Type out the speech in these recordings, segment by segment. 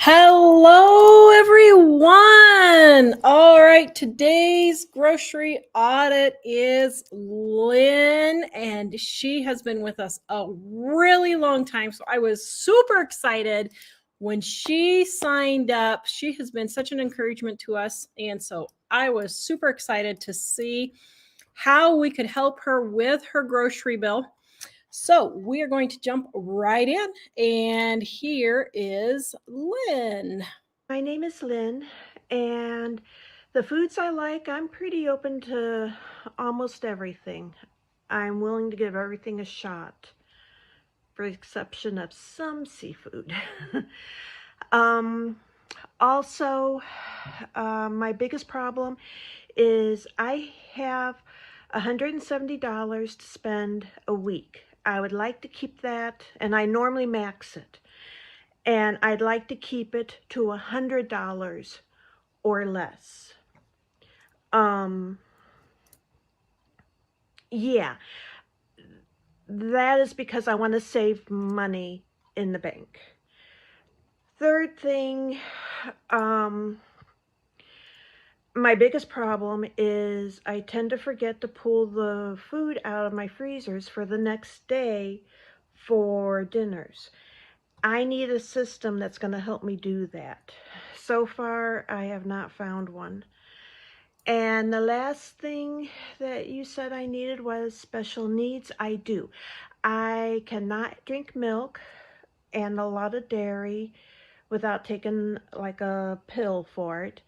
Hello, everyone. All right, today's grocery audit is Lynn, and she has been with us a really long time. So I was super excited when she signed up. She has been such an encouragement to us, and so I was super excited to see how we could help her with her grocery bill. So we are going to jump right in, and here is Lynn. My name is Lynn, and the foods I like, I'm pretty open to almost everything. I'm willing to give everything a shot, for the exception of some seafood. um, also, my biggest problem is I have $170 to spend a week. I would like to keep that, and I normally max it. And I'd like to keep it to $100 or less. Yeah, that is because I want to save money in the bank. Third thing, my biggest problem is I tend to forget to pull the food out of my freezers for the next day for dinners. I need a system that's going to help me do that. So far, I have not found one. And the last thing that you said I needed was special needs. I do. I cannot drink milk and a lot of dairy without taking like a pill for it.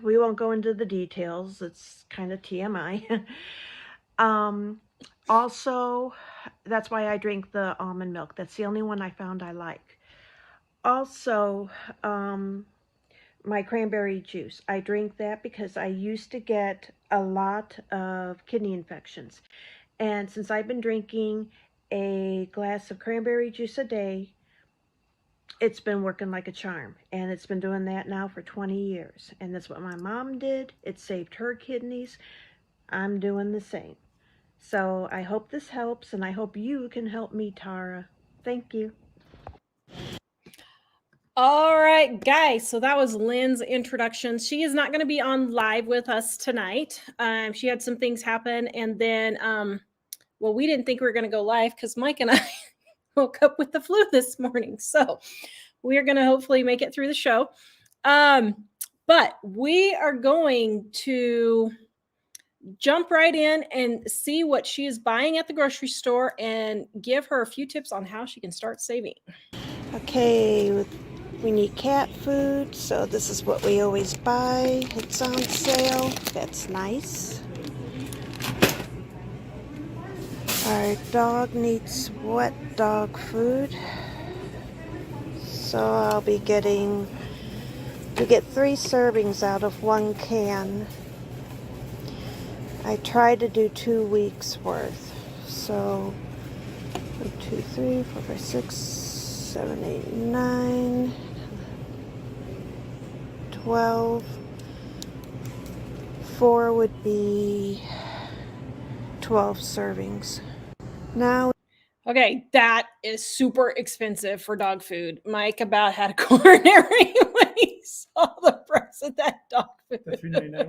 We won't go into the details. It's kind of TMI. Also, that's why I drink the almond milk. That's the only one I found I like. Also, my cranberry juice. I drink that because I used to get a lot of kidney infections. And since I've been drinking a glass of cranberry juice a day, it's been working like a charm. And it's been doing that now for 20 years. And that's what my mom did. It saved her kidneys. I'm doing the same. So I hope this helps, and I hope you can help me, Tara. Thank you. All right, guys. So that was Lynn's introduction. She is not going to be on live with us tonight. She had some things happen, and then, well, we didn't think we were going to go live because Mike and I woke up with the flu this morning. So we are going to hopefully make it through the show. But we are going to jump right in and see what she is buying at the grocery store and give her a few tips on how she can start saving. Okay, we need cat food, so this is what we always buy. It's on sale. That's nice. Our dog needs wet dog food, so I'll be getting, we get 3 servings out of 1 can. I try to do 2 weeks worth. So 1, 2, 3, 4, 5, 6, 7, 8, 9, 12. 4 would be 12 servings. Now, okay, that is super expensive for dog food. Mike about had a coronary when he saw the price of that dog food. The $3.99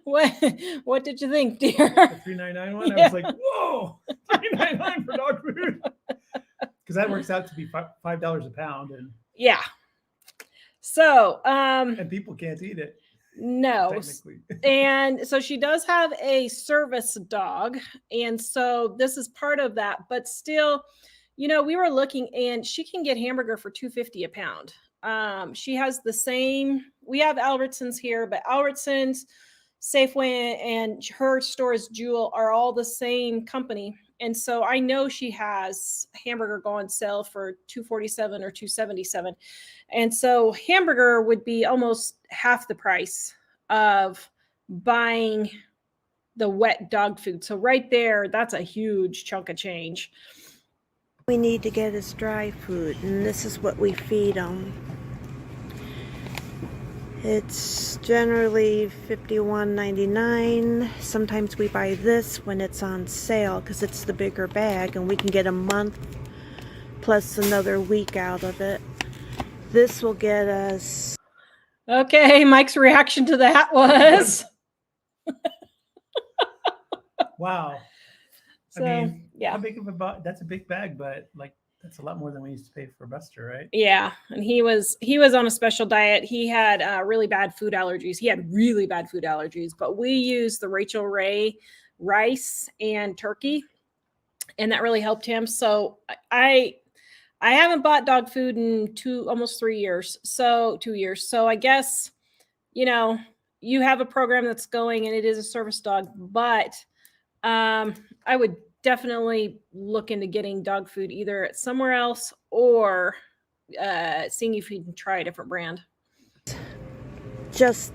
one? What did you think, dear? The $3.99 one? Yeah. I was like, whoa, $3.99 for dog food. Because that works out to be $5 a pound, and yeah. So, and people can't eat it. No. Technically. And so she does have a service dog. And so this is part of that. But still, you know, we were looking and she can get hamburger for $2.50 a pound. She has the same, we have Albertsons here, but Albertsons, Safeway, and her stores, Jewel, are all the same company. And so I know she has hamburger go on sale for $2.47 or $2.77. And so hamburger would be almost half the price of buying the wet dog food. So right there, that's a huge chunk of change. we need to get is dry food, and this is what we feed them. It's generally $51.99. Sometimes we buy this when it's on sale because it's the bigger bag and we can get a month plus another week out of it. This will get us. Okay, Mike's reaction to that was. Wow. So, I mean, yeah. how big of a bag? That's a big bag, but like that's a lot more than we used to pay for Buster, right? Yeah, and he was on a special diet. He had really bad food allergies. He had really bad food allergies, but we used the Rachel Ray rice and turkey, and that really helped him. So I haven't bought dog food in almost 3 years. So 2 years. So I guess, you know, you have a program that's going and it is a service dog, but I would definitely look into getting dog food either somewhere else or seeing if you can try a different brand. Just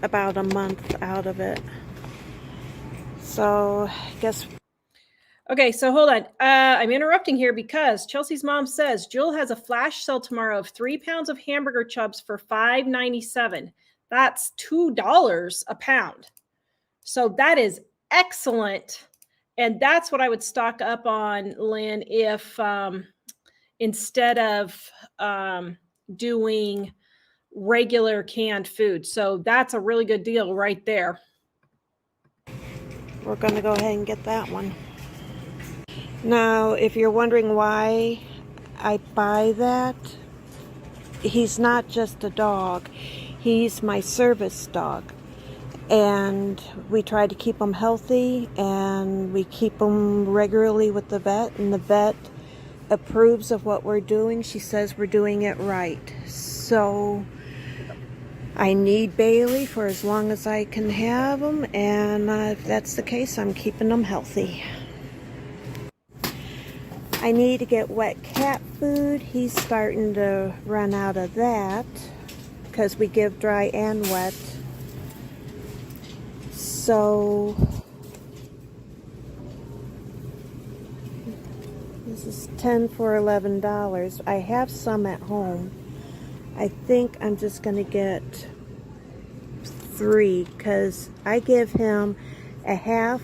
about a month out of it. So I guess. Okay, so hold on. I'm interrupting here because Chelsea's mom says Jill has a flash sale tomorrow of 3 pounds of hamburger chubs for $5.97. That's $2 a pound. So that is excellent. And that's what I would stock up on, Lynn, if instead of doing regular canned food. So that's a really good deal right there. We're going to go ahead and get that one. Now, if you're wondering why I buy that, he's not just a dog. He's my service dog. And we try to keep him healthy, and we keep him regularly with the vet, and the vet approves of what we're doing. She says we're doing it right. So I need Bailey for as long as I can have him, and if that's the case, I'm keeping him healthy. I need to get wet cat food. He's starting to run out of that because we give dry and wet. So this is 10 for $11. I have some at home. I think I'm just going to get 3 because I give him a half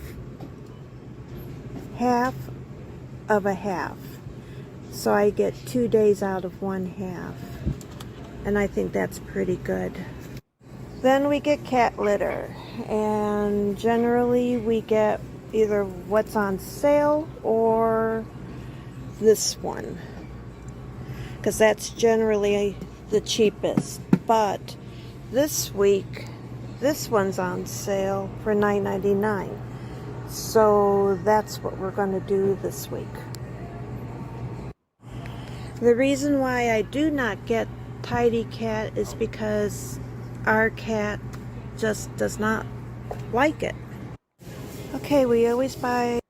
of a half. So I get 2 days out of 1/2. And I think that's pretty good. Then we get cat litter. And generally we get either what's on sale or this one. Because that's generally the cheapest. But this week, this one's on sale for $9.99. So that's what we're going to do this week. The reason why I do not get Tidy Cat is because our cat just does not like it. Okay, we always buy.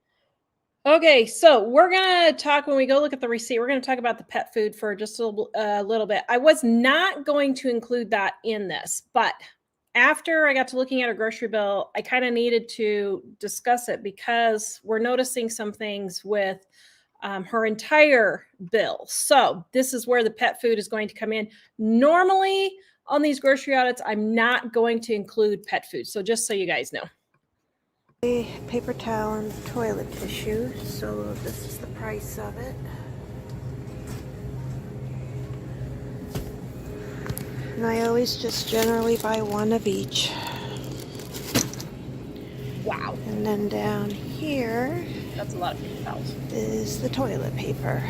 Okay, so we're going to talk when we go look at the receipt. We're going to talk about the pet food for just a little bit. I was not going to include that in this, but after I got to looking at her grocery bill, I kind of needed to discuss it because we're noticing some things with her entire bill. So this is where the pet food is going to come in. Normally on these grocery audits, I'm not going to include pet food. So just so you guys know. Paper towel and toilet tissue. So this is the price of it. And I always just generally buy one of each. Wow. And then down here, that's a lot of paper towels, is the toilet paper.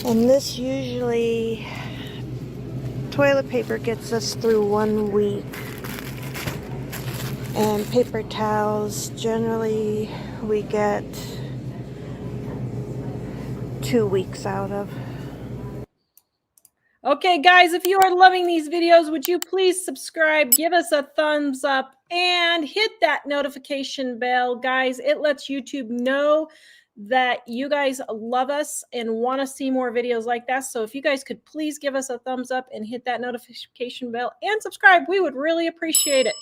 And this usually, toilet paper gets us through 1 week. And paper towels, generally we get 2 weeks out of. Okay, guys, if you are loving these videos, would you please subscribe, give us a thumbs up, and hit that notification bell, guys. It lets YouTube know that you guys love us and want to see more videos like that. So if you guys could please give us a thumbs up and hit that notification bell and subscribe, we would really appreciate it.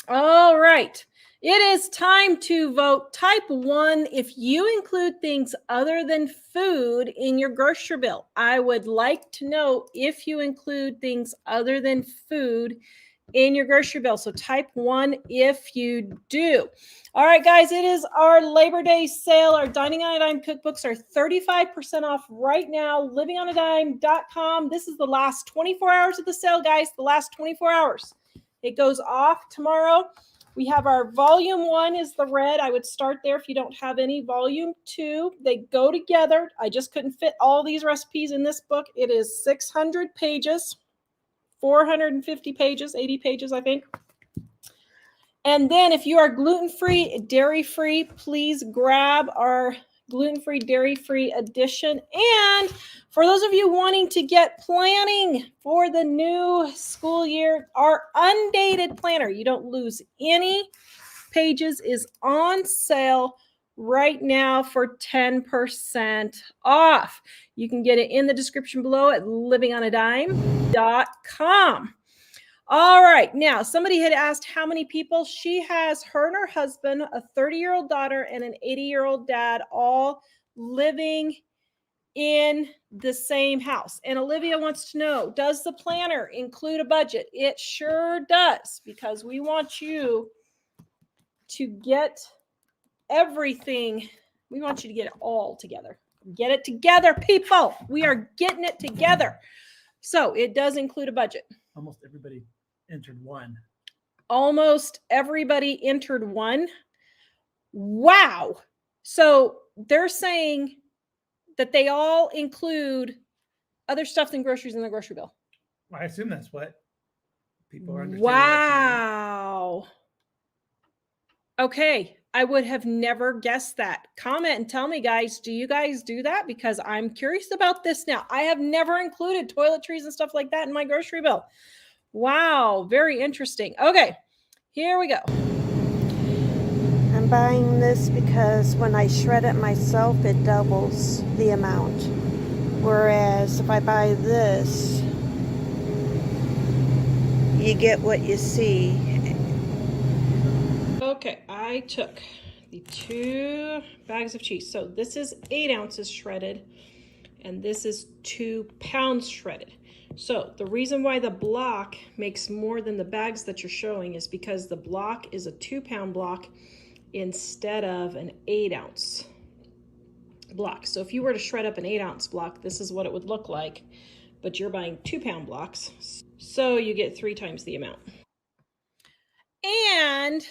All right. It is time to vote. Type 1 if you include things other than food in your grocery bill. I would like to know if you include things other than food in your grocery bill. So type 1 if you do. All right, guys, it is our Labor Day sale. Our Dining on a Dime cookbooks are 35% off right now. livingonadime.com. This is the last 24 hours of the sale, guys. The last 24 hours. It goes off tomorrow. We have our volume 1 is the red. I would start there if you don't have any. Volume 2, they go together. I just couldn't fit all these recipes in this book. It is 600 pages, 450 pages, 80 pages, I think. And then if you are gluten-free, dairy-free, please grab our gluten-free, dairy-free edition. And for those of you wanting to get planning for the new school year, our undated planner, you don't lose any pages, is on sale right now for 10% off. You can get it in the description below at livingonadime.com. All right. Now, somebody had asked how many people. She has her and her husband, a 30-year-old daughter, and an 80-year-old dad, all living in the same house. And Olivia wants to know, does the planner include a budget? It sure does, because we want you to get everything. We want you to get it all together. Get it together, people. We are getting it together. So it does include a budget. Almost everybody entered one. Almost everybody entered one. Wow. So they're saying that they all include other stuff than groceries in the grocery bill. I assume that's what people are understanding. Wow. Okay. I would have never guessed that. Comment and tell me, guys, do you guys do that? Because I'm curious about this now. I have never included toiletries and stuff like that in my grocery bill. Wow. Very interesting. Okay. Here we go. I'm buying this because when I shred it myself, it doubles the amount. Whereas if I buy this, you get what you see. Okay, I took the 2 bags of cheese. So this is 8 ounces shredded, and this is 2 pounds shredded. So the reason why the block makes more than the bags that you're showing is because the block is a 2-pound block instead of an 8-ounce block. So if you were to shred up an 8-ounce block, this is what it would look like, but you're buying 2-pound blocks. So you get 3 times the amount. And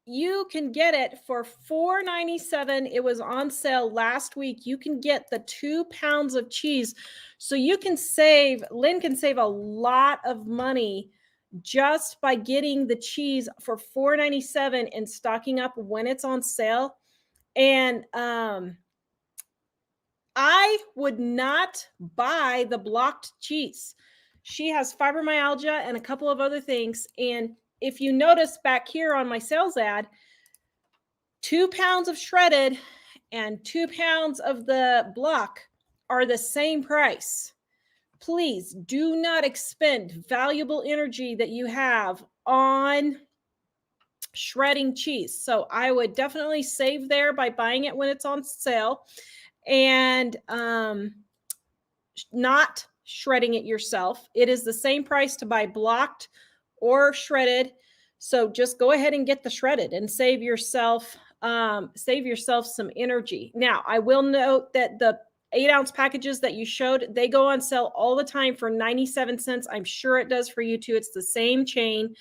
you can get it for $4.97. It was on sale last week. You can get the 2 pounds of cheese. So you can save, Lynn can save a lot of money just by getting the cheese for $4.97 and stocking up when it's on sale. And I would not buy the blocked cheese. She has fibromyalgia and a couple of other things. And if you notice back here on my sales ad, 2 pounds of shredded and 2 pounds of the block are the same price. Please do not expend valuable energy that you have on shredding cheese. So I would definitely save there by buying it when it's on sale and not shredding it yourself. It is the same price to buy blocked or shredded. So just go ahead and get the shredded and save yourself some energy. Now, I will note that the 8-ounce packages that you showed, they go on sale all the time for 97 cents. I'm sure it does for you too. It's the same chain,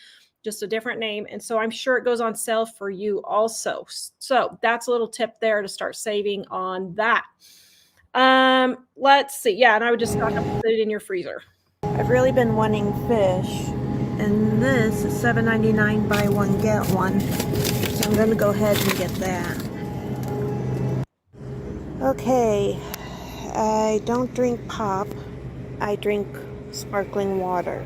just a different name. And so I'm sure it goes on sale for you also. So that's a little tip there to start saving on that. Let's see. Yeah, and I would just stock up and put it in your freezer. I've really been wanting fish, and this is $7.99 buy one get one. So I'm gonna go ahead and get that. Okay, I don't drink pop. I drink sparkling water.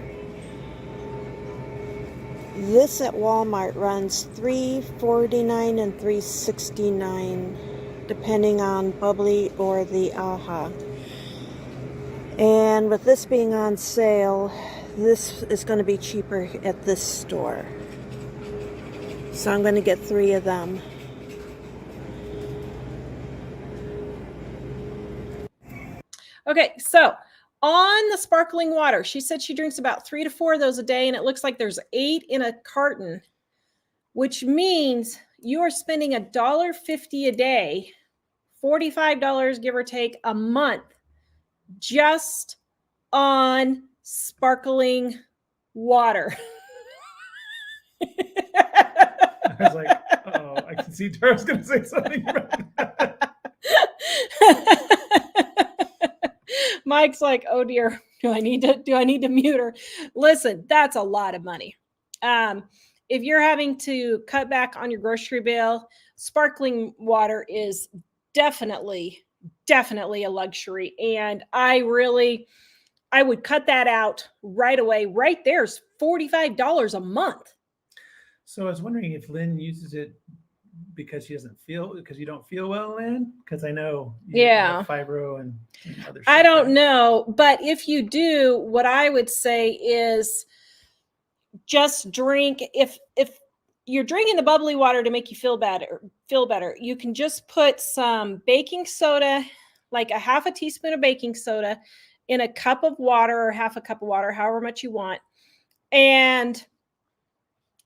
This at Walmart runs $3.49 and $3.69, depending on bubbly or the AHA. And with this being on sale, this is going to be cheaper at this store. So I'm going to get 3 of them. Okay, so on the sparkling water. She said she drinks about 3 to 4 of those a day, and it looks like there's 8 in a carton, which means you are spending $1.50 a day, $45 give or take a month, just on sparkling water. I was like, oh, I can see Tara's going to say something about that. Mike's like, oh dear, do I need to mute her? Listen, that's a lot of money. If you're having to cut back on your grocery bill, sparkling water is definitely a luxury. And I would cut that out right away. Right there's $45 a month. So I was wondering if Lynn uses it because you don't feel well, Lynn? Because I know you have fibro and other stuff. I don't know, but if you do, what I would say is just drink. If you're drinking the bubbly water to make you feel better, you can just put some baking soda, like a half a teaspoon of baking soda, in a cup of water or half a cup of water, however much you want, and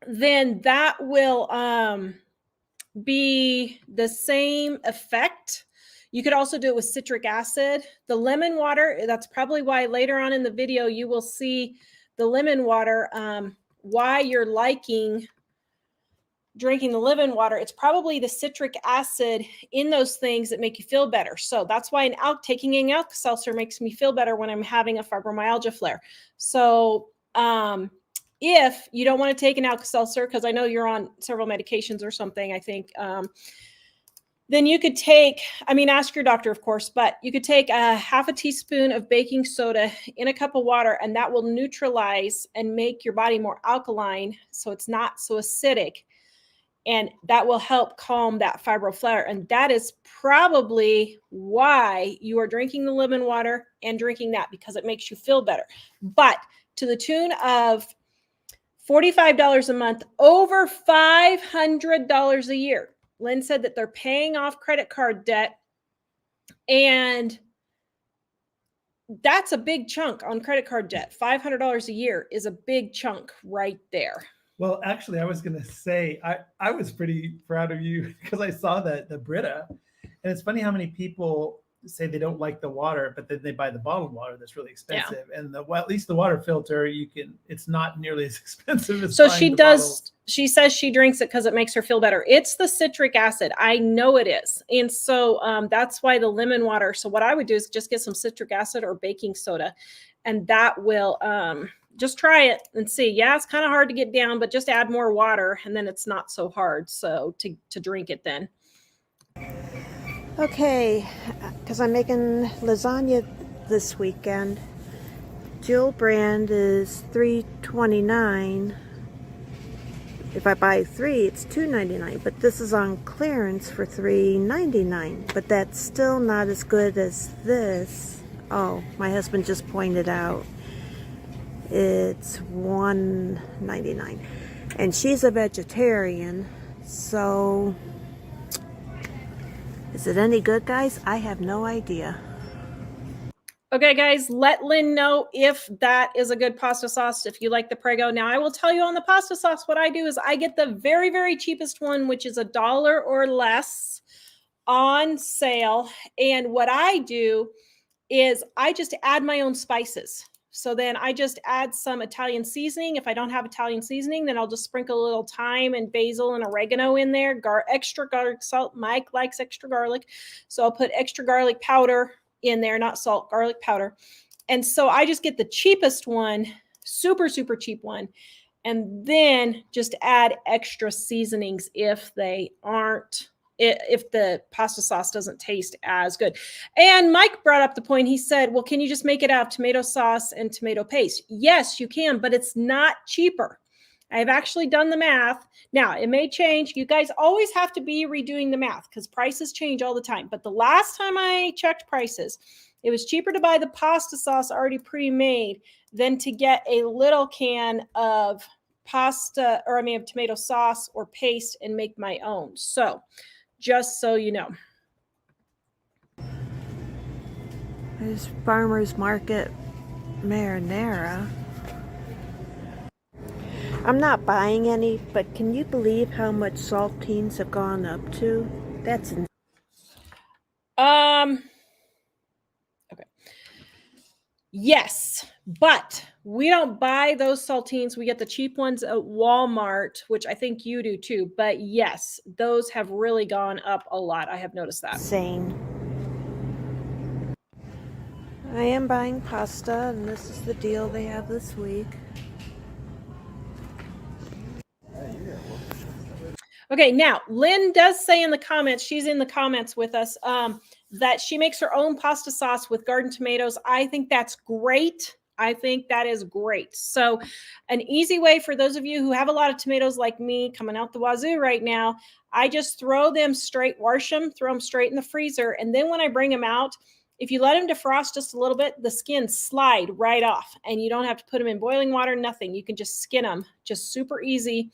then that will be the same effect. You could also do it with citric acid. The lemon water, that's probably why later on in the video you will see the lemon water, why you're liking drinking the lemon water. It's probably the citric acid in those things that make you feel better. So that's why taking an Alka-Seltzer makes me feel better when I'm having a fibromyalgia flare. So if you don't want to take an Alka-Seltzer, because I know you're on several medications or something, I think, then you could ask your doctor, of course, but you could take a half a teaspoon of baking soda in a cup of water, and that will neutralize and make your body more alkaline, so it's not so acidic. And that will help calm that fibro flare. And that is probably why you are drinking the lemon water and drinking that, because it makes you feel better. But to the tune of $45 a month, over $500 a year. Lynn said that they're paying off credit card debt, and that's a big chunk on credit card debt. $500 a year is a big chunk right there. Well, actually, I was going to say, I was pretty proud of you because I saw the Brita. And it's funny how many people say they don't like the water, but then they buy the bottled water that's really expensive. Yeah. And at least the water filter, it's not nearly as expensive as she says she drinks it because it makes her feel better. It's the citric acid. I know it is. And so that's why the lemon water. So what I would do is just get some citric acid or baking soda, and that will just try it and see. Yeah, it's kind of hard to get down, but just add more water and then it's not so hard. So to drink it then. Okay, because I'm making lasagna this weekend. Jewel brand is $3.29. If I buy 3, it's $2.99. But this is on clearance for $3.99. But that's still not as good as this. Oh, my husband just pointed out. It's $1.99. And she's a vegetarian, so is it any good, guys? I have no idea. Okay, guys, let Lynn know if that is a good pasta sauce, if you like the Prego. Now, I will tell you on the pasta sauce, what I do is I get the very, very cheapest one, which is $1 or less on sale. And what I do is I just add my own spices. So then I just add some Italian seasoning. If I don't have Italian seasoning, then I'll just sprinkle a little thyme and basil and oregano in there. Extra garlic salt. Mike likes extra garlic. So I'll put extra garlic powder in there, not salt, garlic powder. And so I just get the cheapest one, super, super cheap one. And then just add extra seasonings if the pasta sauce doesn't taste as good. And Mike brought up the point. He said, well, can you just make it out of tomato sauce and tomato paste? Yes, you can, but it's not cheaper. I've actually done the math. Now, it may change. You guys always have to be redoing the math because prices change all the time. But the last time I checked prices, it was cheaper to buy the pasta sauce already pre-made than to get a little can of of tomato sauce or paste and make my own. So just so you know. There's Farmer's Market marinara. I'm not buying any, but can you believe how much saltines have gone up to? That's insane. Okay. Yes, but we don't buy those saltines. We get the cheap ones at Walmart, which I think you do too. But yes, those have really gone up a lot. I have noticed that. Insane. I am buying pasta, and this is the deal they have this week. Okay, now Lynn does say in the comments, she's in the comments with us, that she makes her own pasta sauce with garden tomatoes. I think that's great. I think that is great. So an easy way for those of you who have a lot of tomatoes like me coming out the wazoo right now, I just throw them straight, wash them, throw them straight in the freezer. And then when I bring them out, if you let them defrost just a little bit, the skins slide right off and you don't have to put them in boiling water, nothing. You can just skin them, just super easy.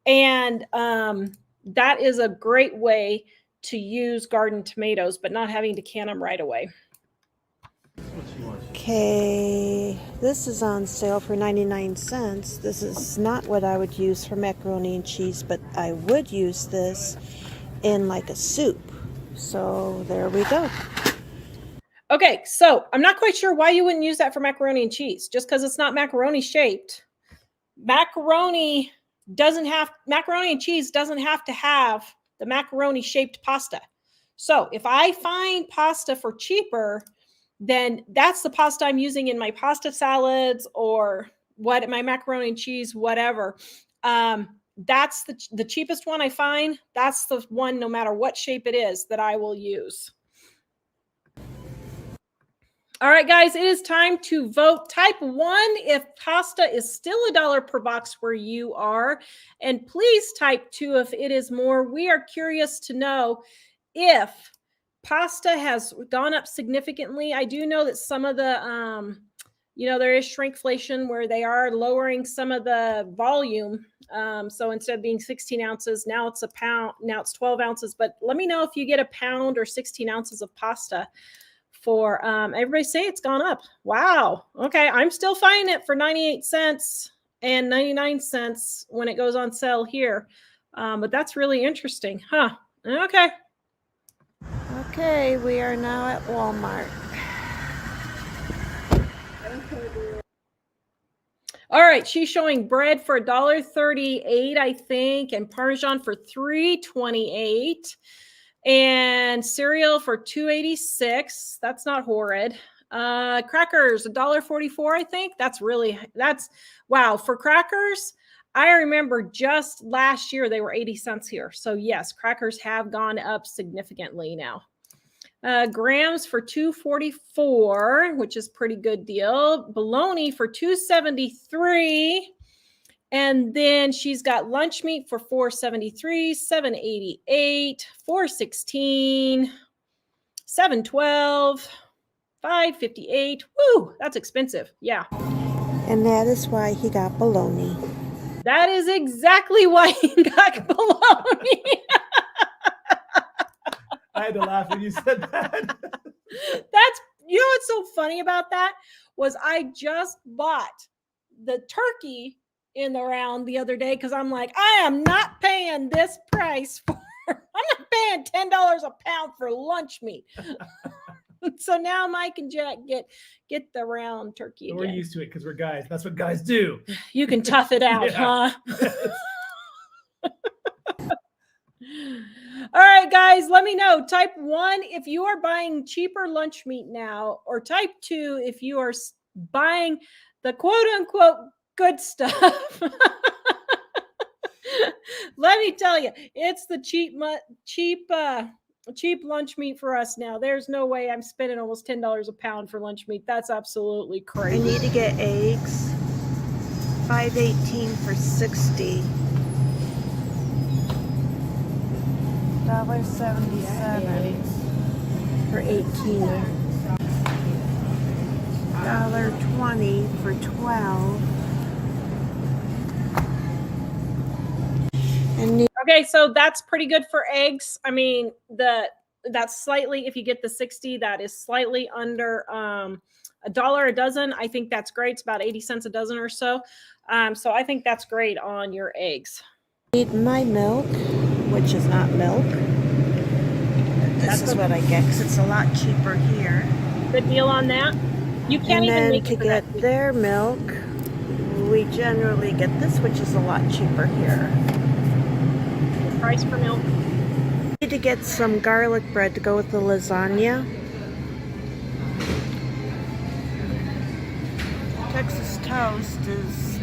And that is a great way to use garden tomatoes, but not having to can them right away. Okay, this is on sale for 99 cents. This is not what I would use for macaroni and cheese, but I would use this in like a soup. So there we go. Okay, so I'm not quite sure why you wouldn't use that for macaroni and cheese, just because it's not macaroni shaped. Macaroni and cheese doesn't have to have the macaroni shaped pasta. So if I find pasta for cheaper, then that's the pasta I'm using in my pasta salads or what my macaroni and cheese, whatever. That's the cheapest one I find. That's the one, no matter what shape it is, that I will use. All right, guys, it is time to vote. Type 1 if pasta is still $1 per box where you are. And please type 2 if it is more. We are curious to know if pasta has gone up significantly. I do know that some of the, there is shrinkflation where they are lowering some of the volume. So instead of being 16 ounces, now it's a pound, now it's 12 ounces. But let me know if you get a pound or 16 ounces of pasta. For everybody say it's gone up. Wow. Okay. I'm still finding it for 98 cents and 99 cents when it goes on sale here. But that's really interesting. Huh. Okay. Okay, we are now at Walmart. All right. She's showing bread for $1.38, I think, and Parmesan for $3.28. And cereal for $2.86. That's not horrid. Crackers, $1.44, I think. That's wow. For crackers, I remember just last year they were 80 cents here. So yes, crackers have gone up significantly now. Grams for $2.44, which is pretty good deal. Bologna for $2.73. And then she's got lunch meat for $4.73, $7.88, $4.16, $7.12, $5.58. Woo, that's expensive. Yeah. And that is why he got bologna. That is exactly why he got bologna. I had to laugh when you said that. What's so funny about that was I just bought the turkey in the round the other day because I'm like, I am not paying this price for, I'm not paying $10 a pound for lunch meat. So now Mike and Jack get the round turkey again. We're used to it because we're guys. That's what guys do. You can tough it out, huh? All right, guys, let me know. Type 1 if you are buying cheaper lunch meat now, or type 2 if you are buying the quote unquote good stuff. Let me tell you, it's the cheap lunch meat for us now. There's no way I'm spending almost $10 a pound for lunch meat. That's absolutely crazy. I need to get eggs. $5.18 for 60. $1.77 for 18. $1.20 for 12. And okay, so that's pretty good for eggs. I mean, That's slightly, if you get the 60, that is slightly under $1 a dozen. I think that's great. It's about 80 cents a dozen or so. So I think that's great on your eggs. Need my milk, which is not milk. This is what I get because it's a lot cheaper here. Good deal on that. You can't And even then make to it for that. get their milk, we generally get this, which is a lot cheaper here. The price for milk. Need to get some garlic bread to go with the lasagna. Texas toast is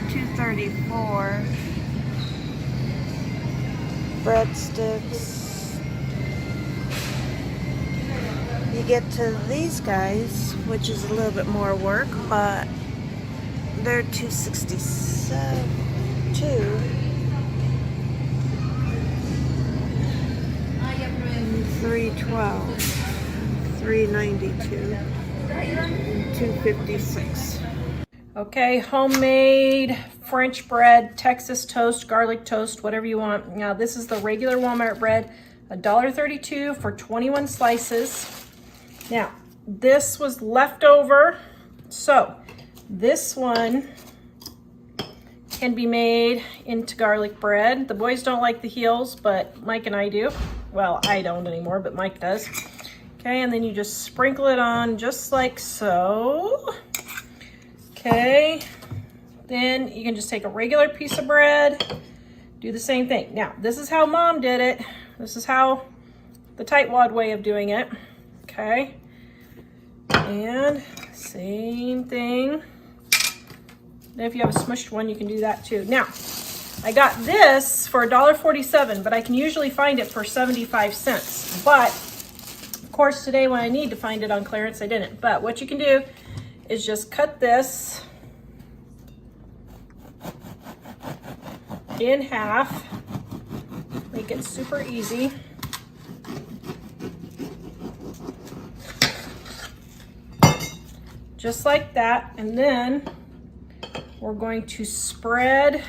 $2.34. Breadsticks. You get to these guys, which is a little bit more work, but they're $2.67 too. $3.12, $3.92, $2.56. Okay, homemade French bread, Texas toast, garlic toast, whatever you want. Now, this is the regular Walmart bread, $1.32 for 21 slices. Now, this was leftover, so this one can be made into garlic bread. The boys don't like the heels, but Mike and I do. Well, I don't anymore, but Mike does. Okay, and then you just sprinkle it on just like so. Okay, then you can just take a regular piece of bread, do the same thing. Now, this is how Mom did it. This is how the tightwad way of doing it. Okay, and same thing. And if you have a smushed one, you can do that too. Now, I got this for $1.47, but I can usually find it for 75 cents. But, of course, today when I need to find it on clearance, I didn't. But what you can do is just cut this in half. Make it super easy. Just like that. And then we're going to spread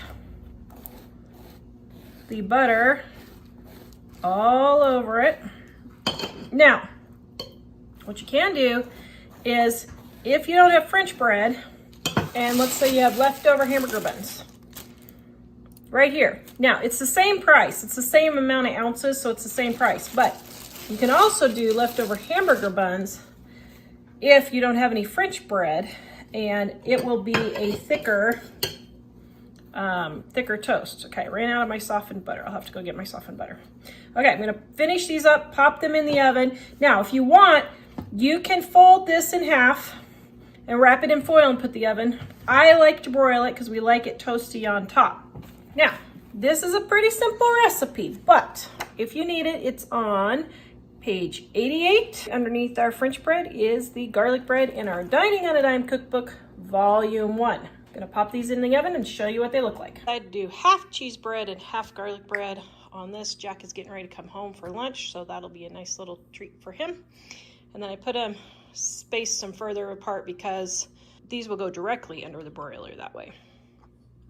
the butter all over it. Now, what you can do is, if you don't have French bread, and let's say you have leftover hamburger buns, right here. Now, it's the same price. It's the same amount of ounces, so it's the same price. But you can also do leftover hamburger buns if you don't have any French bread, and it will be a thicker toast. Okay, I ran out of my softened butter. I'll have to go get my softened butter. Okay, I'm gonna finish these up, pop them in the oven. Now, if you want, you can fold this in half and wrap it in foil and put the oven. I like to broil it because we like it toasty on top. Now, this is a pretty simple recipe, but if you need it, it's on page 88. Underneath our French bread is the garlic bread in our Dining on a Dime cookbook, volume 1. I'm gonna pop these in the oven and show you what they look like. I do half cheese bread and half garlic bread on this. Jack is getting ready to come home for lunch, so that'll be a nice little treat for him. And then I put them spaced some further apart because these will go directly under the broiler that way.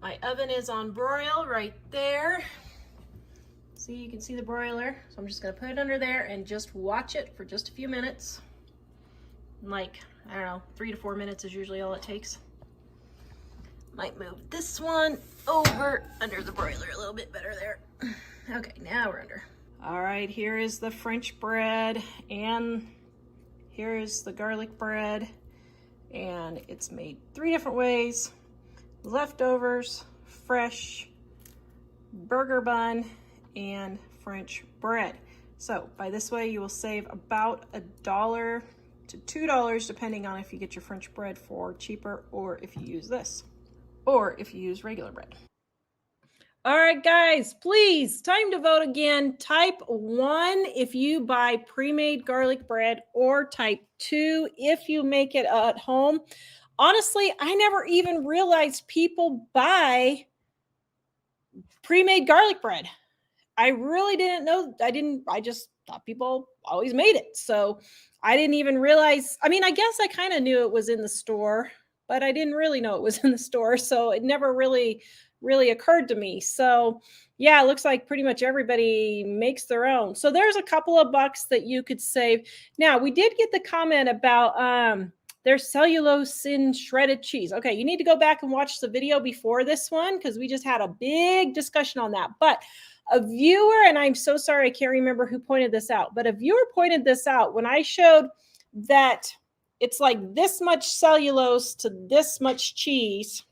My oven is on broil right there. See, you can see the broiler. So I'm just gonna put it under there and just watch it for just a few minutes. Like, I don't know, 3 to 4 minutes is usually all it takes. Might move this one over under the broiler a little bit better there. Okay, now we're under. All right, here is the French bread and here is the garlic bread. And it's made 3 different ways: leftovers, fresh, burger bun, and French bread. So by this way, you will save about $1 to $2 depending on if you get your French bread for cheaper or if you use this, or if you use regular bread. All right, guys, please, time to vote again. Type 1 if you buy pre-made garlic bread, or type 2 if you make it at home. Honestly, I never even realized people buy pre-made garlic bread. I really didn't know. I just thought people always made it. So I didn't even realize. I mean, I guess I kind of knew it was in the store but I didn't really know it was in the store. So it never really occurred to me. So yeah, it looks like pretty much everybody makes their own. So there's a couple of bucks that you could save. Now, we did get the comment about there's cellulose in shredded cheese. Okay, you need to go back and watch the video before this one because we just had a big discussion on that. But a viewer, and I'm so sorry, I can't remember who pointed this out, but a viewer pointed this out when I showed that it's like this much cellulose to this much cheese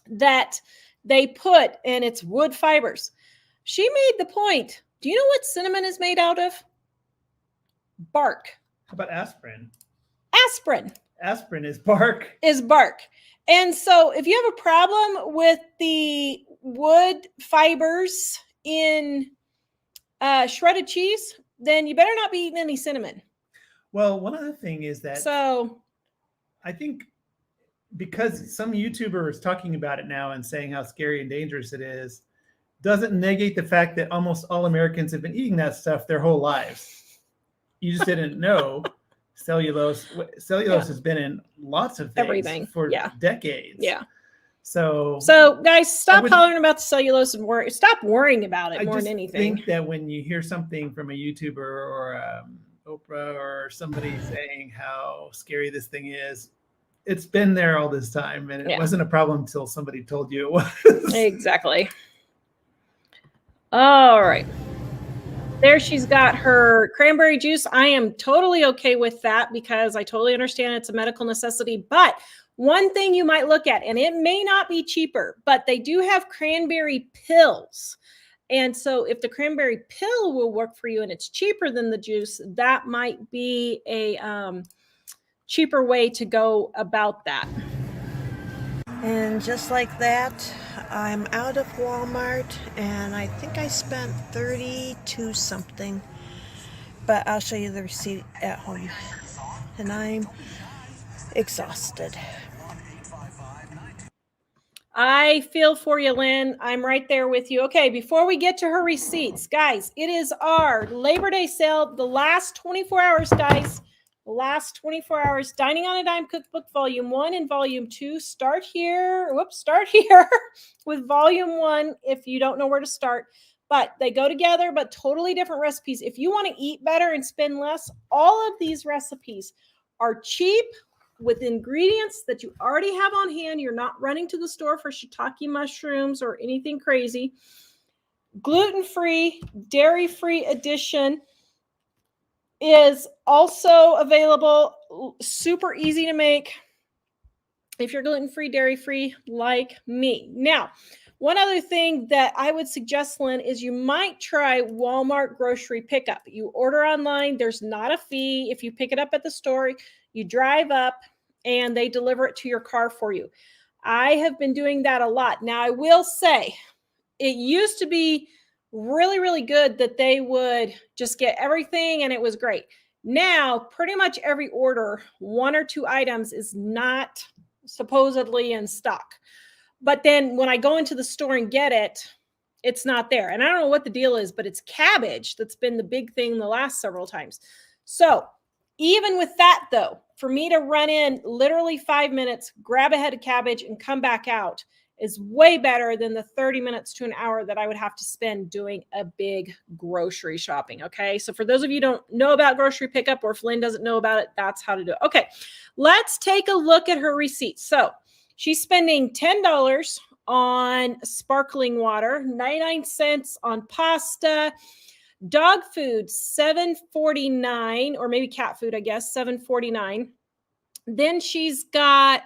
that they put, and it's wood fibers. She made the point. Do you know what cinnamon is made out of? Bark. How about aspirin? Aspirin. Aspirin is bark. Is bark. And so if you have a problem with the wood fibers in shredded cheese, then you better not be eating any cinnamon. Well, one other thing is that I think because some YouTuber is talking about it now and saying how scary and dangerous it is, doesn't negate the fact that almost all Americans have been eating that stuff their whole lives. You just didn't know cellulose has been in lots of things for decades. Yeah. So guys, stop hollering about the cellulose and stop worrying about it more than anything. I think that when you hear something from a YouTuber or Oprah or somebody saying how scary this thing is, it's been there all this time, and it wasn't a problem until somebody told you it was. Exactly. All right. There she's got her cranberry juice. I am totally okay with that because I totally understand it's a medical necessity. But one thing you might look at, and it may not be cheaper, but they do have cranberry pills. And so if the cranberry pill will work for you and it's cheaper than the juice, that might be a cheaper way to go about that. And just like that, I'm out of Walmart, and I think I spent $32 something, but I'll show you the receipt at home. And I'm exhausted. I feel for you, Lynn. I'm right there with you. Okay, before we get to her receipts, guys, it is our Labor Day sale, the last 24 hours, guys. The last 24 hours, Dining on a Dime Cookbook Volume 1 and Volume 2. Start here with Volume 1 if you don't know where to start. But they go together, but totally different recipes. If you want to eat better and spend less, all of these recipes are cheap with ingredients that you already have on hand. You're not running to the store for shiitake mushrooms or anything crazy. Gluten-free, dairy-free edition is also available. Super easy to make if you're gluten-free, dairy-free like me. Now, one other thing that I would suggest, Lynn, is you might try Walmart grocery pickup. You order online. There's not a fee. If you pick it up at the store, you drive up and they deliver it to your car for you. I have been doing that a lot. Now, I will say it used to be really, really good that they would just get everything and it was great. Now, pretty much every order, 1 or 2 items is not supposedly in stock. But then when I go into the store and get it, it's not there. And I don't know what the deal is, but it's cabbage that's been the big thing the last several times. So even with that, though, for me to run in literally 5 minutes, grab a head of cabbage and come back out is way better than the 30 minutes to an hour that I would have to spend doing a big grocery shopping. Okay. So for those of you who don't know about grocery pickup, or if Lynn doesn't know about it, that's how to do it. Okay. Let's take a look at her receipts. So she's spending $10 on sparkling water, 99 cents on pasta, dog food, $7.49, or maybe cat food, I guess, $7.49. Then she's got,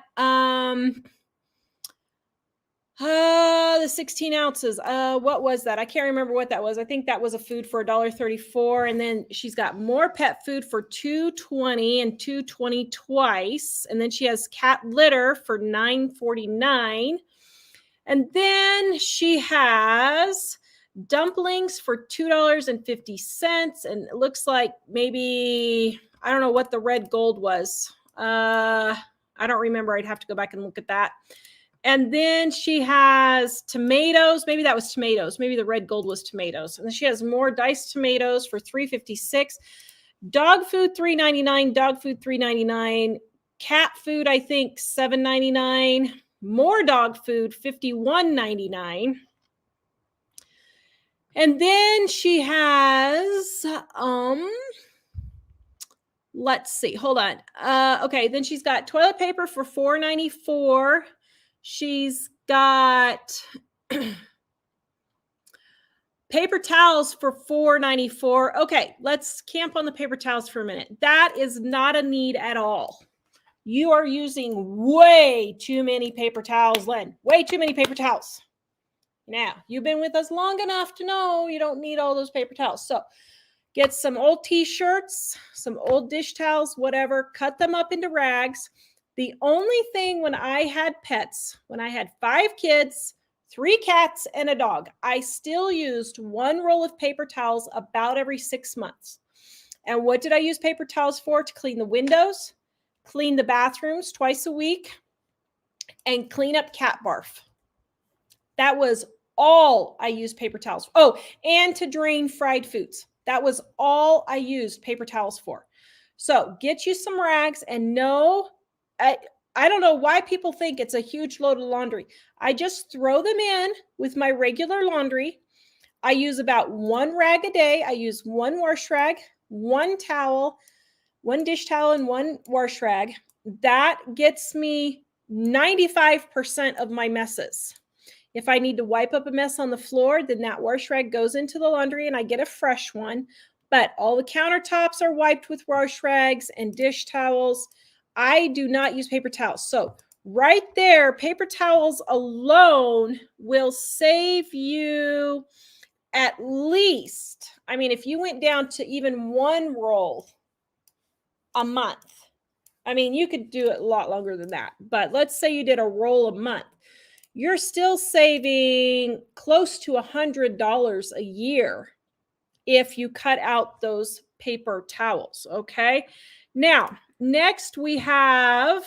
the 16 ounces. What was that? I can't remember what that was. I think that was a food for $1.34. And then she's got more pet food for $2.20 and $2.20 twice. And then she has cat litter for $9.49. And then she has dumplings for $2.50. And it looks like maybe, I don't know what the red gold was. I don't remember. I'd have to go back and look at that. And then she has tomatoes. Maybe that was tomatoes. Maybe the red gold was tomatoes. And then she has more diced tomatoes for $3.56. Dog food $3.99. Dog food $3.99. Cat food, I think $7.99. More dog food, $51.99. And then she has, let's see, hold on. Okay, then she's got toilet paper for $4.94. She's got paper towels for $4.94. Okay, let's camp on the paper towels for a minute. That is not a need at all. You are using way too many paper towels, Len. Way too many paper towels. Now, you've been with us long enough to know you don't need all those paper towels. So get some old t-shirts, some old dish towels, whatever, cut them up into rags. The only thing when I had pets, when I had 5 kids, 3 cats, and a dog, I still used 1 roll of paper towels about every 6 months. And what did I use paper towels for? To clean the windows, clean the bathrooms twice a week, and clean up cat barf. That was all I used paper towels. Oh, and to drain fried foods. That was all I used paper towels for. So get you some rags, and no, I don't know why people think it's a huge load of laundry. I just throw them in with my regular laundry. I use about 1 rag a day. I use 1 wash rag, 1 towel, 1 dish towel, and 1 wash rag. That gets me 95% of my messes. If I need to wipe up a mess on the floor, then that wash rag goes into the laundry and I get a fresh one. But all the countertops are wiped with wash rags and dish towels. I do not use paper towels. So right there, paper towels alone will save you at least, I mean, if you went down to even 1 roll a month, I mean, you could do it a lot longer than that. But let's say you did a roll a month. You're still saving close to $100 a year if you cut out those paper towels, okay? Now, next we have,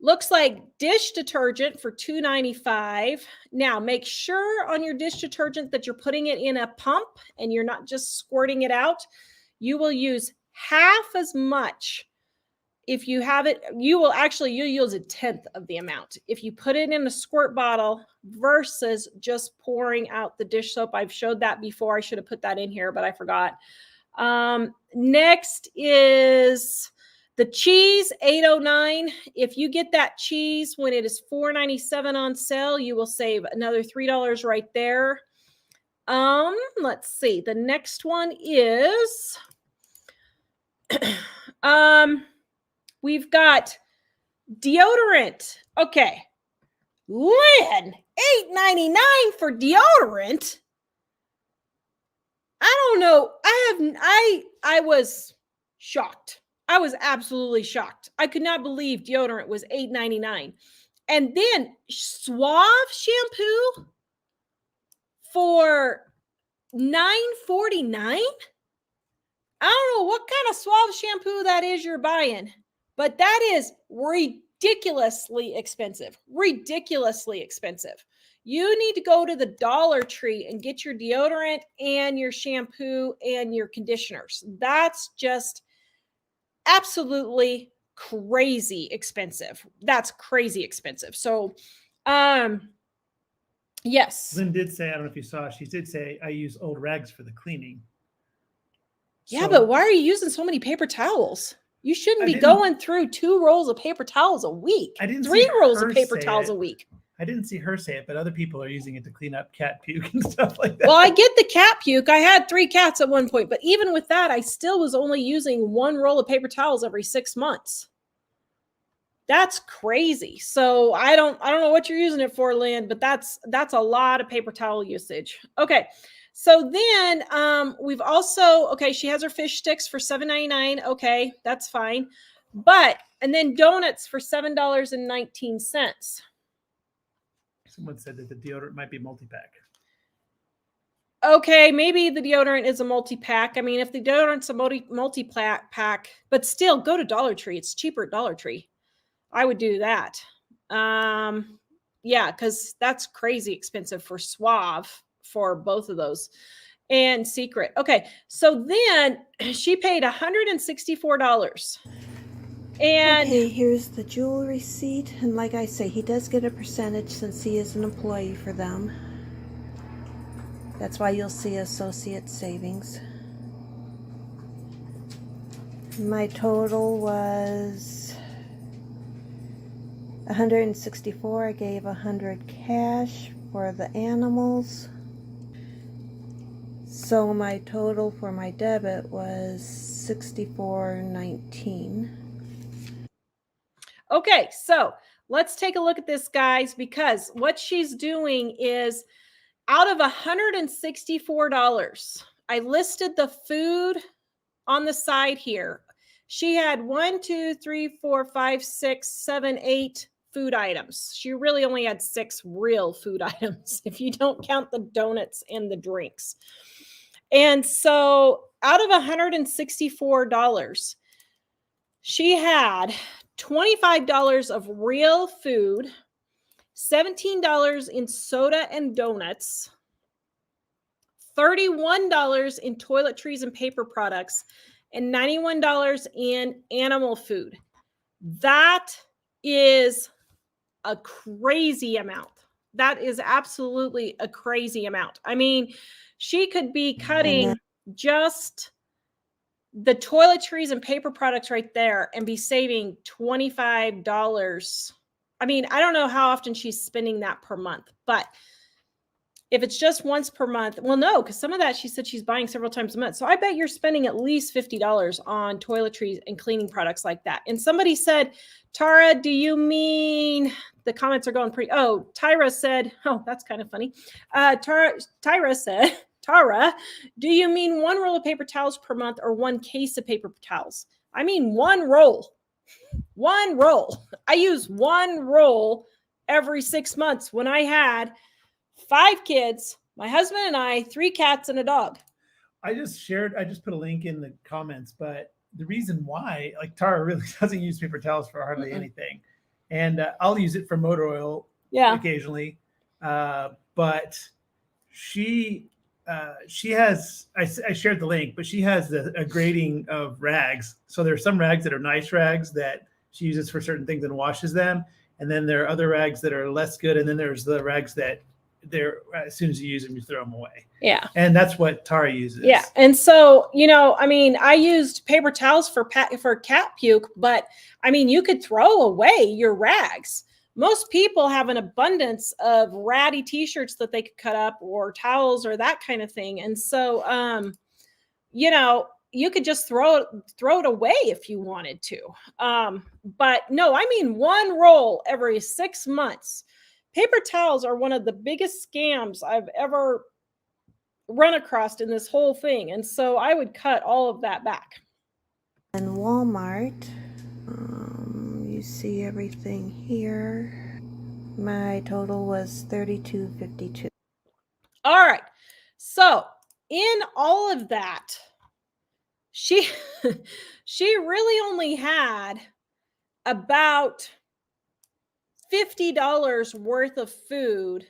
looks like dish detergent for $2.95. Now, make sure on your dish detergent that you're putting it in a pump and you're not just squirting it out. You will use half as much. If you have it, you'll use 1/10 of the amount if you put it in a squirt bottle versus just pouring out the dish soap. I've showed that before. I should have put that in here, but I forgot. Next is the cheese, $8.09. If you get that cheese when it is $4.97 on sale, you will save another $3 right there. Let's see. The next one is we've got deodorant. Okay. Lynn, $8.99 for deodorant. I don't know. I was shocked. I was absolutely shocked. I could not believe deodorant was $8.99. And then Suave shampoo for $9.49. I don't know what kind of Suave shampoo that is you're buying, but that is ridiculously expensive. Ridiculously expensive. You need to go to the Dollar Tree and get your deodorant and your shampoo and your conditioners. That's just absolutely crazy expensive. That's crazy expensive. So, yes. Lynn did say, I don't know if you saw, she did say, I use old rags for the cleaning. Yeah, but why are you using so many paper towels? You shouldn't be going through 2 rolls of paper towels a week. I didn't 3 see rolls her of paper say towels it. a week. I didn't see her say it, but other people are using it to clean up cat puke and stuff like that. Well, I get the cat puke. I had 3 cats at one point, but even with that, I still was only using 1 roll of paper towels every 6 months. That's crazy. So I don't know what you're using it for, Lynn, but that's a lot of paper towel usage. Okay. So then we've also, okay, she has her fish sticks for $7.99. Okay, that's fine. And then donuts for $7.19. Someone said that the deodorant might be multi-pack. Okay, maybe the deodorant is a multi-pack. I mean, if the deodorant's a multi-pack, but still go to Dollar Tree. It's cheaper at Dollar Tree. I would do that. Yeah, because that's crazy expensive for Suave for both of those. And Secret. Okay, so then she paid $164. And okay, here's the jewel receipt. And like I say, he does get a percentage since he is an employee for them. That's why you'll see associate savings. My total was 164. I gave 100 cash for the animals. So my total for my debit was $64.19. okay, so let's take a look at this, guys, because what she's doing is out of $164, I listed the food on the side here. She had 1, 2, 3, 4, 5, 6, 7, 8 food items. She really only had 6 real food items if you don't count the donuts and the drinks. And so out of $164, she had $25 of real food, $17 in soda and donuts, $31 in toiletries and paper products, and $91 in animal food. That is a crazy amount. That is absolutely a crazy amount. I mean, she could be cutting just the toiletries and paper products right there and be saving $25. I mean, I don't know how often she's spending that per month, but if it's just once per month, well, no, because some of that she said she's buying several times a month. So I bet you're spending at least $50 on toiletries and cleaning products like that. And somebody said, Tara, do you mean, the comments are going pretty, oh, Tyra said, oh, that's kind of funny. Tyra said, Tara, do you mean 1 roll of paper towels per month or 1 case of paper towels? I mean 1 roll. 1 roll. I use 1 roll every 6 months when I had 5 kids, my husband and I, 3 cats and a dog. I just put a link in the comments, but the reason why, like Tara really doesn't use paper towels for hardly anything. And I'll use it for motor oil occasionally. But she has, I shared the link, but she has a grading of rags. So there's some rags that are nice rags that she uses for certain things and washes them. And then there are other rags that are less good. And then there's the rags that they're, as soon as you use them, you throw them away. Yeah. And that's what Tara uses. Yeah. And so, you know, I mean, I used paper towels for cat puke, but I mean, you could throw away your rags. Most people have an abundance of ratty t-shirts that they could cut up or towels or that kind of thing. And so, you know, you could just throw it away if you wanted to. But no, I mean, 1 roll every 6 months. Paper towels are one of the biggest scams I've ever run across in this whole thing. And so I would cut all of that back. And Walmart, you see everything here. My total was $32.52. All right. So in all of that, she really only had about $50 worth of food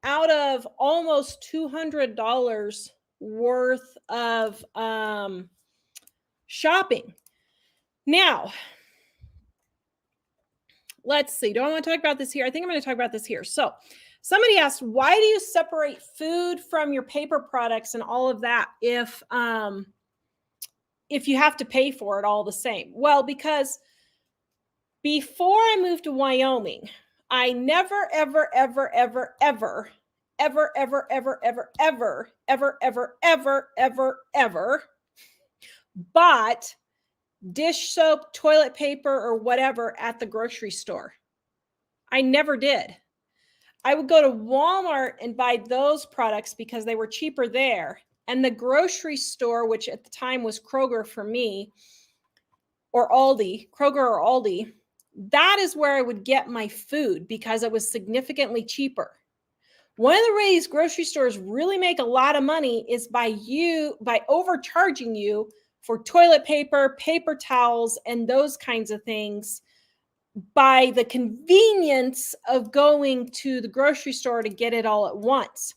out of almost $200 worth of shopping. Now, let's see. Do I want to talk about this here? I think I'm going to talk about this here. So somebody asked, why do you separate food from your paper products and all of that if you have to pay for it all the same? Well, because before I moved to Wyoming, I never, ever, ever, ever, ever, ever, ever, ever, ever, ever, ever, ever, ever, ever, ever bought dish soap, toilet paper, or whatever at the grocery store. I never did. I would go to Walmart and buy those products because they were cheaper there. And the grocery store, which at the time was Kroger for me, or Aldi, Kroger or Aldi, that is where I would get my food because it was significantly cheaper. One of the ways grocery stores really make a lot of money is by overcharging you for toilet paper, paper towels, and those kinds of things by the convenience of going to the grocery store to get it all at once.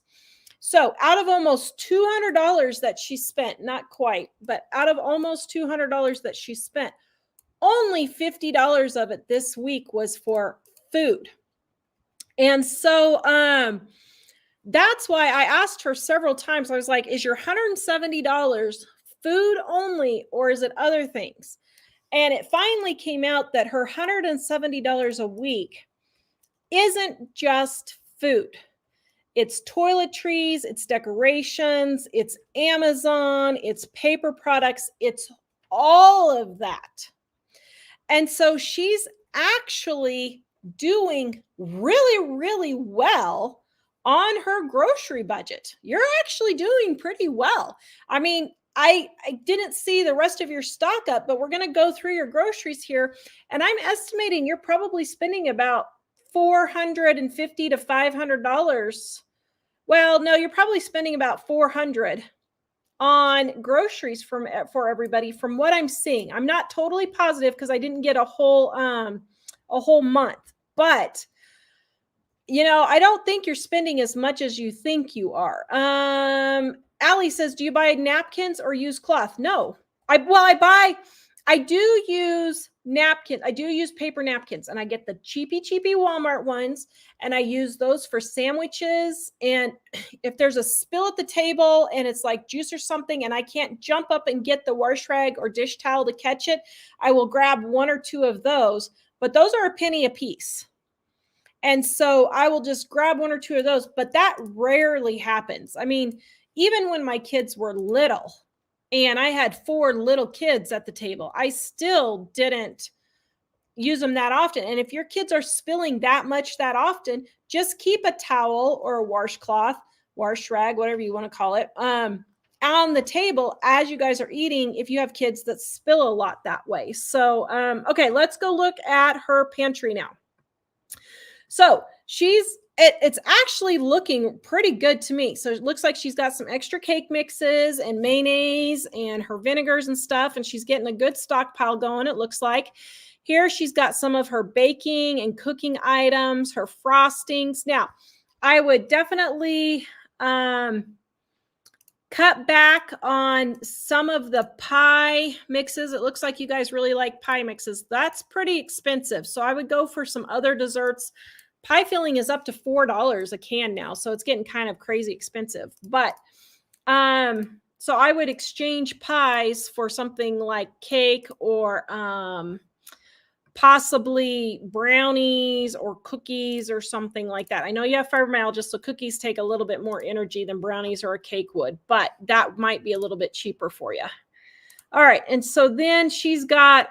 So out of almost $200 that she spent, not quite, but out of almost $200 that she spent, only $50 of it this week was for food. And so that's why I asked her several times. I was like, is your $170 food only, or is it other things? And it finally came out that her $170 a week isn't just food. It's toiletries, it's decorations, it's Amazon, it's paper products, it's all of that. And so she's actually doing really, really well on her grocery budget. You're actually doing pretty well. I mean, I didn't see the rest of your stock up, but we're going to go through your groceries here. And I'm estimating you're probably spending about $450 to $500. Well, no, you're probably spending about $400 on groceries for everybody from what I'm seeing. I'm not totally positive because I didn't get a whole month, but I don't think you're spending as much as you think you are. Allie says, do you buy napkins or use cloth? No. I do use napkins. I do use paper napkins, and I get the cheapy Walmart ones, and I use those for sandwiches. And if there's a spill at the table and it's like juice or something, and I can't jump up and get the wash rag or dish towel to catch it, I will grab one or two of those, but those are a penny a piece. And so I will just grab one or two of those, but that rarely happens. I mean, even when my kids were little, and I had 4 little kids at the table, I still didn't use them that often. And if your kids are spilling that much that often, just keep a towel or a washcloth, wash rag, whatever you want to call it, on the table as you guys are eating if you have kids that spill a lot that way. So, okay, let's go look at her pantry now. So it's actually looking pretty good to me. So it looks like she's got some extra cake mixes and mayonnaise and her vinegars and stuff, and she's getting a good stockpile going, it looks like. Here she's got some of her baking and cooking items, her frostings. Now, I would definitely cut back on some of the pie mixes. It looks like you guys really like pie mixes. That's pretty expensive. So I would go for some other desserts. Pie filling is up to $4 a can now, so it's getting kind of crazy expensive. But so I would exchange pies for something like cake or possibly brownies or cookies or something like that. I know you have fibromyalgia, so cookies take a little bit more energy than brownies or a cake would, but that might be a little bit cheaper for you. All right, and so then she's got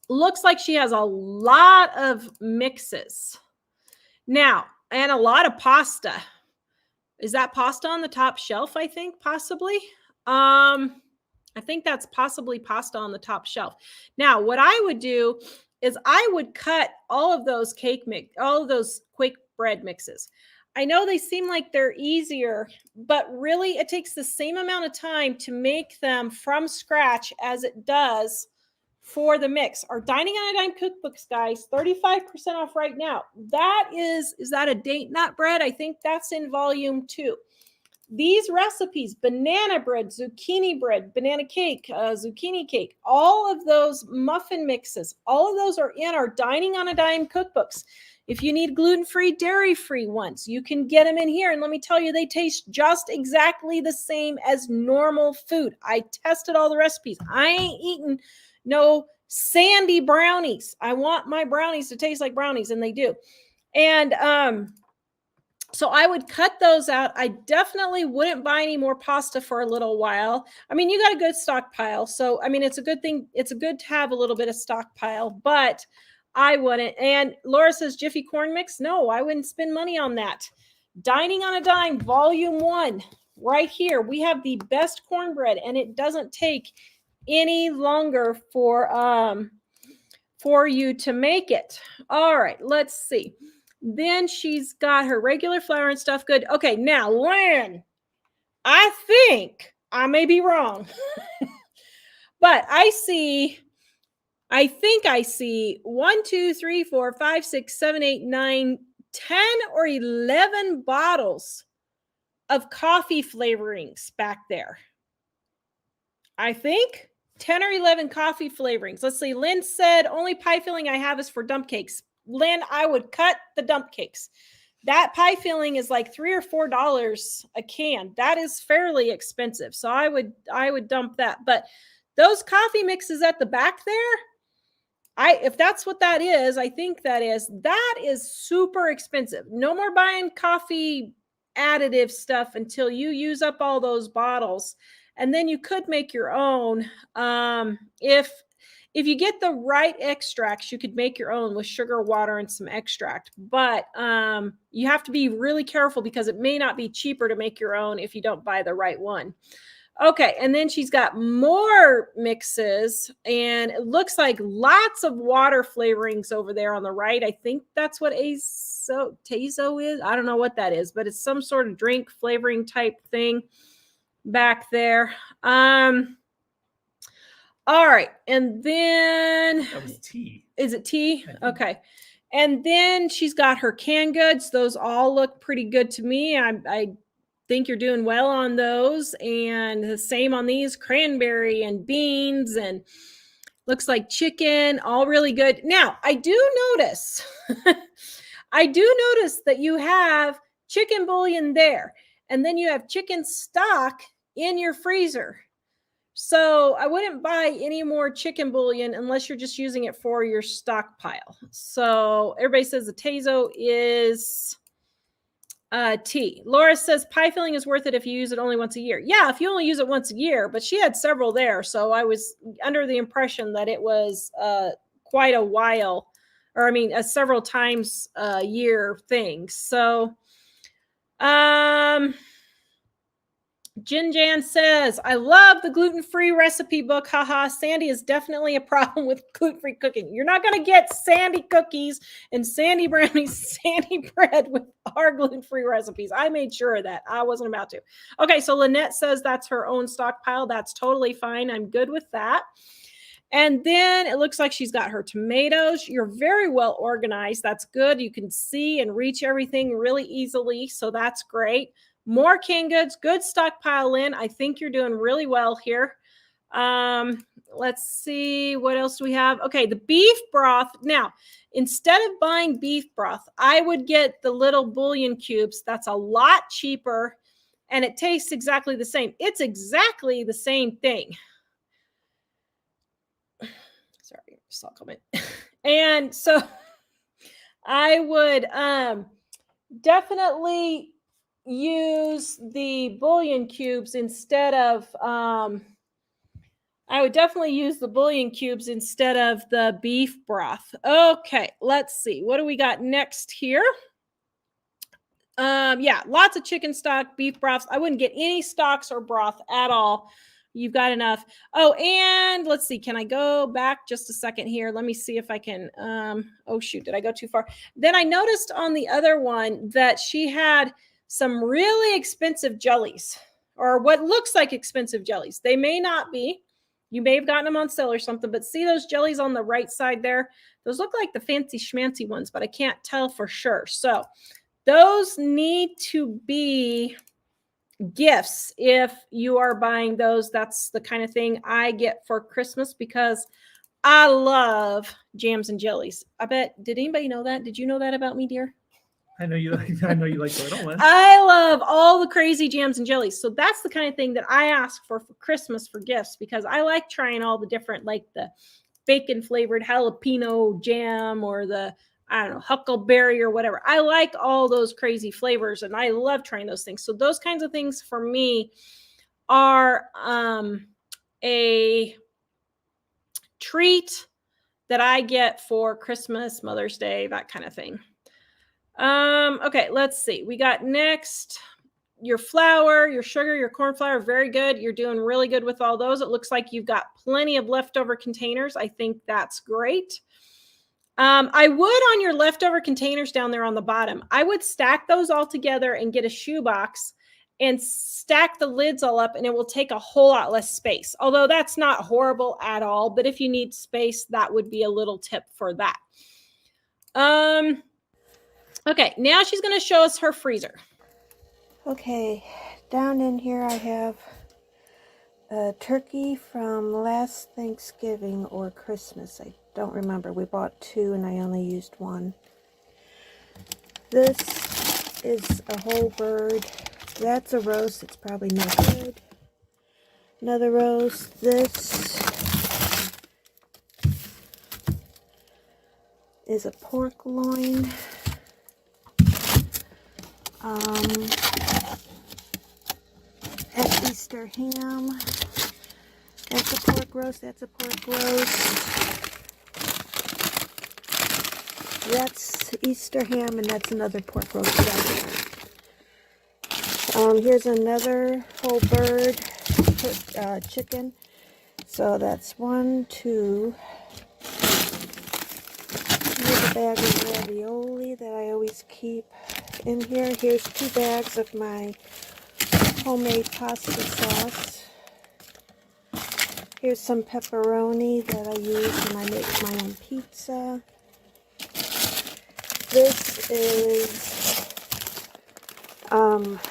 looks like she has a lot of mixes now and a lot of pasta. Is that pasta on the top shelf? I think possibly. I think that's possibly pasta on the top shelf. Now, what I would do is I would cut all of those all of those quick bread mixes. I know they seem like they're easier, but really it takes the same amount of time to make them from scratch as it does for the mix. Our Dining on a Dime cookbooks, guys, 35% off right now. Is that a date nut bread? I think that's in volume 2. These recipes, banana bread, zucchini bread, banana cake, zucchini cake, all of those muffin mixes, all of those are in our Dining on a Dime cookbooks. If you need gluten-free, dairy-free ones, you can get them in here. And let me tell you, they taste just exactly the same as normal food. I tested all the recipes. I ain't eating no sandy brownies. I want my brownies to taste like brownies, and they do. And so I would cut those out. I definitely wouldn't buy any more pasta for a little while. I mean, you got a good stockpile. So, I mean, it's a good thing. It's good to have a little bit of stockpile, but I wouldn't. And Laura says, Jiffy corn mix. No, I wouldn't spend money on that. Dining on a Dime, volume 1, right here. We have the best cornbread, and it doesn't take any longer for you to make it. All right, let's see. Then she's got her regular flour and stuff. Good. Okay, now, Lynn, I think I may be wrong, but I think I see 1, 2, 3, 4, 5, 6, 7, 8, 9, 10 or 11 bottles of coffee flavorings back there. I think. 10 or 11 coffee flavorings. Let's see. Lynn said, only pie filling I have is for dump cakes. Lynn, I would cut the dump cakes. That pie filling is like $3 or $4 a can. That is fairly expensive. So I would dump that. But those coffee mixes at the back there, if that's what that is, I think that is super expensive. No more buying coffee additive stuff until you use up all those bottles. And then you could make your own. If you get the right extracts, you could make your own with sugar, water, and some extract. But you have to be really careful because it may not be cheaper to make your own if you don't buy the right one. Okay, and then she's got more mixes, and it looks like lots of water flavorings over there on the right. I think that's what Tazo is. I don't know what that is, but it's some sort of drink flavoring type thing back there. All right, and then That was tea. Is it tea? Okay. And then she's got her canned goods. Those all look pretty good to me. I think you're doing well on those, and the same on these, cranberry and beans, and looks like chicken, all really good. Now I do notice that you have chicken bouillon there, and then you have chicken stock in your freezer. So I wouldn't buy any more chicken bouillon unless you're just using it for your stockpile. So everybody says the Tazo is tea. Laura says pie filling is worth it if you use it only once a year. Yeah, if you only use it once a year, but she had several there. So I was under the impression that it was quite a while, or I mean, a several times a year thing. So, Jin Jan says, I love the gluten-free recipe book. Haha, Sandy is definitely a problem with gluten-free cooking. You're not going to get Sandy cookies and Sandy brownies, Sandy bread with our gluten-free recipes. I made sure of that. I wasn't about to. Okay, so Lynette says that's her own stockpile. That's totally fine. I'm good with that. And then it looks like she's got her tomatoes. You're very well organized. That's good. You can see and reach everything really easily. So that's great. More canned goods, good stockpile in. I think you're doing really well here. Let's see, what else do we have? Okay, the beef broth. Now, instead of buying beef broth, I would get the little bouillon cubes. That's a lot cheaper, and it tastes exactly the same. It's exactly the same thing. Sorry, saw a comment. And so I would definitely use the bouillon cubes instead of I would definitely use the bouillon cubes instead of the beef broth. Okay, let's see. What do we got next here? Yeah, lots of chicken stock, beef broths. I wouldn't get any stocks or broth at all. You've got enough. Oh, and let's see. Can I go back just a second here? Let me see if I can. Oh, shoot. Did I go too far? Then I noticed on the other one that she had some really expensive jellies, or what looks like expensive jellies. They may not be. You may have gotten them on sale or something, but see those jellies on the right side there? Those look like the fancy schmancy ones, but I can't tell for sure. So those need to be gifts if you are buying those. That's the kind of thing I get for Christmas because I love jams and jellies. I bet, did anybody know that? Did you know that about me, dear? I know you like the little ones. I love all the crazy jams and jellies. So that's the kind of thing that I ask for Christmas for gifts because I like trying all the different, like the bacon flavored jalapeno jam or the, I don't know, huckleberry or whatever. I like all those crazy flavors and I love trying those things. So those kinds of things for me are a treat that I get for Christmas, Mother's Day, that kind of thing. Okay, let's see. We got next your flour, your sugar, your corn flour. Very good. You're doing really good with all those. It looks like you've got plenty of leftover containers. I think that's great. I would on your leftover containers down there on the bottom, I would stack those all together and get a shoebox and stack the lids all up and it will take a whole lot less space. Although that's not horrible at all, but if you need space, that would be a little tip for that. Okay, now she's going to show us her freezer. Okay, down in here I have turkey from last Thanksgiving or Christmas. I don't remember. We bought 2 and I only used 1. This is a whole bird. That's a roast. It's probably no good. Another roast. This is a pork loin. At Easter ham. That's a pork roast. That's a pork roast. That's Easter ham, and that's another pork roast. Here's another whole bird chicken. So that's 1, 2. Here's a bag of ravioli that I always keep in here. Here's 2 bags of my homemade pasta sauce. Here's some pepperoni that I use when I make my own pizza. This is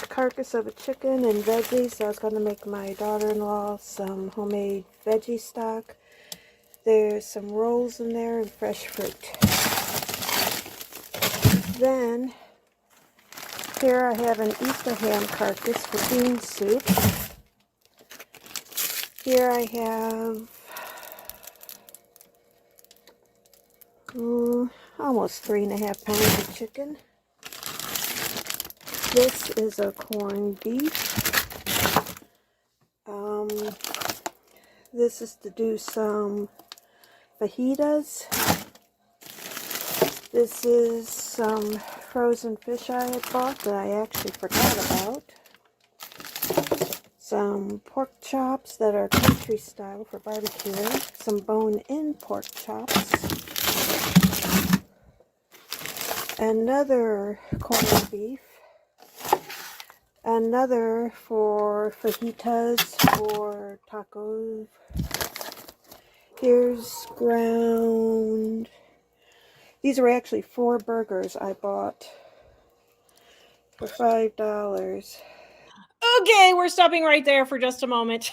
carcass of a chicken and veggies. I was going to make my daughter-in-law some homemade veggie stock. There's some rolls in there and fresh fruit. Then, here I have an Easter ham carcass for bean soup. Here I have almost 3.5 pounds of chicken. This is a corned beef. This is to do some fajitas. This is some frozen fish I had bought that I actually forgot about. Some pork chops that are country style for barbecuing. Some bone-in pork chops. Another corned beef. Another for fajitas or tacos. Here's ground. These were actually 4 burgers I bought for $5. Okay, we're stopping right there for just a moment.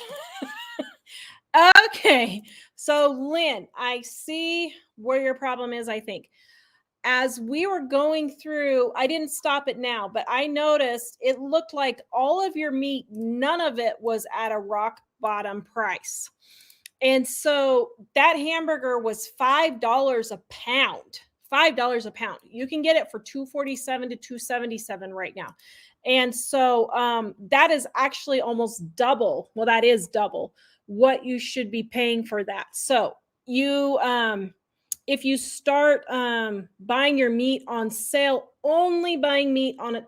Okay, so Lynn, I see where your problem is, I think. As we were going through, I didn't stop it now, but I noticed it looked like all of your meat, none of it was at a rock bottom price. And so that hamburger was $5 a pound. $5 a pound. You can get it for $2.47 to $2.77 right now. And so that is actually almost double. Well, that is double what you should be paying for that. So you if you start buying your meat on sale, only buying meat on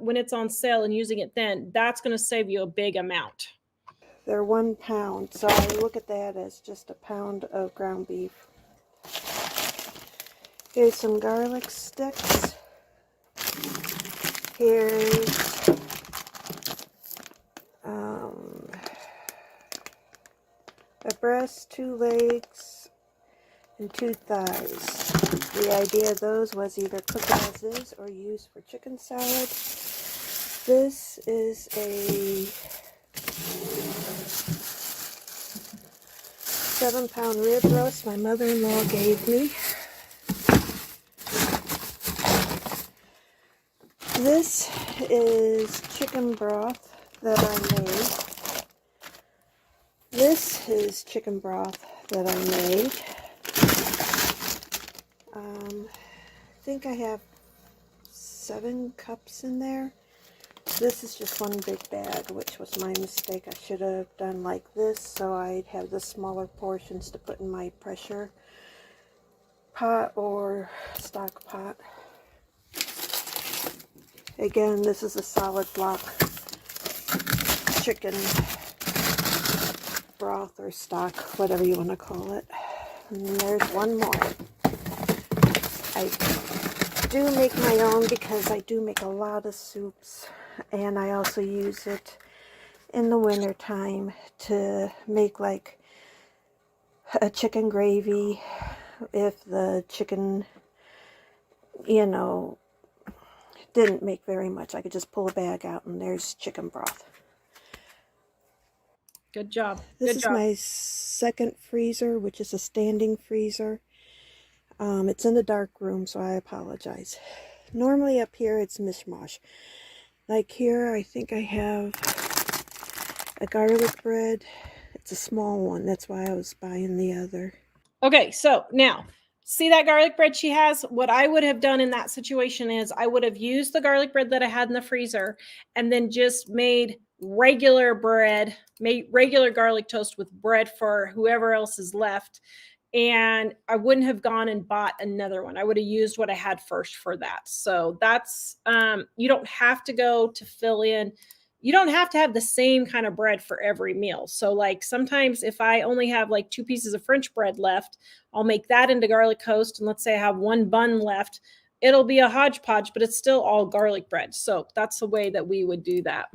when it's on sale and using it then, that's going to save you a big amount. They're 1 pound, so I look at that as just a pound of ground beef. Here's some garlic sticks. Here's a breast, 2 legs, and 2 thighs. The idea of those was either cook as is or use for chicken salad. This is a 7-pound rib roast my mother-in-law gave me. This is chicken broth that I made. This is chicken broth that I made. I think I have 7 cups in there. This is just one big bag, which was my mistake. I should have done like this, so I'd have the smaller portions to put in my pressure pot or stock pot. Again, this is a solid block chicken broth or stock, whatever you want to call it. And there's one more. I do make my own because I do make a lot of soups, and I also use it in the winter time to make like a chicken gravy if the chicken, you know, didn't make very much. I could just pull a bag out and there's chicken broth. Good job. This Good is job. my second freezer, which is a standing freezer. It's in a dark room, so I apologize. Normally up here it's mishmash. Like here, I think I have a garlic bread. It's a small one. That's why I was buying the other. Okay, so now, see that garlic bread she has? What I would have done in that situation is I would have used the garlic bread that I had in the freezer and then just made regular bread, made regular garlic toast with bread for whoever else is left. And I wouldn't have gone and bought another one. I would have used what I had first for that. So that's you don't have to go to fill in. You don't have to have the same kind of bread for every meal. So like sometimes if I only have like 2 pieces of French bread left, I'll make that into garlic toast, and let's say I have 1 bun left, it'll be a hodgepodge, but it's still all garlic bread. So that's the way that we would do that.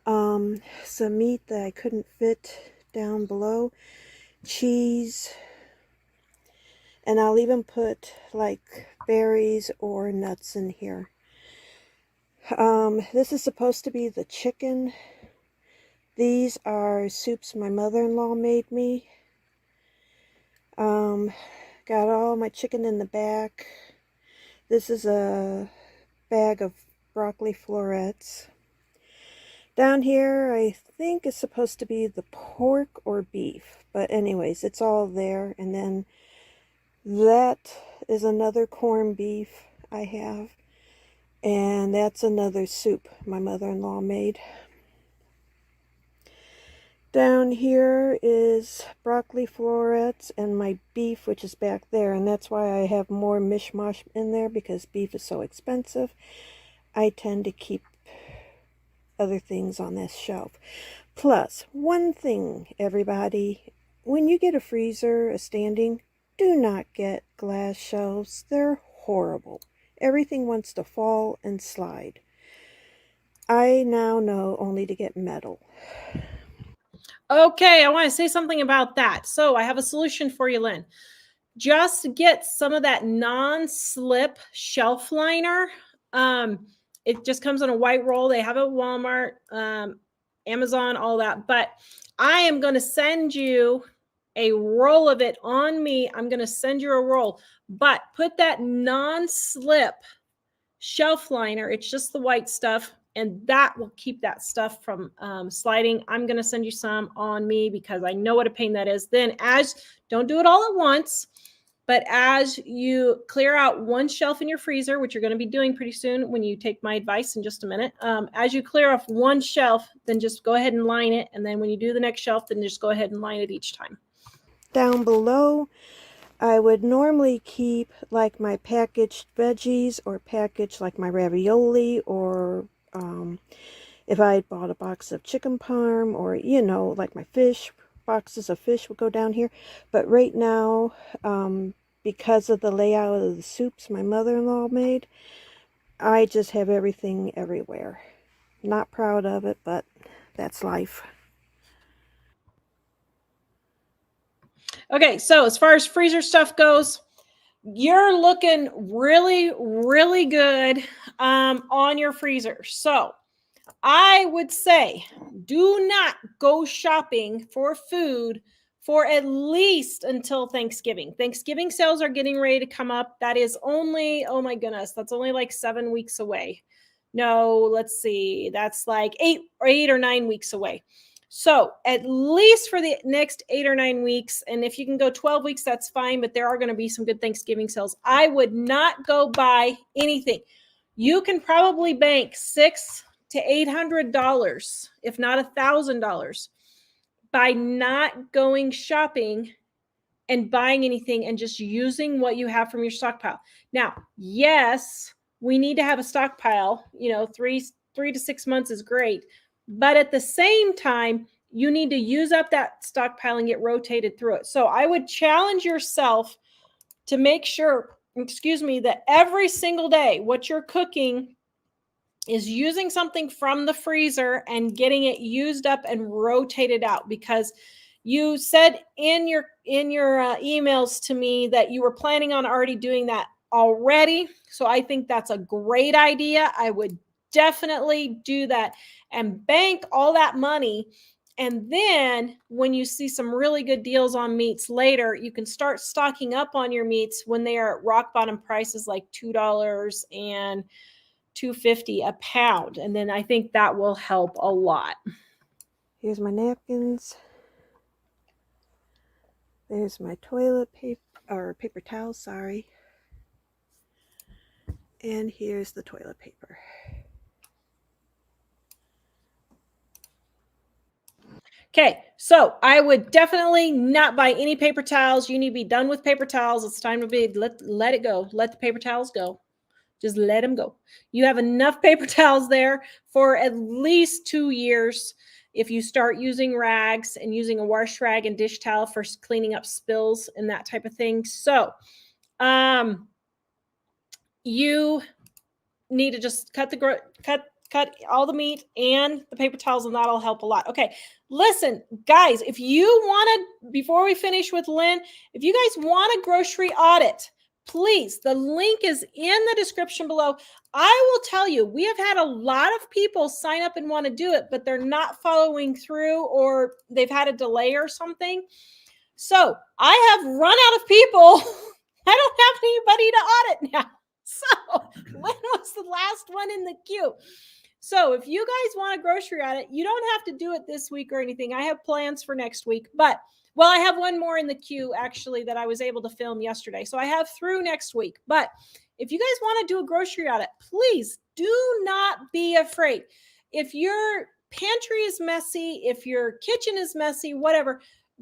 Some meat that I couldn't fit down below, cheese, and I'll even put like berries or nuts in here. This is supposed to be the chicken. These are soups my mother-in-law made me. Got all my chicken in the back. This is a bag of broccoli florets. Down here, I think it's supposed to be the pork or beef. But anyways, it's all there. And then that is another corned beef I have. And that's another soup my mother-in-law made. Down here is broccoli florets and my beef, which is back there. And that's why I have more mishmash in there, because beef is so expensive. I tend to keep other things on this shelf. Plus, one thing, everybody, when you get a freezer, a standing, do not get glass shelves. They're horrible. Everything wants to fall and slide. I now know only to get metal. Okay, I want to say something about that. So I have a solution for you, Lynn. Just get some of that non-slip shelf liner. It just comes in a white roll. They have it at Walmart, Amazon, all that. But I am going to send you a roll of it on me. I'm going to send you a roll. But put that non-slip shelf liner. It's just the white stuff, and that will keep that stuff from sliding. I'm going to send you some on me because I know what a pain that is. Then don't do it all at once, but as you clear out one shelf in your freezer, which you're going to be doing pretty soon when you take my advice in just a minute, as you clear off one shelf, then just go ahead and line it. And then when you do the next shelf, then just go ahead and line it each time. Down below, I would normally keep like my packaged veggies, or package like my ravioli, or if I had bought a box of chicken parm, or like my fish, boxes of fish would go down here. But right now, because of the layout of the soups my mother-in-law made, I just have everything everywhere. Not proud of it, but that's life. Okay, so as far as freezer stuff goes, you're looking really, really good on your freezer. So I would say do not go shopping for food for at least until Thanksgiving. Thanksgiving sales are getting ready to come up. That is only, oh my goodness, that's only like 7 weeks away. No, let's see, that's like 8 or 9 weeks away. So at least for the next 8 or 9 weeks, and if you can go 12 weeks, that's fine, but there are going to be some good Thanksgiving sales. I would not go buy anything. You can probably bank $600 to $800, if not $1,000, by not going shopping and buying anything and just using what you have from your stockpile. Now, yes, we need to have a stockpile. 3 to 6 months is great, but at the same time, you need to use up that stockpile and get rotated through it. So I would challenge yourself to make sure, that every single day what you're cooking is using something from the freezer and getting it used up and rotated out, because you said in your emails to me that you were planning on already doing that already. So I think that's a great idea. I would definitely do that and bank all that money. And then when you see some really good deals on meats later, you can start stocking up on your meats when they are at rock bottom prices like $2 and $2.50 a pound. And then I think that will help a lot. Here's my napkins. There's my toilet paper, or paper towels, sorry. And here's the toilet paper. Okay, so I would definitely not buy any paper towels. You need to be done with paper towels. It's time to be, let it go. Let the paper towels go. Just let them go. You have enough paper towels there for at least 2 years. If you start using rags and using a wash rag and dish towel for cleaning up spills and that type of thing. So, you need to just cut all the meat and the paper towels, and that'll help a lot. Okay, listen, guys, if you want to, before we finish with Lynn, if you guys want a grocery audit, please, the link is in the description below. I will tell you, we have had a lot of people sign up and want to do it, but they're not following through, or they've had a delay or something. So I have run out of people. I don't have anybody to audit now. So Lynn was the last one in the queue. So if you guys want a grocery audit, you don't have to do it this week or anything. I have plans for next week, but well, I have one more in the queue actually that I was able to film yesterday. So I have through next week. But if you guys want to do a grocery audit, please do not be afraid. If your pantry is messy, if your kitchen is messy, whatever,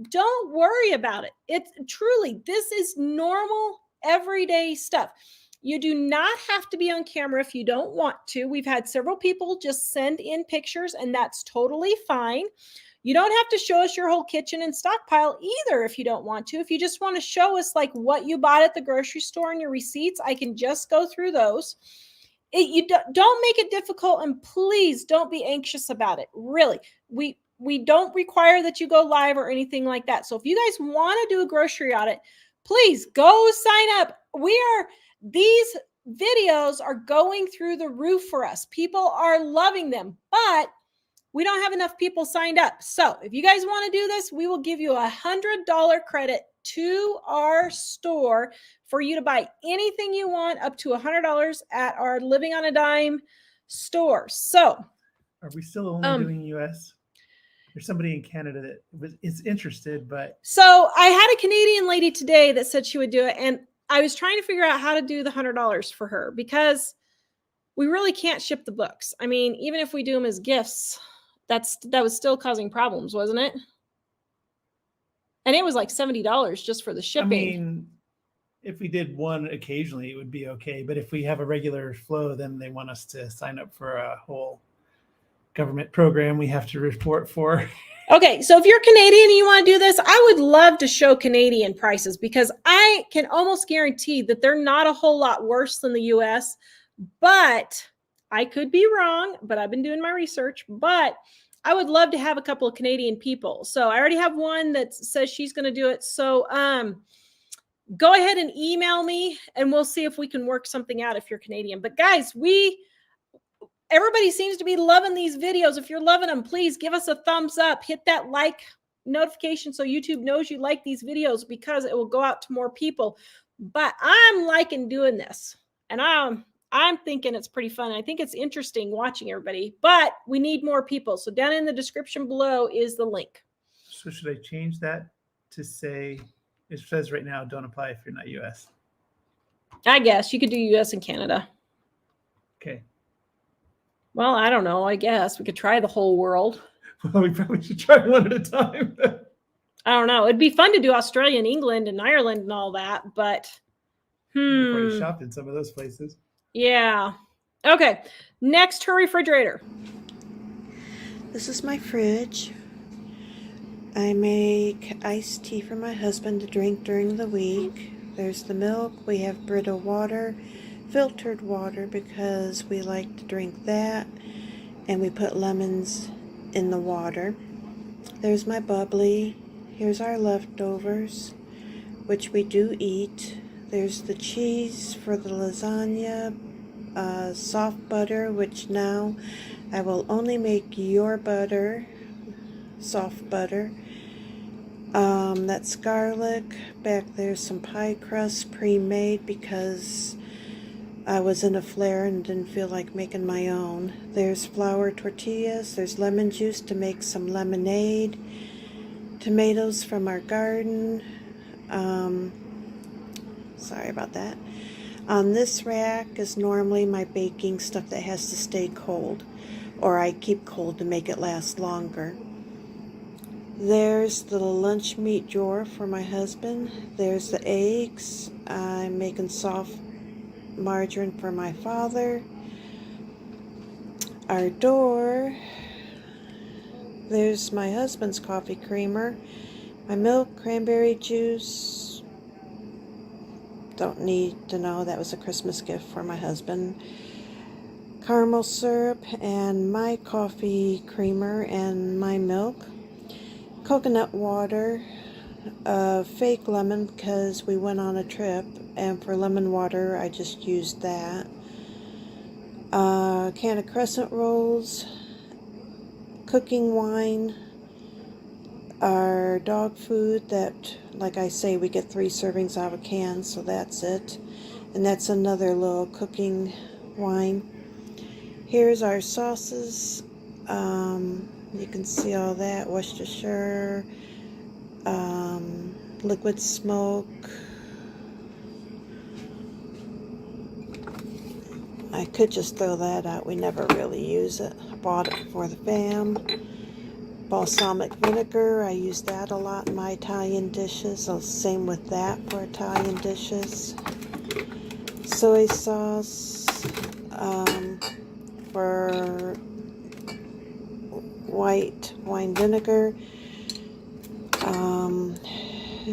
don't worry about it. It's truly, this is normal, everyday stuff. You do not have to be on camera if you don't want to. We've had several people just send in pictures, and that's totally fine. You don't have to show us your whole kitchen and stockpile either if you don't want to. If you just want to show us like what you bought at the grocery store and your receipts, I can just go through those. You don't make it difficult, and please don't be anxious about it. Really, we don't require that you go live or anything like that. So if you guys want to do a grocery audit, please go sign up. These videos are going through the roof for us. People are loving them, but we don't have enough people signed up. So if you guys want to do this, we will give you $100 credit to our store for you to buy anything you want up to $100 at our Living on a Dime store. So are we still only doing US? There's somebody in Canada that is interested, but. So I had a Canadian lady today that said she would do it. And I was trying to figure out how to do the $100 for her because we really can't ship the books. I mean, even if we do them as gifts, that was still causing problems, wasn't it? And it was like $70 just for the shipping. I mean, if we did one occasionally, it would be okay. But if we have a regular flow, then they want us to sign up for a whole government program we have to report for. Okay, so if you're Canadian and you want to do this, I would love to show Canadian prices because I can almost guarantee that they're not a whole lot worse than the US, but I could be wrong, but I've been doing my research, but I would love to have a couple of Canadian people. So I already have one that says she's going to do it. So go ahead and email me and we'll see if we can work something out if you're Canadian. But guys, everybody seems to be loving these videos. If you're loving them, please give us a thumbs up. Hit that like notification so YouTube knows you like these videos because it will go out to more people. But I'm liking doing this. And I'm thinking it's pretty fun. I think it's interesting watching everybody. But we need more people. So down in the description below is the link. So should I change that to say, it says right now, don't apply if you're not US? I guess you could do US and Canada. Okay. Well, I don't know. I guess we could try the whole world. Well, we probably should try one at a time. I don't know. It'd be fun to do Australia and England and Ireland and all that, but We've already shopped in some of those places. Yeah. Okay. Next, her refrigerator. This is my fridge. I make iced tea for my husband to drink during the week. There's the milk. We have Brita water. Filtered water because we like to drink that, and we put lemons in the water. There's my bubbly. Here's our leftovers, which we do eat. There's the cheese for the lasagna, soft butter, which now I will only make your butter, soft butter. That's garlic. Back there's some pie crust pre-made because I was in a flare and didn't feel like making my own. There's flour tortillas. There's lemon juice to make some lemonade. Tomatoes from our garden. Sorry about that. On this rack is normally my baking stuff that has to stay cold, or I keep cold to make it last longer. There's the lunch meat drawer for my husband. There's the eggs. I'm making soft margarine for my father. Our door. There's my husband's coffee creamer. My milk, cranberry juice. Don't need to know, that was a Christmas gift for my husband. Caramel syrup and my coffee creamer and my milk. Coconut water, fake lemon because we went on a trip, and for lemon water I just used that. Can of crescent rolls, cooking wine, our dog food that, like I say, we get 3 servings out of a can, so that's it. And that's another little cooking wine. Here's our sauces. You can see all that. Worcestershire, liquid smoke. I could just throw that out. We never really use it. I bought it for the fam. Balsamic vinegar. I use that a lot in my Italian dishes. So same with that for Italian dishes. Soy sauce for white wine vinegar.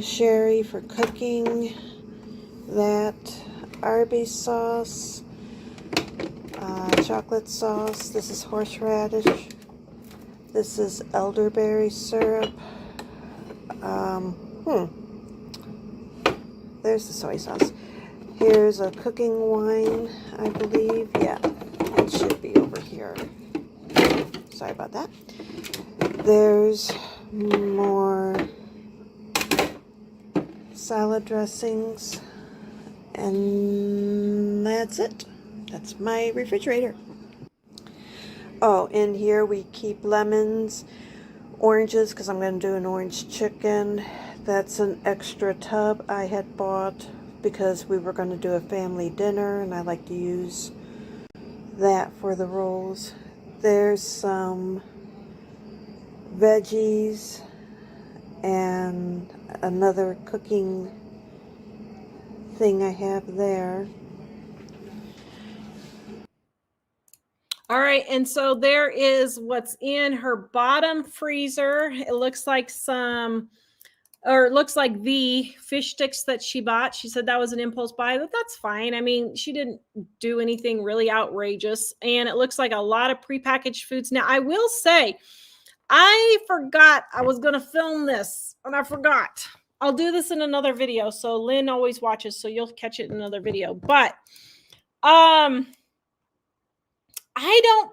Sherry for cooking. That Arby's sauce. Chocolate sauce. This is horseradish. This is elderberry syrup. There's the soy sauce. Here's a cooking wine, I believe. Yeah, it should be over here. Sorry about that. There's more salad dressings. And that's it. That's my refrigerator. Oh, in here we keep lemons, oranges, because I'm going to do an orange chicken. That's an extra tub I had bought because we were going to do a family dinner, and I like to use that for the rolls. There's some veggies and another cooking thing I have there. All right, and so there is what's in her bottom freezer. It looks like it looks like the fish sticks that she bought. She said that was an impulse buy, but that's fine. I mean, she didn't do anything really outrageous. And it looks like a lot of prepackaged foods. Now, I will say, I forgot I was going to film this, and I forgot. I'll do this in another video. So Lynn always watches, so you'll catch it in another video. But I don't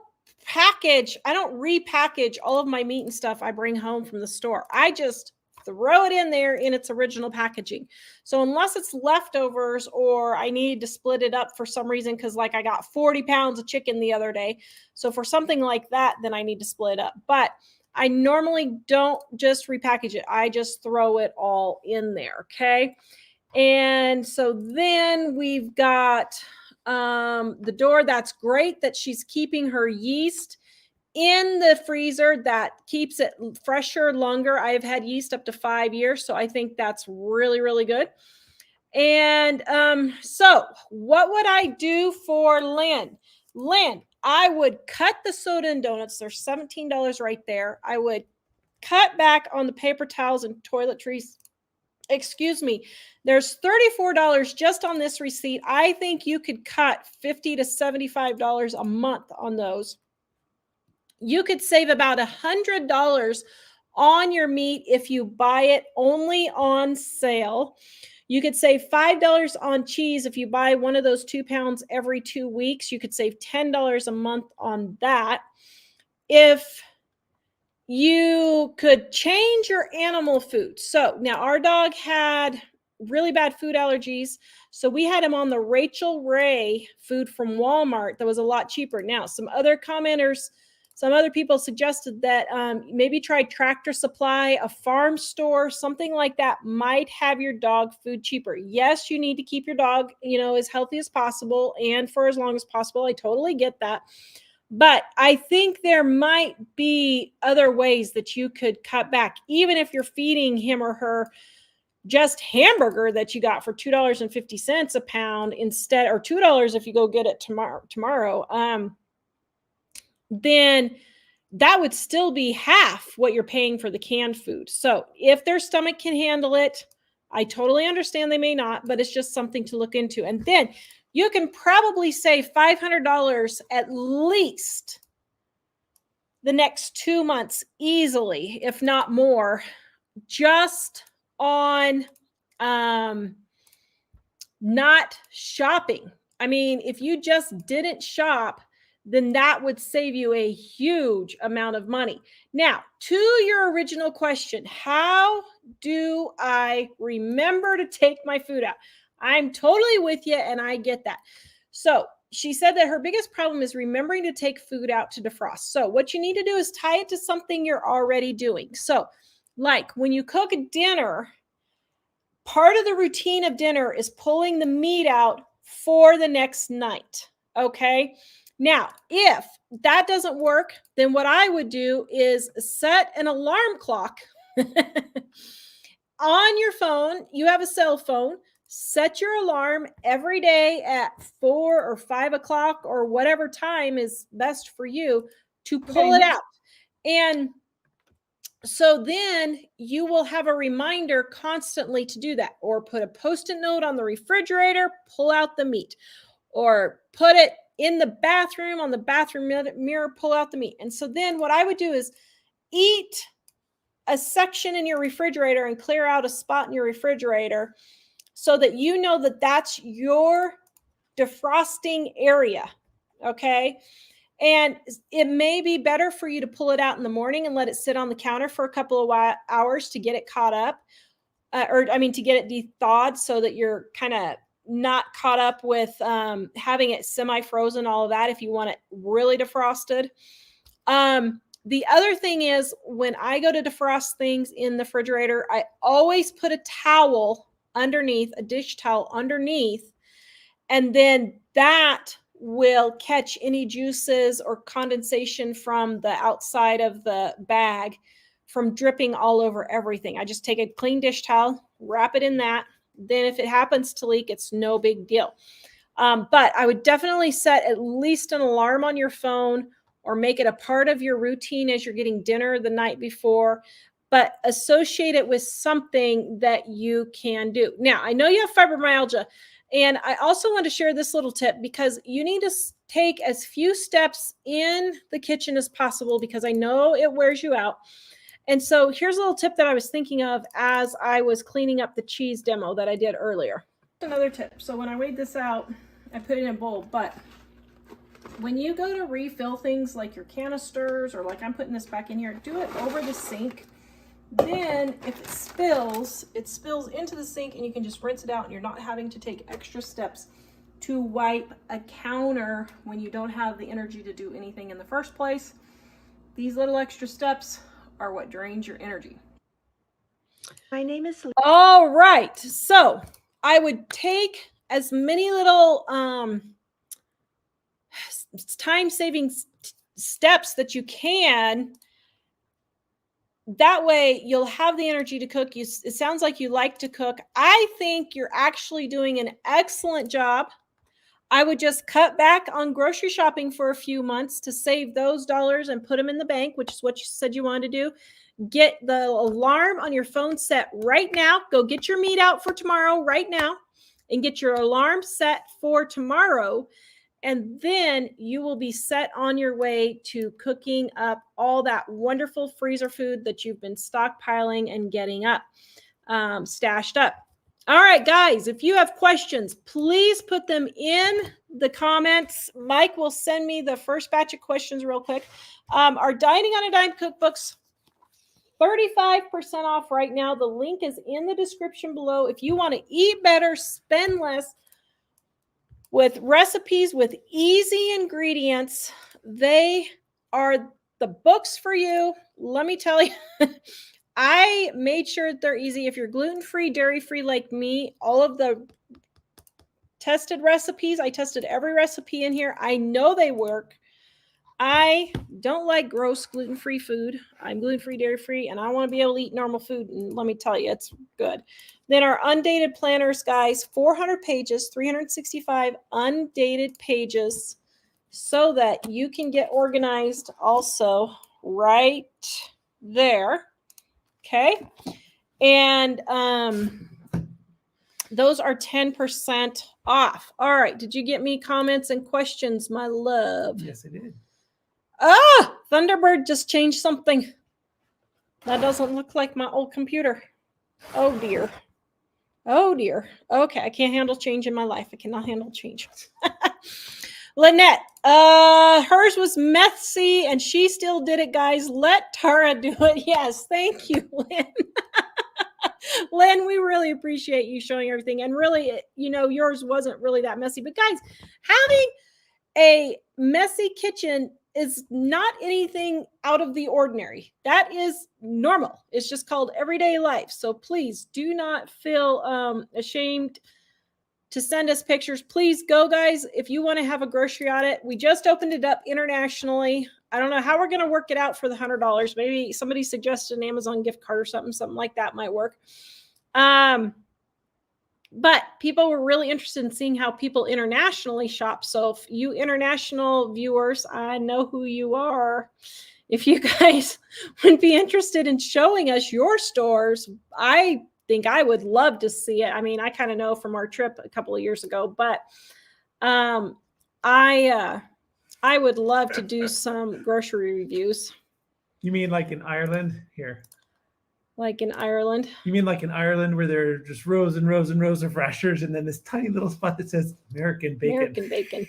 repackage all of my meat and stuff I bring home from the store. I just throw it in there in its original packaging. So unless it's leftovers or I need to split it up for some reason, because like I got 40 pounds of chicken the other day. So for something like that, then I need to split up. But I normally don't just repackage it. I just throw it all in there. Okay. And so then we've got the door. That's great that she's keeping her yeast in the freezer. That keeps it fresher longer. I've had yeast up to 5 years, so I think that's really, really good. And so what would I do for Lynn? Lynn, I would cut the soda and donuts. There's $17 right there. I would cut back on the paper towels and toiletries. Excuse me. There's $34 just on this receipt. I think you could cut $50 to $75 a month on those. You could save about $100 on your meat if you buy it only on sale. You could save $5 on cheese if you buy one of those 2 pounds every 2 weeks. You could save $10 a month on that. If you could change your animal food. So now our dog had really bad food allergies. So we had him on the Rachel Ray food from Walmart that was a lot cheaper. Now, some other commenters, some other people suggested that maybe try Tractor Supply, a farm store, something like that might have your dog food cheaper. Yes, you need to keep your dog, as healthy as possible and for as long as possible. I totally get that. But I think there might be other ways that you could cut back, even if you're feeding him or her just hamburger that you got for $2.50 a pound instead, or $2 if you go get it tomorrow. Then that would still be half what you're paying for the canned food. So if their stomach can handle it, I totally understand they may not, but it's just something to look into. And then you can probably save $500 at least the next 2 months easily, if not more, just on not shopping. I mean, if you just didn't shop, then that would save you a huge amount of money. Now, to your original question, how do I remember to take my food out? I'm totally with you, and I get that. So she said that her biggest problem is remembering to take food out to defrost. So what you need to do is tie it to something you're already doing. So like when you cook dinner, part of the routine of dinner is pulling the meat out for the next night. Okay. Now, if that doesn't work, then what I would do is set an alarm clock on your phone. You have a cell phone. Set your alarm every day at 4 or 5 o'clock or whatever time is best for you to pull it out. And so then you will have a reminder constantly to do that, or put a Post-it note on the refrigerator, pull out the meat, or put it in the bathroom on the bathroom mirror, pull out the meat. And so then what I would do is eat a section in your refrigerator and clear out a spot in your refrigerator so that you know that that's your defrosting area. Okay. And it may be better for you to pull it out in the morning and let it sit on the counter for a couple of hours to get it caught up, to get it de-thawed so that you're kind of not caught up with having it semi-frozen, all of that, if you want it really defrosted. The other thing is, when I go to defrost things in the refrigerator, I always put a towel underneath, a dish towel underneath, and then that will catch any juices or condensation from the outside of the bag from dripping all over everything. I just take a clean dish towel, wrap it in that. Then if it happens to leak, it's no big deal. But I would definitely set at least an alarm on your phone, or make it a part of your routine as you're getting dinner the night before, but associate it with something that you can do. Now, I know you have fibromyalgia, and I also want to share this little tip, because you need to take as few steps in the kitchen as possible, because I know it wears you out. And so here's a little tip that I was thinking of as I was cleaning up the cheese demo that I did earlier. Another tip. So when I weighed this out, I put it in a bowl, but when you go to refill things like your canisters, or like I'm putting this back in here, do it over the sink. Then if it spills into the sink, and you can just rinse it out, and you're not having to take extra steps to wipe a counter when you don't have the energy to do anything in the first place. These little extra steps are what drains your energy. My name is Lee. All right. So I would take as many little time-saving steps that you can. That way you'll have the energy to cook. It sounds like you like to cook. I think you're actually doing an excellent job. I would just cut back on grocery shopping for a few months to save those dollars and put them in the bank, which is what you said you wanted to do. Get the alarm on your phone set right now. Go get your meat out for tomorrow right now, and get your alarm set for tomorrow. And then you will be set on your way to cooking up all that wonderful freezer food that you've been stockpiling and getting up, stashed up. All right, guys, if you have questions, please put them in the comments. Mike will send me the first batch of questions real quick. Our Dining on a Dime cookbooks, 35% off right now. The link is in the description below. If you want to eat better, spend less with recipes with easy ingredients, they are the books for you. Let me tell you, I made sure they're easy. If you're gluten-free, dairy-free like me, all of the tested recipes, I tested every recipe in here. I know they work. I don't like gross gluten-free food. I'm gluten-free, dairy-free, and I want to be able to eat normal food. And let me tell you, it's good. Then our undated planners, guys, 400 pages, 365 undated pages so that you can get organized also right there. Okay. And those are 10% off. All right. Did you get me comments and questions, my love? Yes, I did. Ah, Thunderbird just changed something. That doesn't look like my old computer. Oh, dear. Oh, dear. Okay. I can't handle change in my life. I cannot handle change. Lynette, hers was messy and she still did it, guys. Let Tara do it. Yes. Thank you, Lynn. Lynn, we really appreciate you showing everything. And really, yours wasn't really that messy. But guys, having a messy kitchen is not anything out of the ordinary. That is normal. It's just called everyday life. So please do not feel ashamed to send us pictures. Please go, guys. If you want to have a grocery audit, we just opened it up internationally. I don't know how we're going to work it out for the $100. Maybe somebody suggested an Amazon gift card or something like that might work. But people were really interested in seeing how people internationally shop. So if you international viewers, I know who you are. If you guys would be interested in showing us your stores, I think I would love to see it. I mean, I kind of know from our trip a couple of years ago, but I would love to do some grocery reviews. You mean like in Ireland? Here. Like in Ireland? You mean like in Ireland where there are just rows and rows and rows of rashers and then this tiny little spot that says American bacon? American bacon.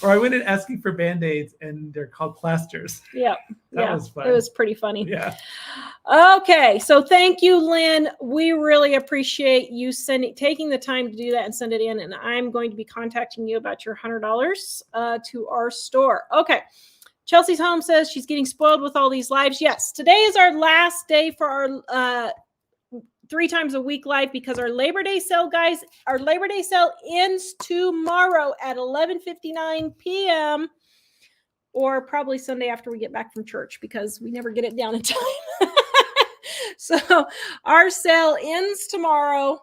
Or I went in asking for Band-Aids and they're called plasters. Yeah. That was fun. It was pretty funny. Yeah. Okay. So thank you, Lynn. We really appreciate you taking the time to do that and send it in. And I'm going to be contacting you about your $100 to our store. Okay. Chelsea's Home says she's getting spoiled with all these lives. Yes, today is our last day for our 3 times a week live because our Labor Day sale, guys, our Labor Day sale ends tomorrow at 11:59 p.m. or probably Sunday after we get back from church because we never get it down in time. So our sale ends tomorrow.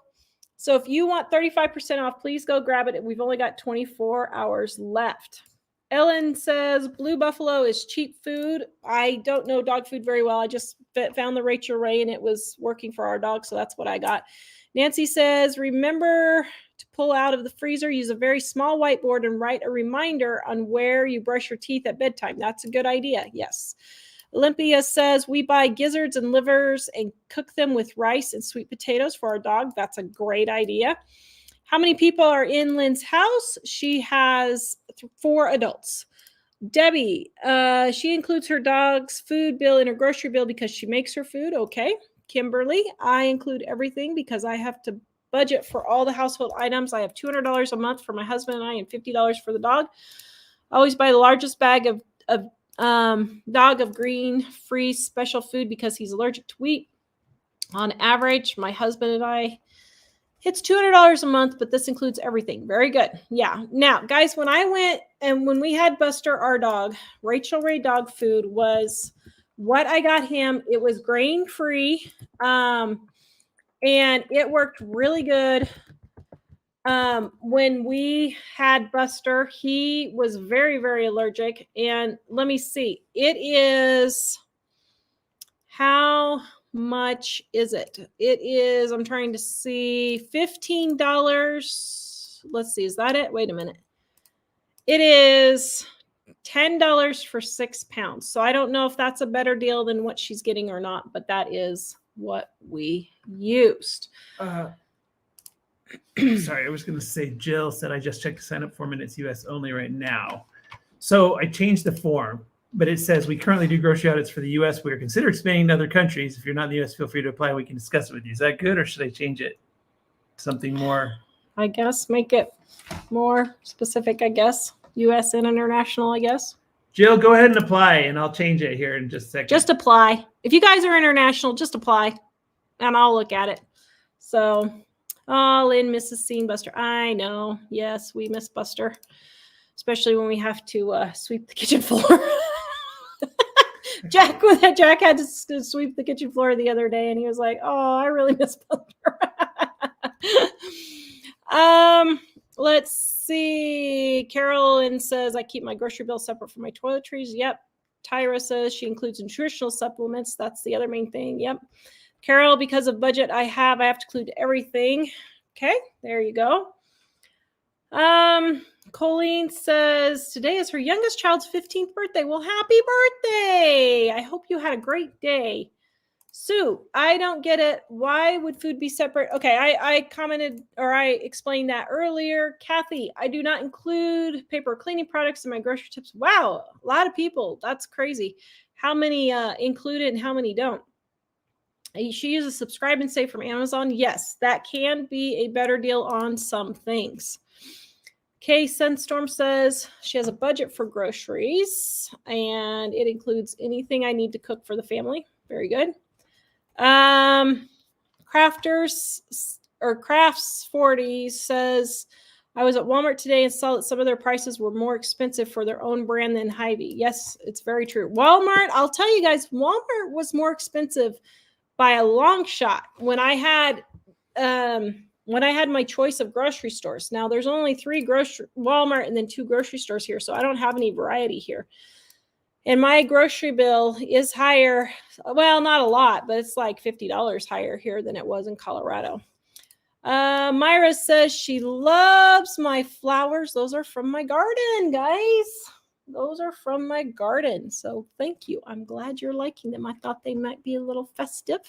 So if you want 35% off, please go grab it. We've only got 24 hours left. Ellen says Blue Buffalo is cheap food. I don't know dog food very well. I just found the Rachel Ray and it was working for our dog. So that's what I got. Nancy says, remember to pull out of the freezer, use a very small whiteboard and write a reminder on where you brush your teeth at bedtime. That's a good idea. Yes. Olympia says we buy gizzards and livers and cook them with rice and sweet potatoes for our dog. That's a great idea. How many people are in Lynn's house? She has 4 adults. Debbie, she includes her dog's food bill in her grocery bill because she makes her food. Okay. Kimberly, I include everything because I have to budget for all the household items. I have $200 a month for my husband and I and $50 for the dog. I always buy the largest bag of dog of green free special food because he's allergic to wheat. On average, my husband and I, it's $200 a month, but this includes everything. Very good. Yeah. Now, guys, when I went and when we had Buster, our dog, Rachel Ray dog food was what I got him. It was grain free. And it worked really good. When we had Buster, he was very, very allergic. And let me see. It is, how much is it? It is, I'm trying to see, $15. Let's see, is that it? Wait a minute. It is $10 for 6 pounds. So I don't know if that's a better deal than what she's getting or not, but that is what we used. Sorry, I was going to say Jill said I just checked the sign up form and it's US only right now. So I changed the form, but it says we currently do grocery audits for the US. We are considering expanding to other countries. If you're not in the US, feel free to apply. We can discuss it with you. Is that good, or should I change it? Something more. I guess make it more specific, I guess. US and international, I guess. Jill, go ahead and apply, and I'll change it here in just a second. Just apply. If you guys are international, just apply, and I'll look at it. So, Lynn misses seeing Buster. I know. Yes, we miss Buster, especially when we have to sweep the kitchen floor. Jack had to sweep the kitchen floor the other day, and he was like, "Oh, I really miss Buster." Let's see. Carolyn says, I keep my grocery bill separate from my toiletries. Yep. Tyra says she includes nutritional supplements. That's the other main thing. Yep. Carol, because of budget I have to include everything. Okay, there you go. Colleen says, today is her youngest child's 15th birthday. Well, happy birthday. I hope you had a great day. Sue, I don't get it. Why would food be separate? Okay, I commented, or I explained that earlier. Kathy, I do not include paper cleaning products in my grocery tips. Wow, a lot of people. That's crazy. How many include it and how many don't? She uses subscribe and save from Amazon. Yes, that can be a better deal on some things. Kay Sunstorm says she has a budget for groceries, and it includes anything I need to cook for the family. Very good. Crafters or Crafts 40 says, I was at Walmart today and saw that some of their prices were more expensive for their own brand than Hy-Vee. Yes, it's very true. Walmart, I'll tell you guys, Walmart was more expensive by a long shot when I had my choice of grocery stores. Now there's only 3 Walmart and then 2 grocery stores here, so I don't have any variety here. And my grocery bill is higher. Well, not a lot, but it's like $50 higher here than it was in Colorado. Myra says she loves my flowers. Those are from my garden, guys. Those are from my garden. So thank you. I'm glad you're liking them. I thought they might be a little festive.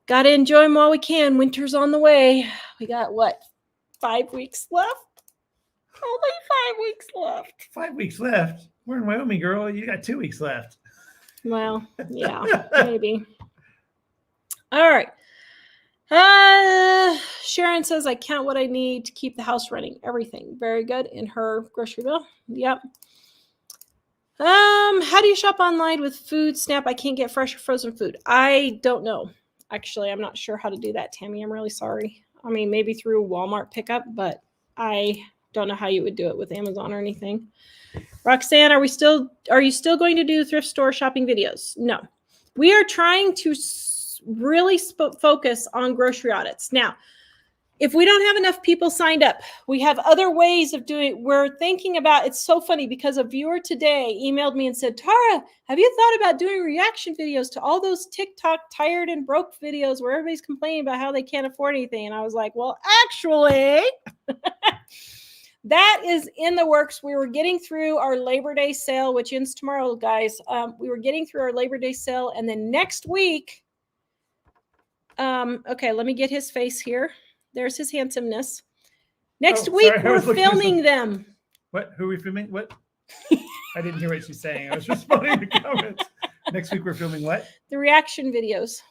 Got to enjoy them while we can. Winter's on the way. We got, 5 weeks left? Only 5 weeks left. 5 weeks left. We're in Wyoming, girl. You got 2 weeks left. Well, yeah, maybe. All right. Sharon says, I count what I need to keep the house running. Everything. Very good in her grocery bill. Yep. How do you shop online with Food Snap? I can't get fresh or frozen food. I don't know. Actually, I'm not sure how to do that, Tammy. I'm really sorry. I mean, maybe through Walmart pickup, but I don't know how you would do it with Amazon or anything. Roxanne, are you still going to do thrift store shopping videos? No. We are trying to really focus on grocery audits. Now, if we don't have enough people signed up, we have other ways of doing it. We're thinking about, it's so funny because a viewer today emailed me and said, Tara, have you thought about doing reaction videos to all those TikTok tired and broke videos where everybody's complaining about how they can't afford anything? And I was like, well, actually, that is in the works. We were getting through our Labor Day sale, which ends tomorrow, guys. We were getting through our Labor Day sale. And then next week, okay, let me get his face here. There's his handsomeness. Next week, we're filming them. What? Who are we filming? What? I didn't hear what she's saying. I was responding to comments. Next week, we're filming what? The reaction videos.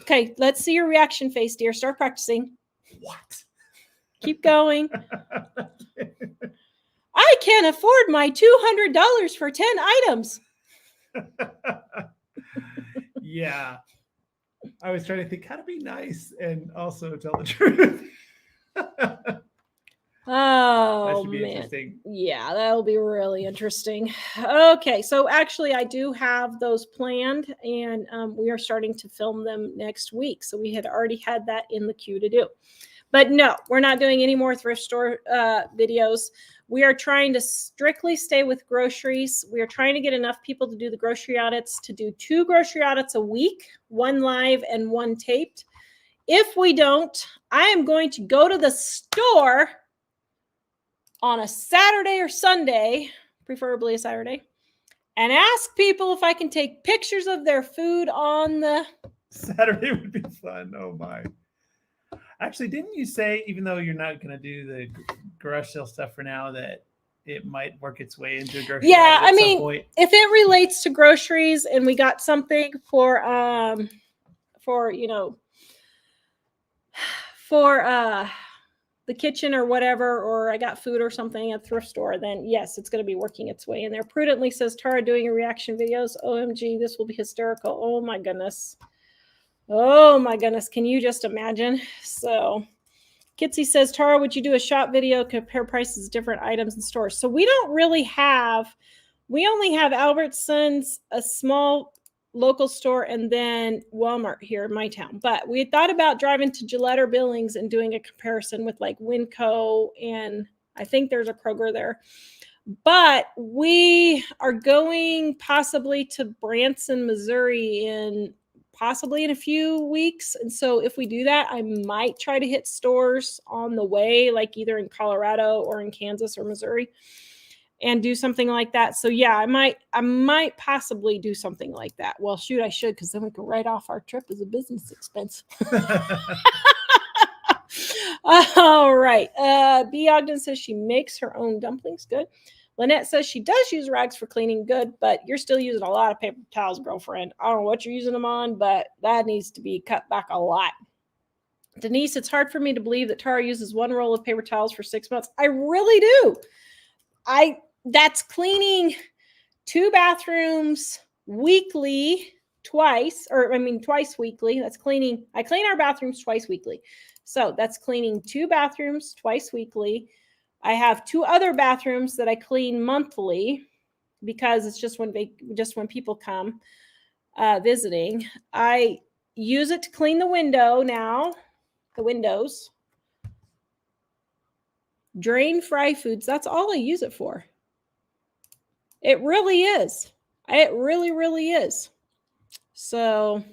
Okay, let's see your reaction face, dear. Start practicing. What? Keep going. I can't afford my $200 for 10 items. Yeah. I was trying to think how to be nice and also tell the truth. Oh, that should be man. Interesting. Yeah, that'll be really interesting. Okay, so actually I do have those planned, and we are starting to film them next week. So we had already had that in the queue to do. But no, we're not doing any more thrift store videos. We are trying to strictly stay with groceries. We are trying to get enough people to do the grocery audits, to do 2 grocery audits a week, 1 live and 1 taped. If we don't, I am going to go to the store on a Saturday or Sunday, preferably a Saturday, and ask people if I can take pictures of their food on the... Saturday would be fun. Oh, my. Actually, didn't you say, even though you're not going to do the garage sale stuff for now, that it might work its way into a grocery Yeah, outlet I at some mean, point? if it relates to groceries and we got something for you know, for the kitchen or whatever, or I got food or something at the thrift store, then yes, it's going to be working its way in there. Prudently says, Tara doing reaction videos. OMG, this will be hysterical. Oh my goodness. Oh my goodness. Can you just imagine? So Kitsy says, Tara, would you do a shop video, compare prices of different items in stores? So we only have Albertsons, a small local store, and then Walmart here in my town. But we had thought about driving to Gillette or Billings and doing a comparison with like Winco, and I think there's a Kroger there. But we are going possibly to Branson, Missouri possibly in a few weeks. And so if we do that, I might try to hit stores on the way, like either in Colorado or in Kansas or Missouri, and do something like that. So yeah, I might possibly do something like that. Well, shoot, I should, because then we can write off our trip as a business expense. All right. B. Ogden says she makes her own dumplings. Good. Lynette says she does use rags for cleaning. Good, but you're still using a lot of paper towels, girlfriend. I don't know what you're using them on, but that needs to be cut back a lot. Denise, it's hard for me to believe that Tara uses one roll of paper towels for 6 months. I really do. That's cleaning 2 bathrooms weekly, twice weekly. I clean our bathrooms twice weekly. So that's cleaning 2 bathrooms twice weekly. I have 2 other bathrooms that I clean monthly because it's just when people come visiting. I use it to clean the windows. Drain fry foods. That's all I use it for. It really is. It really, really is. So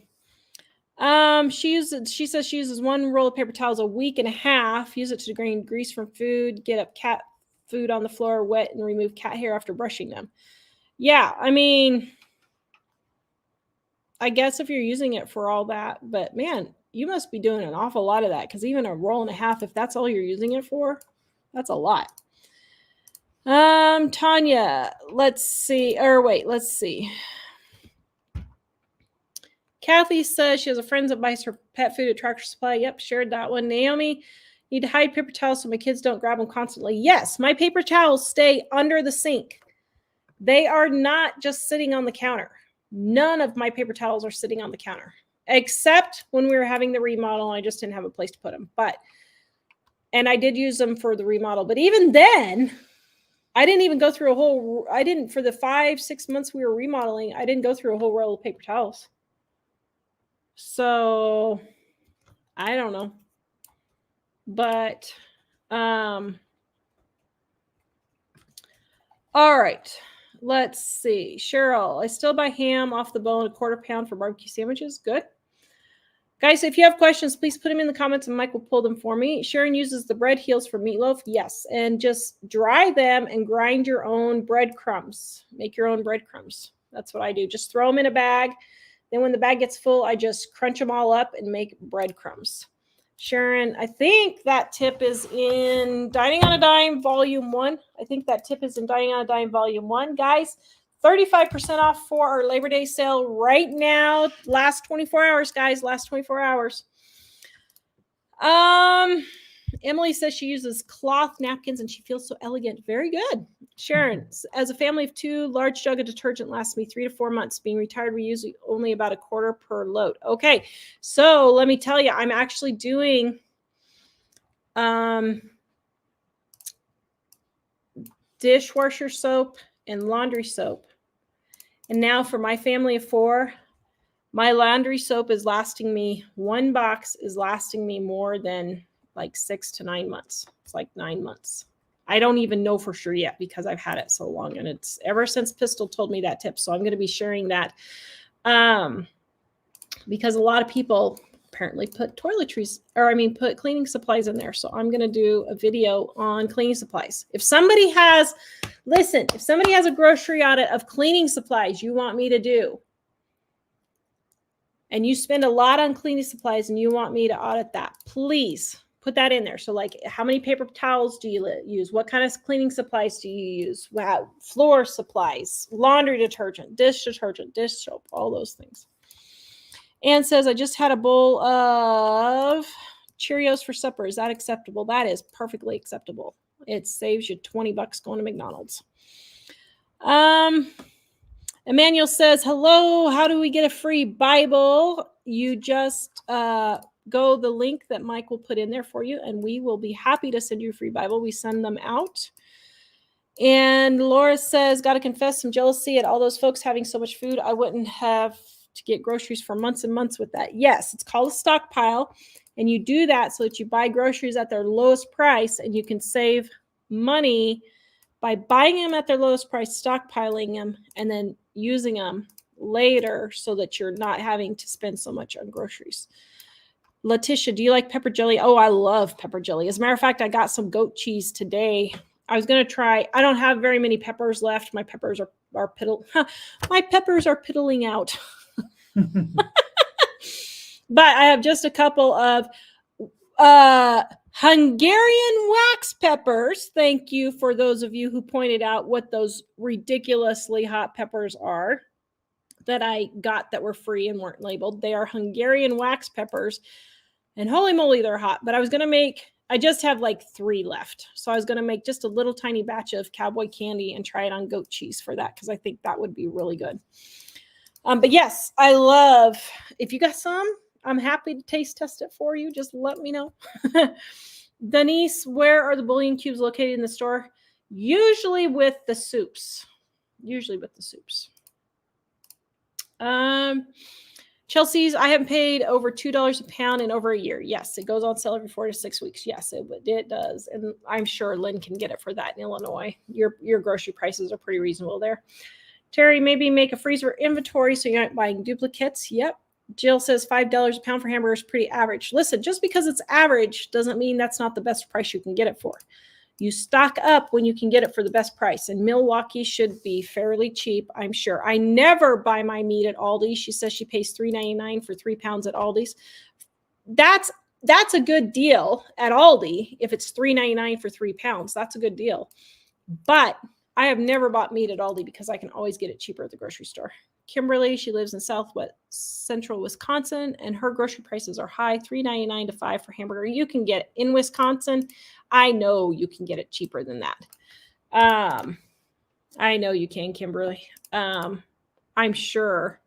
she says she uses 1 roll of paper towels a week and a half, use it to drain grease from food, get up cat food on the floor wet, and remove cat hair after brushing them. Yeah, I mean, I guess if you're using it for all that, but man, you must be doing an awful lot of that, because even a roll and a half, if that's all you're using it for, that's a lot. Tanya, let's see. Kathy says she has a friend that buys her pet food at Tractor Supply. Yep, shared that one. Naomi, need to hide paper towels so my kids don't grab them constantly. Yes, my paper towels stay under the sink. They are not just sitting on the counter. None of my paper towels are sitting on the counter, except when we were having the remodel. I just didn't have a place to put them. And I did use them for the remodel. But even then, I didn't even go through for the 5-6 months we were remodeling, I didn't go through a whole roll of paper towels. So I don't know. But all right. Let's see. Cheryl, I still buy ham off the bone, 1/4 pound for barbecue sandwiches. Good. Guys, if you have questions, please put them in the comments and Mike will pull them for me. Sharon uses the bread heels for meatloaf. Yes. And just dry them and grind your own breadcrumbs. Make your own breadcrumbs. That's what I do. Just throw them in a bag. Then when the bag gets full, I just crunch them all up and make breadcrumbs. Sharon, I think that tip is in Dining on a Dime Volume 1. Guys, 35% off for our Labor Day sale right now. Last 24 hours, guys. Last 24 hours. Emily says she uses cloth napkins and she feels so elegant. Very good. Sharon, as a family of 2, large jug of detergent lasts me 3 to 4 months. Being retired, we use only about 1/4 per load. Okay, so let me tell you, I'm actually doing dishwasher soap and laundry soap. And now for my family of 4, my laundry soap is lasting me, 1 box is lasting me more than like 6 to 9 months. It's like 9 months. I don't even know for sure yet because I've had it so long, and it's ever since Pistol told me that tip. So I'm going to be sharing that because a lot of people apparently put put cleaning supplies in there. So I'm going to do a video on cleaning supplies. If somebody has a grocery audit of cleaning supplies you want me to do, and you spend a lot on cleaning supplies and you want me to audit that, please put that in there. So like, how many paper towels do you use? What kind of cleaning supplies do you use? Wow, floor supplies, laundry detergent, dish soap, all those things. Ann says, I just had a bowl of Cheerios for supper. Is that acceptable? That is perfectly acceptable. It saves you $20 going to McDonald's. Emmanuel says, hello, how do we get a free Bible? You just go the link that Mike will put in there for you, and we will be happy to send you a free Bible. We send them out. And Laura says, got to confess some jealousy at all those folks having so much food. I wouldn't have to get groceries for months and months with that. Yes, it's called a stockpile. And you do that so that you buy groceries at their lowest price, and you can save money by buying them at their lowest price, stockpiling them, and then using them later so that you're not having to spend so much on groceries. Letitia, do you like pepper jelly? Oh, I love pepper jelly. As a matter of fact, I got some goat cheese today. I was going to try. I don't have very many peppers left. My peppers are piddling out. But I have just a couple of Hungarian wax peppers. Thank you for those of you who pointed out what those ridiculously hot peppers are that I got that were free and weren't labeled. They are Hungarian wax peppers, and holy moly, they're hot. But I just have like 3 left. So I was going to make just a little tiny batch of cowboy candy and try it on goat cheese for that, because I think that would be really good. But yes, I love, if you got some, I'm happy to taste test it for you. Just let me know. Denise, where are the bouillon cubes located in the store? Usually with the soups. Chelsea's, I haven't paid over $2 a pound in over a year. Yes, it goes on sale every 4 to 6 weeks. Yes, it does. And I'm sure Lynn can get it for that in Illinois. Your grocery prices are pretty reasonable there. Terry, maybe make a freezer inventory so you're not buying duplicates. Yep. Jill says $5 a pound for hamburgers is pretty average. Listen, just because it's average doesn't mean that's not the best price you can get it for. You stock up when you can get it for the best price. And Milwaukee should be fairly cheap, I'm sure. I never buy my meat at Aldi. She says she pays $3.99 for 3 pounds at Aldi's. That's a good deal at Aldi. If it's $3.99 for 3 pounds, that's a good deal. But I have never bought meat at Aldi because I can always get it cheaper at the grocery store. Kimberly, she lives in southwest central Wisconsin, and her grocery prices are high, $3.99 to $5 for hamburger. You can get it in Wisconsin. I know you can get it cheaper than that. I know you can, Kimberly. I'm sure.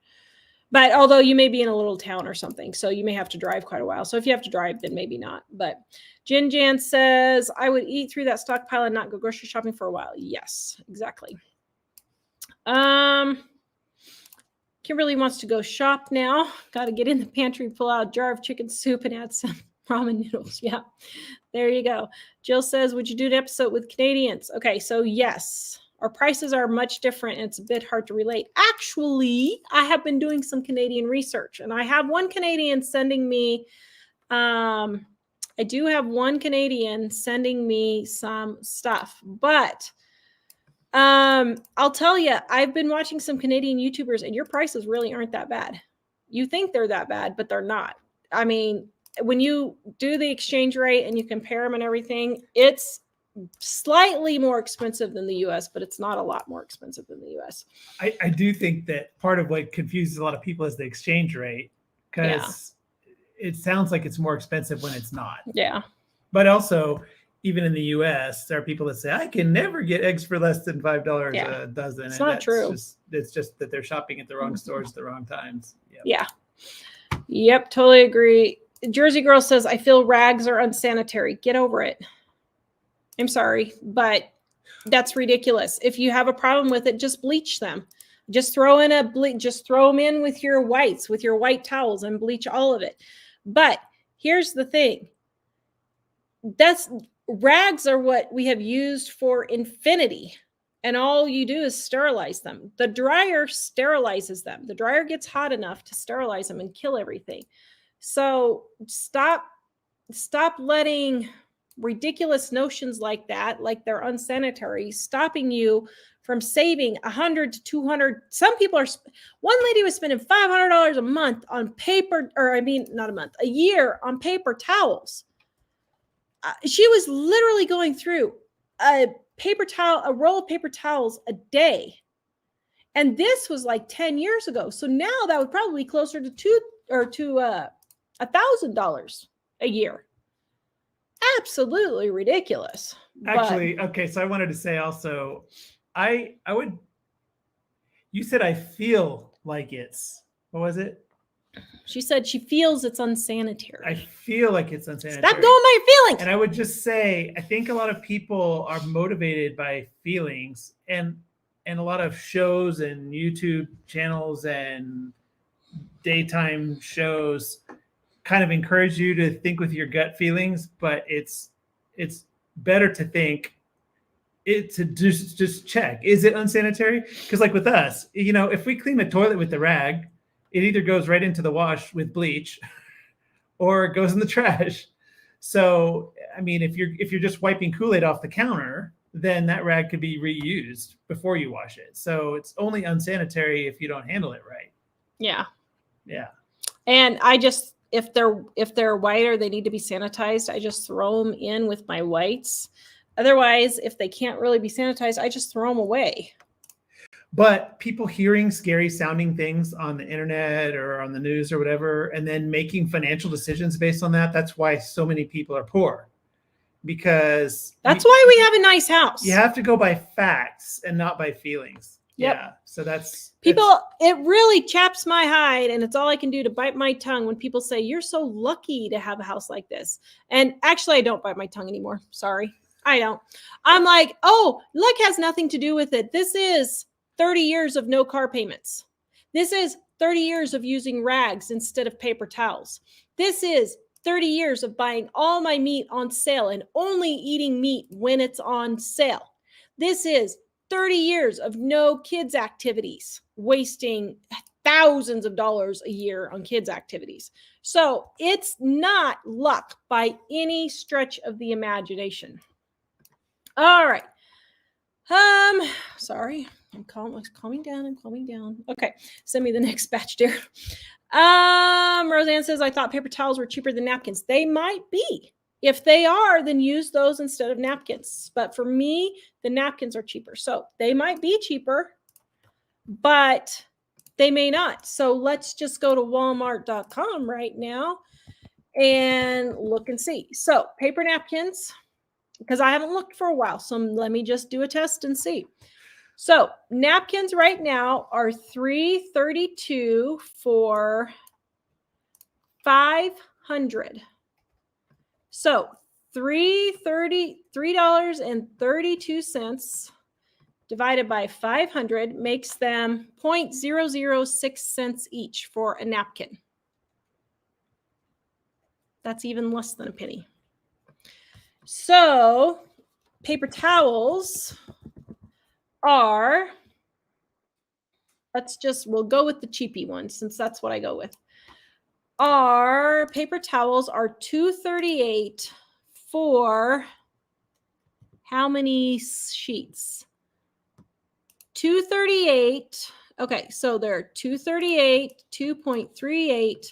But although you may be in a little town or something, so you may have to drive quite a while. So if you have to drive, then maybe not. But Jin Jan says, I would eat through that stockpile and not go grocery shopping for a while. Yes, exactly. Kimberly wants to go shop now. Got to get in the pantry, pull out a jar of chicken soup, and add some ramen noodles. Yeah, there you go. Jill says, would you do an episode with Canadians? Okay, so yes, our prices are much different, and it's a bit hard to relate. Actually, I have been doing some Canadian research, and I have one Canadian sending me, I do have one Canadian sending me some stuff, but I'll tell you, I've been watching some Canadian YouTubers, and your prices really aren't that bad. You think they're that bad, but they're not. I mean, when you do the exchange rate and you compare them and everything, it's slightly more expensive than the US, but it's not a lot more expensive than the US. I do think that part of what confuses a lot of people is the exchange rate, because it sounds like it's more expensive when it's not. Yeah. But also, even in the US, there are people that say, I can never get eggs for less than $5 a dozen. It's not true. It's just that they're shopping at the wrong stores at the wrong times. Yep. Yeah. Yep, totally agree. Jersey Girl says, I feel rags are unsanitary. Get over it. I'm sorry, but that's ridiculous. If you have a problem with it, just bleach them. Just throw them in with your whites, with your white towels, and bleach all of it. But here's the thing. Rags are what we have used for infinity, and all you do is sterilize them. The dryer sterilizes them. The dryer gets hot enough to sterilize them and kill everything. So stop letting ridiculous notions like that, like they're unsanitary, stopping you from saving 100 to 200. Some people are, one lady was spending $500 a month on paper, or I mean, not a month, a year on paper towels. She was literally going through a roll of paper towels a day. And this was like 10 years ago. So now that would probably be closer to $1,000 a year. Absolutely ridiculous. Actually, okay, so I wanted to say also, I would, you said I feel like it's, what was it? She said she feels it's unsanitary. I feel like it's unsanitary. Stop going by your feelings. And I would just say, I think a lot of people are motivated by feelings, and a lot of shows and YouTube channels and daytime shows kind of encourage you to think with your gut feelings, but it's better to think to just check, is it unsanitary? Because like with us, if we clean the toilet with the rag, it either goes right into the wash with bleach or it goes in the trash. So, I mean, if you're just wiping Kool-Aid off the counter, then that rag could be reused before you wash it. So it's only unsanitary if you don't handle it right. Yeah. Yeah. And I just, if they're white or they need to be sanitized, I just throw them in with my whites. Otherwise, if they can't really be sanitized, I just throw them away. But people hearing scary sounding things on the internet or on the news or whatever, and then making financial decisions based on that, that's why so many people are poor. Because that's why we have a nice house. You have to go by facts and not by feelings. Yep. Yeah. So it really chaps my hide, and it's all I can do to bite my tongue when people say, you're so lucky to have a house like this. And actually, I don't bite my tongue anymore. Sorry. I don't. I'm like, oh, luck has nothing to do with it. This is 30 years of no car payments. This is 30 years of using rags instead of paper towels. This is 30 years of buying all my meat on sale and only eating meat when it's on sale. This is 30 years of no kids activities, wasting thousands of dollars a year on kids activities. So it's not luck by any stretch of the imagination. All right. Sorry. I'm calming down. Okay. Send me the next batch, dear. Roseanne says, I thought paper towels were cheaper than napkins. They might be. If they are, then use those instead of napkins. But for me, the napkins are cheaper. So they might be cheaper, but they may not. So let's just go to walmart.com right now and look and see. So paper napkins, because I haven't looked for a while. So let me just do a test and see. So napkins right now are $3.32 for 500. So $3.32 divided by 500 makes them 0.006 cents each for a napkin. That's even less than a penny. So paper towels are, we'll go with the cheapy one since that's what I go with. Our paper towels are $2.38 for how many sheets? $2.38. Okay, so they're $2.38, 2.38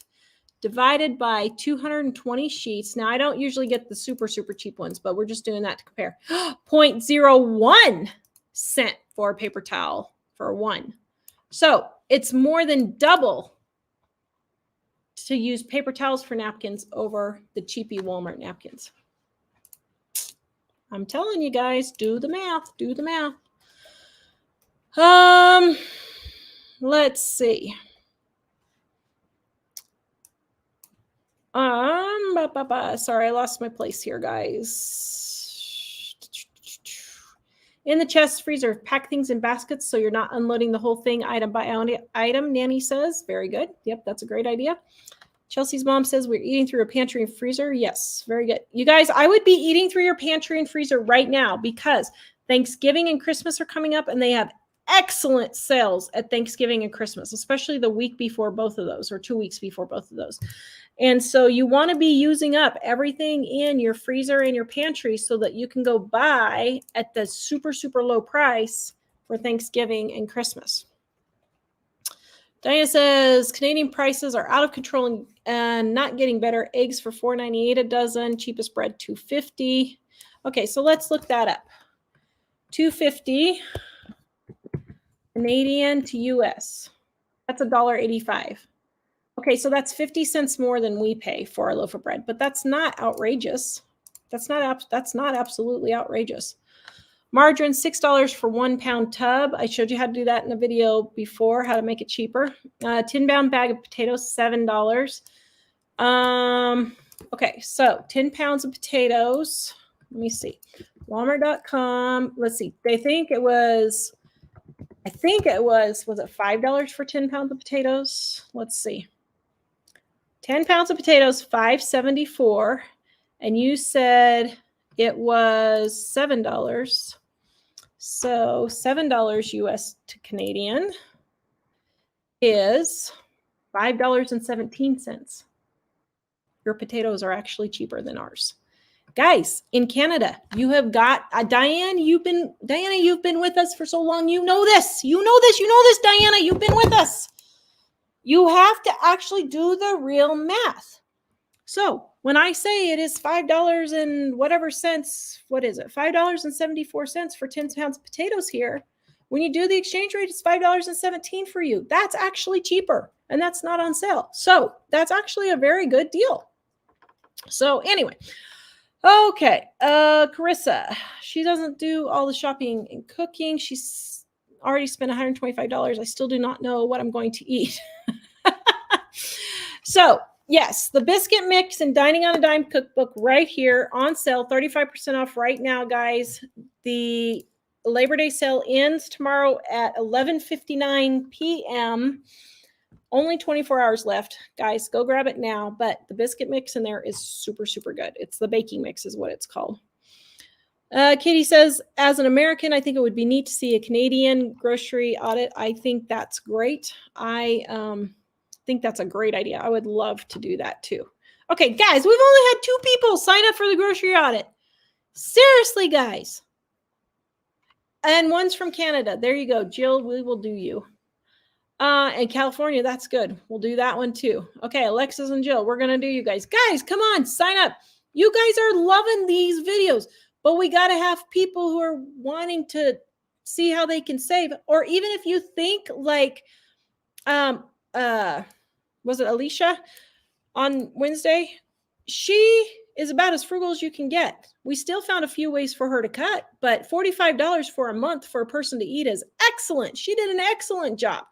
divided by 220 sheets. Now, I don't usually get the super, super cheap ones, but we're just doing that to compare. 0.01 cent for a paper towel for one. So it's more than double to use paper towels for napkins over the cheapy Walmart napkins. I'm telling you guys, do the math. Do the math. Let's see. Sorry, I lost my place here, guys. In the chest freezer, pack things in baskets so you're not unloading the whole thing item by item, Nanny says. Very good. Yep, that's a great idea. Chelsea's mom says we're eating through a pantry and freezer. Yes, very good. You guys, I would be eating through your pantry and freezer right now because Thanksgiving and Christmas are coming up, and they have excellent sales at Thanksgiving and Christmas, especially the week before both of those or 2 weeks before both of those. And so you want to be using up everything in your freezer and your pantry so that you can go buy at the super, super low price for Thanksgiving and Christmas. Diana says Canadian prices are out of control and not getting better. Eggs for $4.98 a dozen. Cheapest bread $2.50. Okay, so let's look that up. $2.50 Canadian to US. That's $1.85. Okay, so that's 50 cents more than we pay for a loaf of bread, but that's not outrageous. That's not absolutely outrageous. Margarine, $6 for 1 pound tub. I showed you how to do that in a video before, how to make it cheaper. 10-pound bag of potatoes, $7. Okay, so 10 pounds of potatoes. Let me see. Walmart.com. Let's see. I think it was it $5 for 10 pounds of potatoes? Let's see. 10 pounds of potatoes, $5.74. And you said it was $7. So $7 US to Canadian is $5.17. Your potatoes are actually cheaper than ours. Guys, in Canada, you have got Diana, you've been with us for so long. You know this, Diana, you've been with us. You have to actually do the real math. So when I say it is $5 and whatever cents, what is it? $5.74 for 10 pounds of potatoes here. When you do the exchange rate, it's $5.17 for you. That's actually cheaper, and that's not on sale. So that's actually a very good deal. So anyway, okay, Carissa, she doesn't do all the shopping and cooking. She's already spent $125. I still do not know what I'm going to eat. So yes, the biscuit mix and Dining on a Dime cookbook right here on sale, 35% off right now, guys. The Labor Day sale ends tomorrow at 11:59 p.m. Only 24 hours left, guys. Go grab it now. But the biscuit mix in there is super, super good. It's the baking mix is what it's called. Katie says, as an American, I think it would be neat to see a Canadian grocery audit. I think that's great. I think that's a great idea. I would love to do that too. Okay, guys, we've only had 2 people sign up for the grocery audit. Seriously, guys. And one's from Canada. There you go. Jill, we will do you. And California, that's good. We'll do that one too. Okay, Alexis and Jill, we're going to do you guys. Guys, come on, sign up. You guys are loving these videos, but we got to have people who are wanting to see how they can save. Or even if you think like, was it Alicia on Wednesday? She is about as frugal as you can get. We still found a few ways for her to cut, but $45 for a month for a person to eat is excellent. She did an excellent job.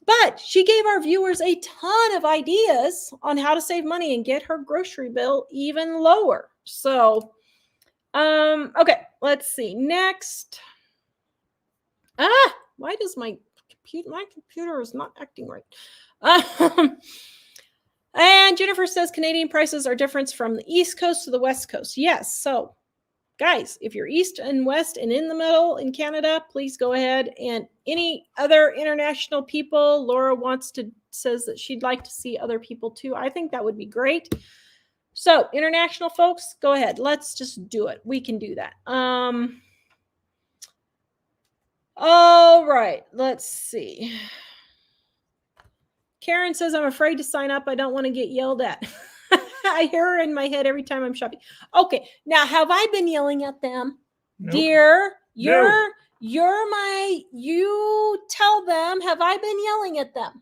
But she gave our viewers a ton of ideas on how to save money and get her grocery bill even lower. So, okay, let's see. Next. Why does my computer is not acting right? And Jennifer says Canadian prices are different from the East Coast to the West Coast. Yes. So, guys, if you're East and West and in the middle in Canada, please go ahead. And any other international people, Laura says that she'd like to see other people too. I think that would be great. So, international folks, go ahead. Let's just do it. We can do that. All right. Let's see. Karen says, I'm afraid to sign up. I don't want to get yelled at. I hear her in my head every time I'm shopping. Okay. Now, have I been yelling at them? Nope. Dear, you tell them, have I been yelling at them?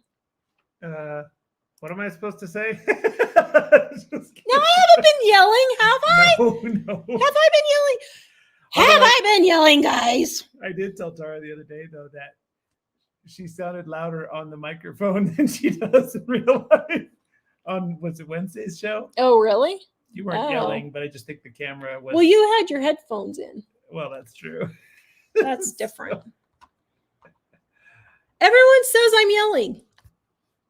What am I supposed to say? No, I haven't been yelling, have I? No. Have I been yelling? Have I been yelling, guys? I did tell Tara the other day, though, that she sounded louder on the microphone than she does in real life. Was it Wednesday's show? Oh, really? You weren't yelling, but I just think the camera was. Well, you had your headphones in. Well, that's true. That's different. Everyone says I'm yelling.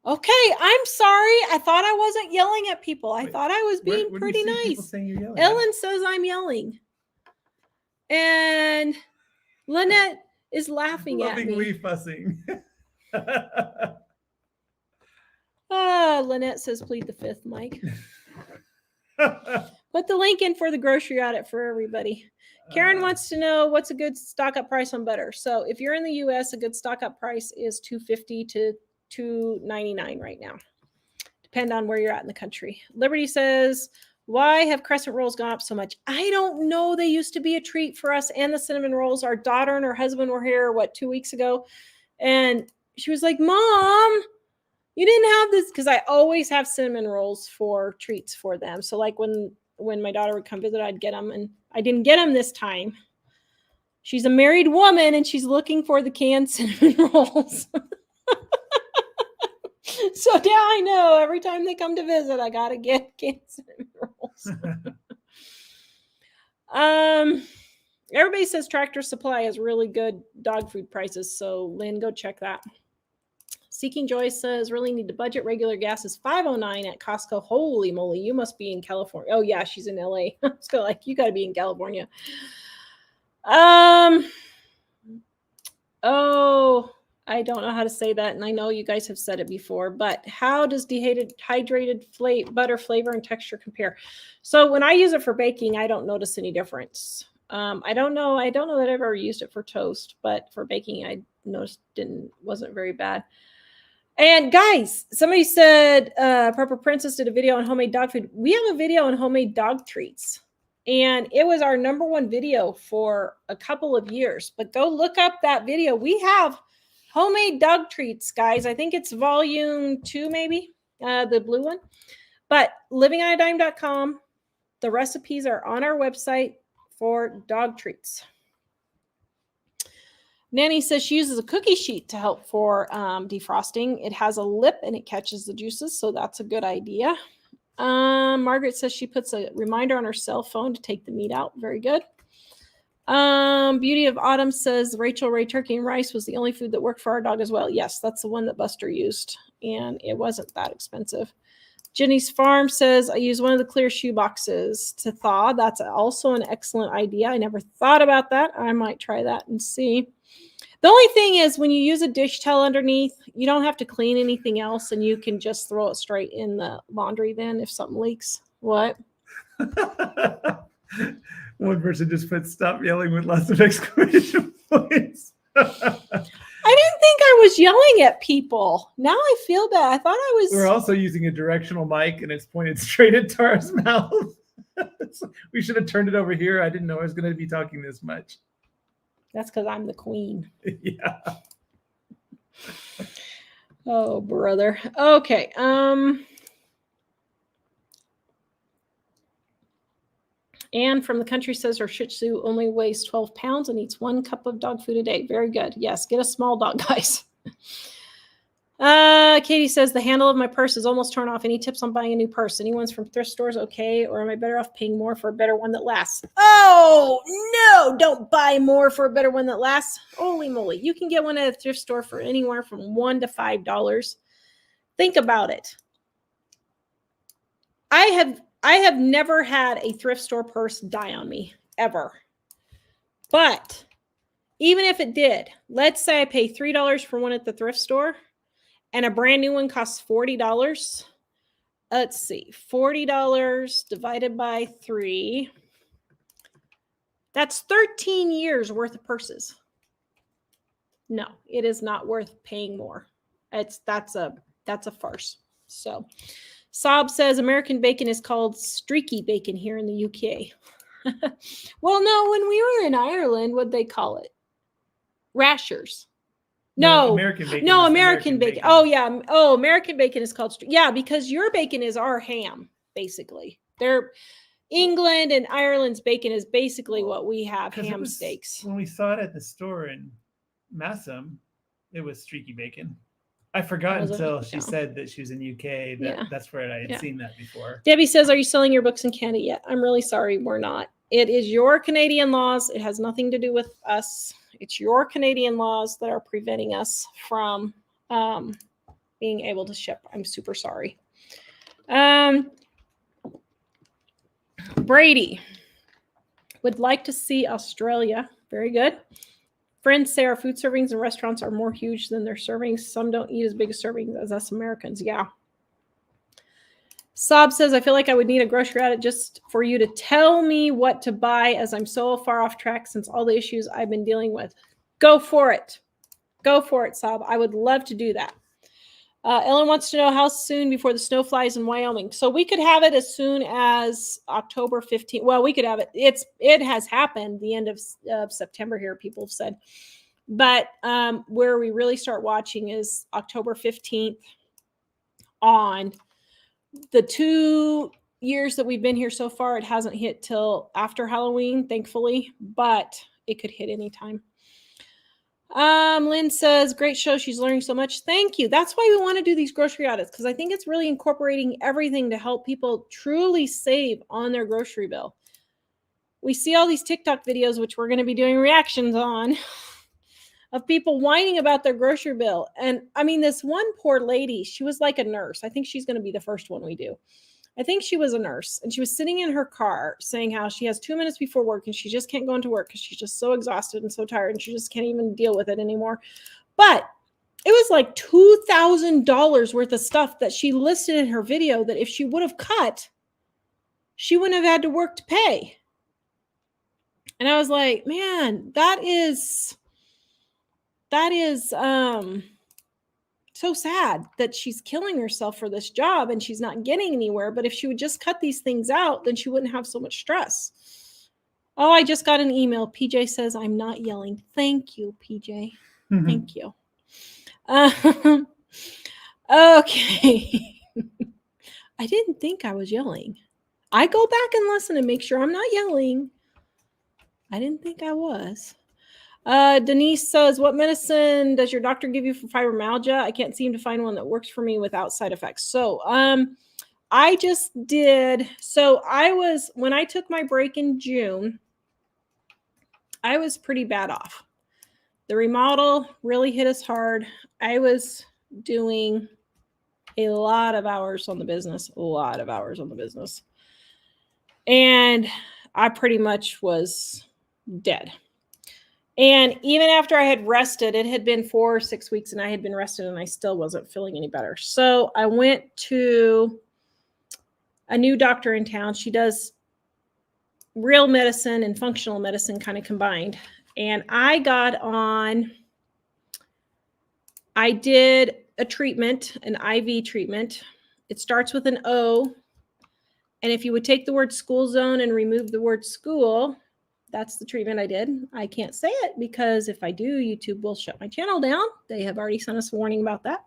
Okay, I'm sorry. I thought I wasn't yelling at people. I thought I was being pretty nice. Ellen says I'm yelling. And Lynette is laughing at me. Lovingly fussing. Lynette says plead the fifth, Mike. Put the link in for the grocery audit for everybody. Karen wants to know what's a good stock up price on butter. So if you're in the US, a good stock up price is $2.50 to $2.99 right now. Depend on where you're at in the country. Liberty says, why have crescent rolls gone up so much? I don't know. They used to be a treat for us and the cinnamon rolls. Our daughter and her husband were here, 2 weeks ago? And she was like, Mom, you didn't have this, because I always have cinnamon rolls for treats for them. So like when my daughter would come visit, I'd get them, and I didn't get them this time. She's a married woman and she's looking for the canned cinnamon rolls. So now I know every time they come to visit, I got to get canned cinnamon rolls. Everybody says Tractor Supply has really good dog food prices. So Lynn, go check that. Seeking Joy says, really need to budget. Regular gas is $5.09 at Costco. Holy moly, you must be in California. Oh yeah, she's in LA. So like, you got to be in California. Oh, I don't know how to say that, and I know you guys have said it before, but how does dehydrated butter flavor and texture compare? So when I use it for baking, I don't notice any difference. I don't know that I've ever used it for toast, but for baking, I noticed wasn't very bad. And guys, somebody said Purple Princess did a video on homemade dog food. We have a video on homemade dog treats, and it was our #1 video for a couple of years. But go look up that video. We have homemade dog treats, guys. I think it's volume 2, maybe, the blue one. But livingonadime.com. The recipes are on our website for dog treats. Nanny says she uses a cookie sheet to help for defrosting. It has a lip and it catches the juices, so that's a good idea. Margaret says she puts a reminder on her cell phone to take the meat out. Very good. Beauty of Autumn says Rachel Ray turkey and rice was the only food that worked for our dog as well. Yes, that's the one that Buster used, and it wasn't that expensive. Jenny's Farm says I use one of the clear shoe boxes to thaw. That's also an excellent idea. I never thought about that. I might try that and see. The only thing is when you use a dish towel underneath, you don't have to clean anything else, and you can just throw it straight in the laundry then if something leaks. What? One person just put stop yelling with lots of exclamation points. I didn't think I was yelling at people. Now I feel bad. I thought I was. We're also using a directional mic, and it's pointed straight at Tara's mouth. So we should have turned it over here. I didn't know I was going to be talking this much. That's because I'm the queen. Yeah. Oh, brother. Okay. Anne from the country says her Shih Tzu only weighs 12 pounds and eats 1 cup of dog food a day. Very good. Yes, get a small dog, guys. Katie says the handle of my purse is almost torn off. Any tips on buying a new purse? Anyone's from thrift stores, okay? Or am I better off paying more for a better one that lasts? Oh, no, don't buy more for a better one that lasts. Holy moly. You can get one at a thrift store for anywhere from $1 to $5. Think about it. I have never had a thrift store purse die on me, ever. But even if it did, let's say I pay $3 for one at the thrift store, and a brand new one costs $40. Let's see, $40 divided by 3. That's 13 years worth of purses. No, it is not worth paying more. That's a farce. So, Sob says American bacon is called streaky bacon here in the UK. Well, no, when we were in Ireland, what'd they call it? Rashers. No, American bacon. No, American bacon. Oh, yeah. Oh, American bacon is called yeah, because your bacon is our ham, basically. England and Ireland's bacon is basically what we have, ham steaks. When we saw it at the store in Massam, it was streaky bacon. I forgot until she said that she was in UK. That's where I had seen that before. Debbie says, are you selling your books in Canada yet? I'm really sorry, we're not. It is your Canadian laws. It has nothing to do with us. It's your Canadian laws that are preventing us from being able to ship. I'm super sorry. Brady would like to see Australia. Very good. Friends say our food servings in restaurants are more huge than their servings. Some don't eat as big a servings as us Americans. Yeah. Sob says, I feel like I would need a grocery audit just for you to tell me what to buy as I'm so far off track since all the issues I've been dealing with. Go for it. Go for it, Sob. I would love to do that. Ellen wants to know how soon before the snow flies in Wyoming. So we could have it as soon as October 15th. Well, we could have it. It has happened the end of September here, people have said. But where we really start watching is October 15th on. The 2 years that we've been here so far, it hasn't hit till after Halloween, thankfully, but it could hit anytime. Lynn says, great show. She's learning so much. Thank you. That's why we want to do these grocery audits, because I think it's really incorporating everything to help people truly save on their grocery bill. We see all these TikTok videos, which we're going to be doing reactions on, of people whining about their grocery bill. And I mean, this one poor lady, she was like a nurse. I think she's going to be the first one we do. I think she was a nurse, and she was sitting in her car saying how she has 2 minutes before work and she just can't go into work because she's just so exhausted and so tired and she just can't even deal with it anymore. But it was like $2,000 worth of stuff that she listed in her video that if she would have cut, she wouldn't have had to work to pay. And I was like, man, that is so sad that she's killing herself for this job and she's not getting anywhere. But if she would just cut these things out, then she wouldn't have so much stress. Oh, I just got an email. PJ says I'm not yelling. Thank you, PJ. Thank you. Okay. I didn't think I was yelling. I go back and listen and make sure I'm not yelling. I didn't think I was. Denise says, what medicine does your doctor give you for fibromyalgia? I can't seem to find one that works for me without side effects. So I just did. So when I took my break in June, I was pretty bad off. The remodel really hit us hard. I was doing a lot of hours on the business, And I pretty much was dead. And even after I had rested, it had been 4 or 6 weeks and I had been rested and I still wasn't feeling any better. So I went to a new doctor in town. She does real medicine and functional medicine kind of combined. And I did a treatment, an IV treatment. It starts with an O. And if you would take the word school zone and remove the word school, that's the treatment I did. I can't say it because if I do, YouTube will shut my channel down. They have already sent us a warning about that.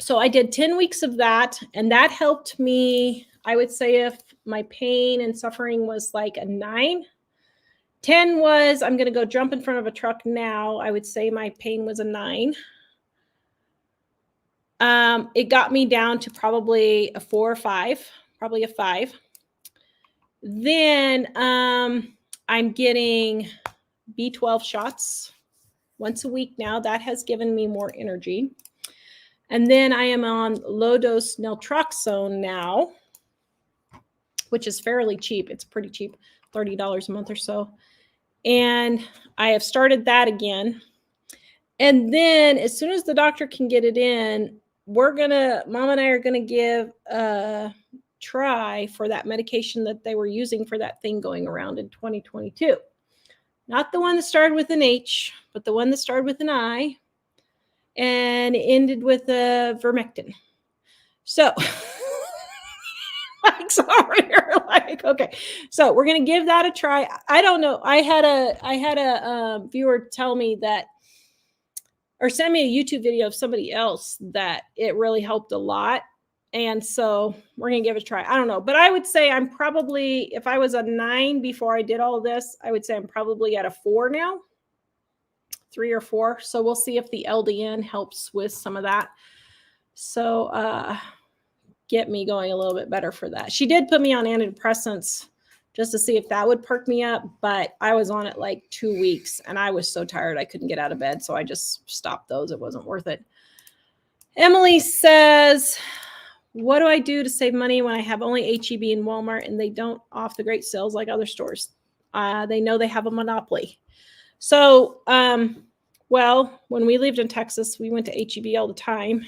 So I did 10 weeks of that, and that helped me. I would say if my pain and suffering was like a 9, 10 was, I'm going to go jump in front of a truck now. I would say my pain was a 9. It got me down to probably a 4 or 5, probably a 5. Then I'm getting B12 shots once a week now. That has given me more energy. And then I am on low-dose naltrexone now, which is fairly cheap. It's pretty cheap, $30 a month or so. And I have started that again. And then as soon as the doctor can get it in, Mom and I are going to give a try for that medication that they were using for that thing going around in 2022. Not the one that started with an H, but the one that started with an I and ended with a vermectin. So Mike's over here like, okay. So we're going to give that a try. I don't know. I had a viewer tell me that, or send me a YouTube video of somebody else that it really helped a lot. And so we're going to give it a try. I don't know. But I would say I'm probably, if I was a 9 before I did all of this, I would say I'm probably at a 4 now, 3 or 4. So we'll see if the LDN helps with some of that. So get me going a little bit better for that. She did put me on antidepressants just to see if that would perk me up. But I was on it like 2 weeks and I was so tired I couldn't get out of bed. So I just stopped those. It wasn't worth it. Emily says, what do I do to save money when I have only H-E-B and Walmart and they don't off the great sales like other stores? They know they have a monopoly. So, well, when we lived in Texas, we went to H-E-B all the time.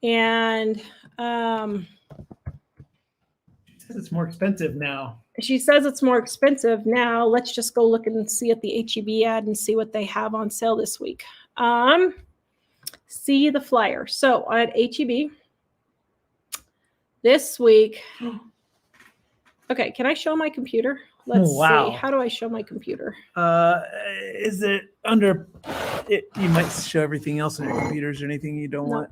And She says it's more expensive now. she says it's more expensive now. Let's just go look and see at the HEB ad and see what they have on sale this week. See the flyer. So at HEB this week. Okay, can I show my computer? Let's Wow. see. How do I show my computer? Is it under? You might show everything else on your computers or anything you don't No. want.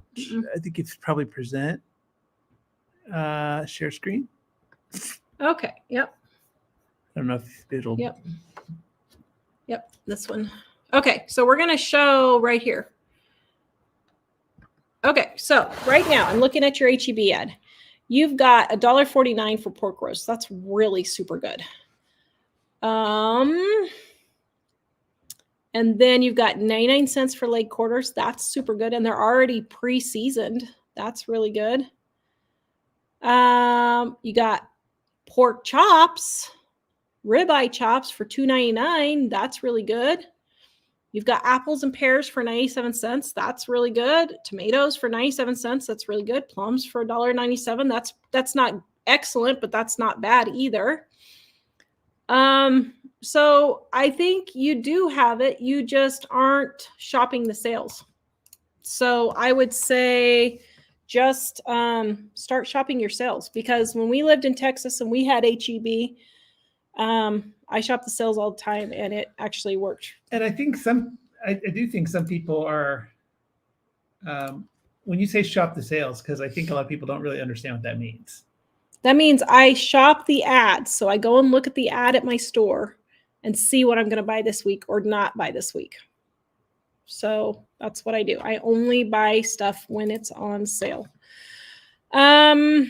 I think it's probably present. Share screen. Okay. Yep. I don't know if it'll. Yep. Yep. This one. Okay. So we're going to show right here. Okay. So right now I'm looking at your HEB ad. You've got $1.49 for pork roast. That's really super good. And then you've got 99 cents for leg quarters. That's super good. And they're already pre-seasoned. That's really good. You got pork chops, ribeye chops for $2.99. That's really good. You've got apples and pears for 97 cents. That's really good. Tomatoes for 97 cents. That's really good. Plums for $1.97. That's not excellent, but that's not bad either. So I think you do have it. You just aren't shopping the sales. So I would say just start shopping your sales, because when we lived in Texas and we had HEB, I shop the sales all the time, and it actually worked. And I think I do think some people are, when you say shop the sales, because I think a lot of people don't really understand what that means. That means I shop the ads. So I go and look at the ad at my store and see what I'm going to buy this week or not buy this week. So that's what I do. I only buy stuff when it's on sale. Let's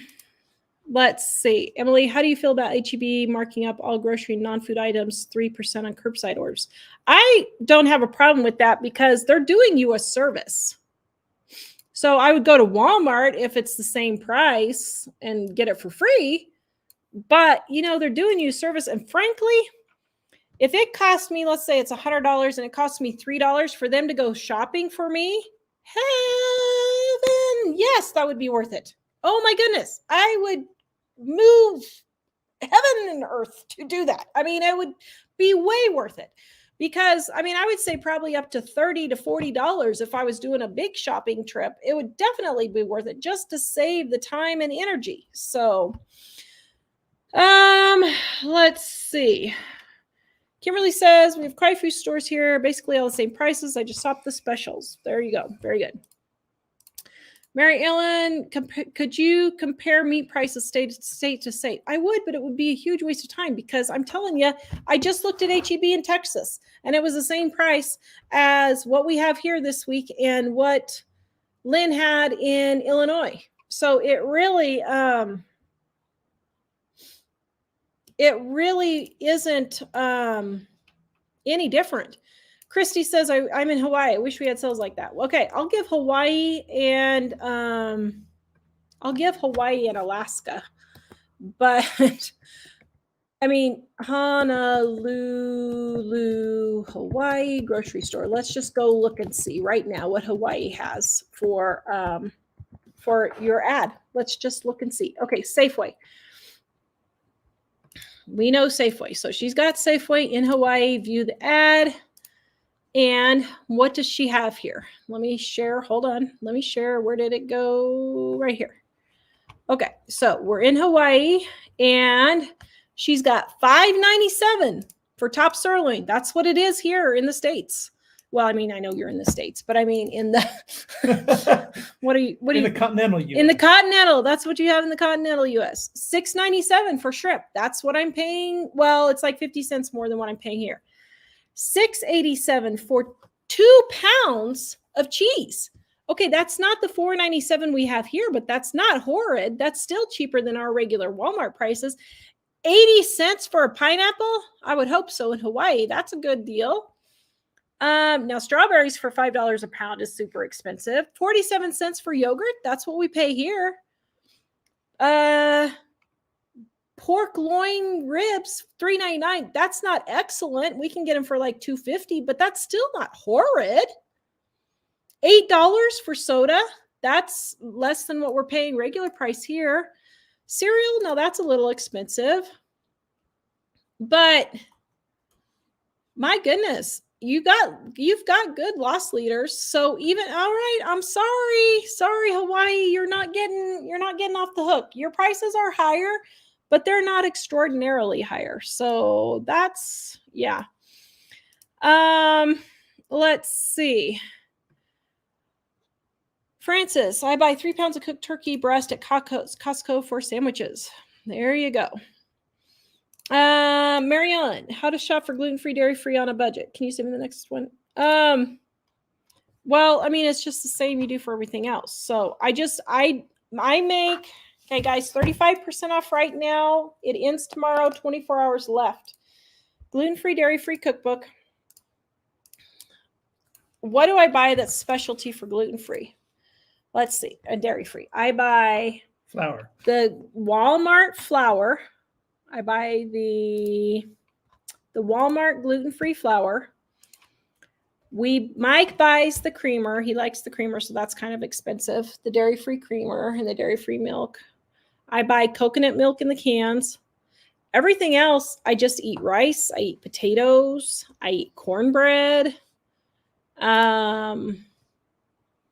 see. Emily, how do you feel about HEB marking up all grocery and non-food items 3% on curbside orders? I don't have a problem with that because they're doing you a service. So I would go to Walmart if it's the same price and get it for free. But, they're doing you a service. And frankly, if it costs me, let's say it's $100 and it costs me $3 for them to go shopping for me, heaven, yes, that would be worth it. Oh my goodness. I would move heaven and earth to do that. It would be way worth it. Because, I would say probably up to $30 to $40 if I was doing a big shopping trip. It would definitely be worth it just to save the time and energy. So, let's see. Kimberly says, we have quite a few stores here, basically all the same prices. I just stopped the specials. There you go. Very good. Mary Ellen, could you compare meat prices state to state? I would, but it would be a huge waste of time because I'm telling you, I just looked at HEB in Texas and it was the same price as what we have here this week and what Lynn had in Illinois. So it really isn't any different. Christy says, I'm in Hawaii. I wish we had sales like that. Okay, I'll give Hawaii and Alaska. But Honolulu, Hawaii grocery store. Let's just go look and see right now what Hawaii has for your ad. Let's just look and see. Okay, Safeway. We know Safeway. So she's got Safeway in Hawaii. View the ad. And what does she have here? Let me share. Hold on. Let me share. Where did it go? Right here. Okay. So we're in Hawaii and she's got $5.97 for top sirloin. That's what it is here in the States. Well, I know you're in the States, but in the in the continental US. In the continental, that's what you have in the continental US. $6.97 for shrimp. That's what I'm paying. Well, it's like 50 cents more than what I'm paying here. $6.87 for 2 pounds of cheese. Okay, that's not the $4.97 we have here, but that's not horrid. That's still cheaper than our regular Walmart prices. 80 cents for a pineapple? I would hope so in Hawaii. That's a good deal. Now strawberries for $5 a pound is super expensive. 47 cents for yogurt. That's what we pay here. Pork loin ribs, $3.99. That's not excellent. We can get them for like $2.50, but that's still not horrid. $8 for soda. that's less than what we're paying regular price here. Cereal, no, that's a little expensive. But my goodness, you've got good loss leaders. So even, all right, I'm sorry, Hawaii, you're not getting off the hook. Your prices are higher, but they're not extraordinarily higher. So that's, yeah. Let's see. Francis, I buy 3 pounds of cooked turkey breast at Costco for sandwiches. There you go. Marianne, how to shop for gluten-free, dairy-free on a budget. Can you send me the next one? Well, I mean, it's just the same you do for everything else. So I make, okay, guys, 35% off right now. It ends tomorrow, 24 hours left. Gluten-free, dairy-free cookbook. What do I buy that's specialty for gluten-free? Let's see, a dairy-free. I buy Flour. the Walmart flour. I buy the Walmart gluten-free flour. Mike buys the creamer. He likes the creamer, so that's kind of expensive. The dairy-free creamer and the dairy-free milk. I buy coconut milk in the cans. Everything else, I just eat rice. I eat potatoes. I eat cornbread.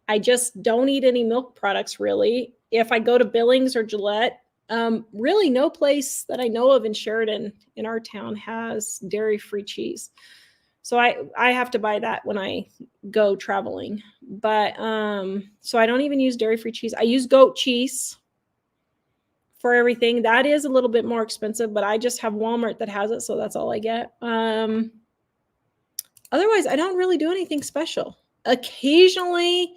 I just don't eat any milk products, really. If I go to Billings or Gillette, really no place that I know of in Sheridan in our town has dairy-free cheese. So I have to buy that when I go traveling. But so I don't even use dairy-free cheese. I use goat cheese for everything. That is a little bit more expensive, but I just have Walmart that has it, so that's all I get. Otherwise, I don't really do anything special. Occasionally,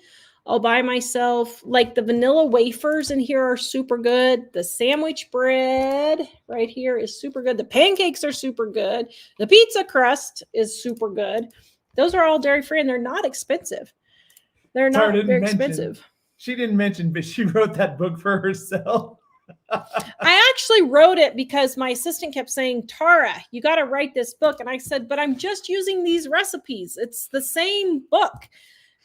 I'll buy myself, like the vanilla wafers in here are super good. The sandwich bread right here is super good. The pancakes are super good. The pizza crust is super good. Those are all dairy-free, and they're not expensive. They're not very expensive. She didn't mention, but she wrote that book for herself. I actually wrote it because my assistant kept saying, Tara, you got to write this book. And I said, but I'm just using these recipes. It's the same book.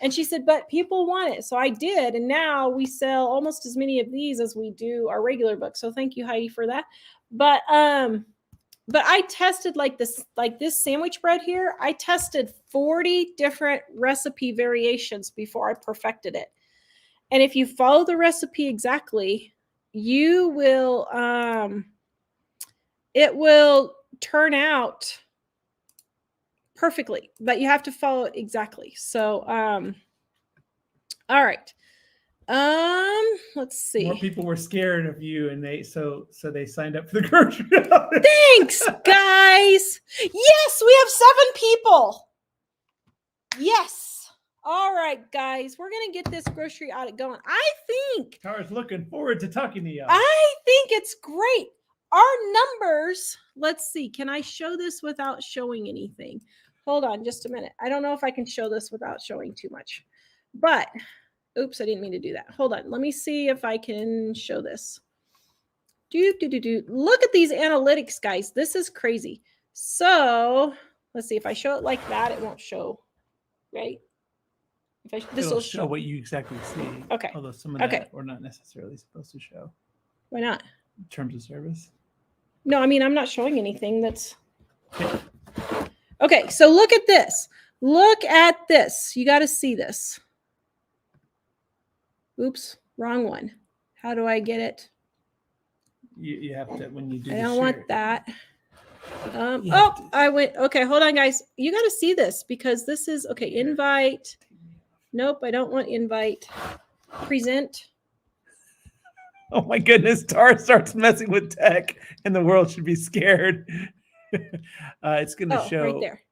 And she said, but people want it. So I did. And now we sell almost as many of these as we do our regular book. So thank you, Heidi, for that. But I tested like this sandwich bread here. I tested 40 different recipe variations before I perfected it. And if you follow the recipe exactly, you will, it will turn out perfectly, but you have to follow it exactly. So, all right. Let's see. More people were scared of you, and they signed up for the grocery audit. Thanks, guys. Yes, we have 7 people. Yes. All right, guys, we're going to get this grocery audit going. I think Tara's looking forward to talking to you. I think it's great. Our numbers, let's see. Can I show this without showing anything? Hold on just a minute. I don't know if I can show this without showing too much. But, oops, I didn't mean to do that. Hold on. Let me see if I can show this. Look at these analytics, guys. This is crazy. So, let's see. If I show it like that, it won't show, right? This will show what you exactly see. Okay. Although some of that we're not necessarily supposed to show. Why not? In terms of service. No, I mean, I'm not showing anything that's... Okay, so look at this. Look at this. You got to see this. Oops, wrong one. How do I get it? You have to, when you do I don't want that. I went... Okay, hold on, guys. You got to see this because this is... Okay, invite... Nope, I don't want invite. Present. Oh my goodness, Tara starts messing with tech and the world should be scared. It's going to show. Right there.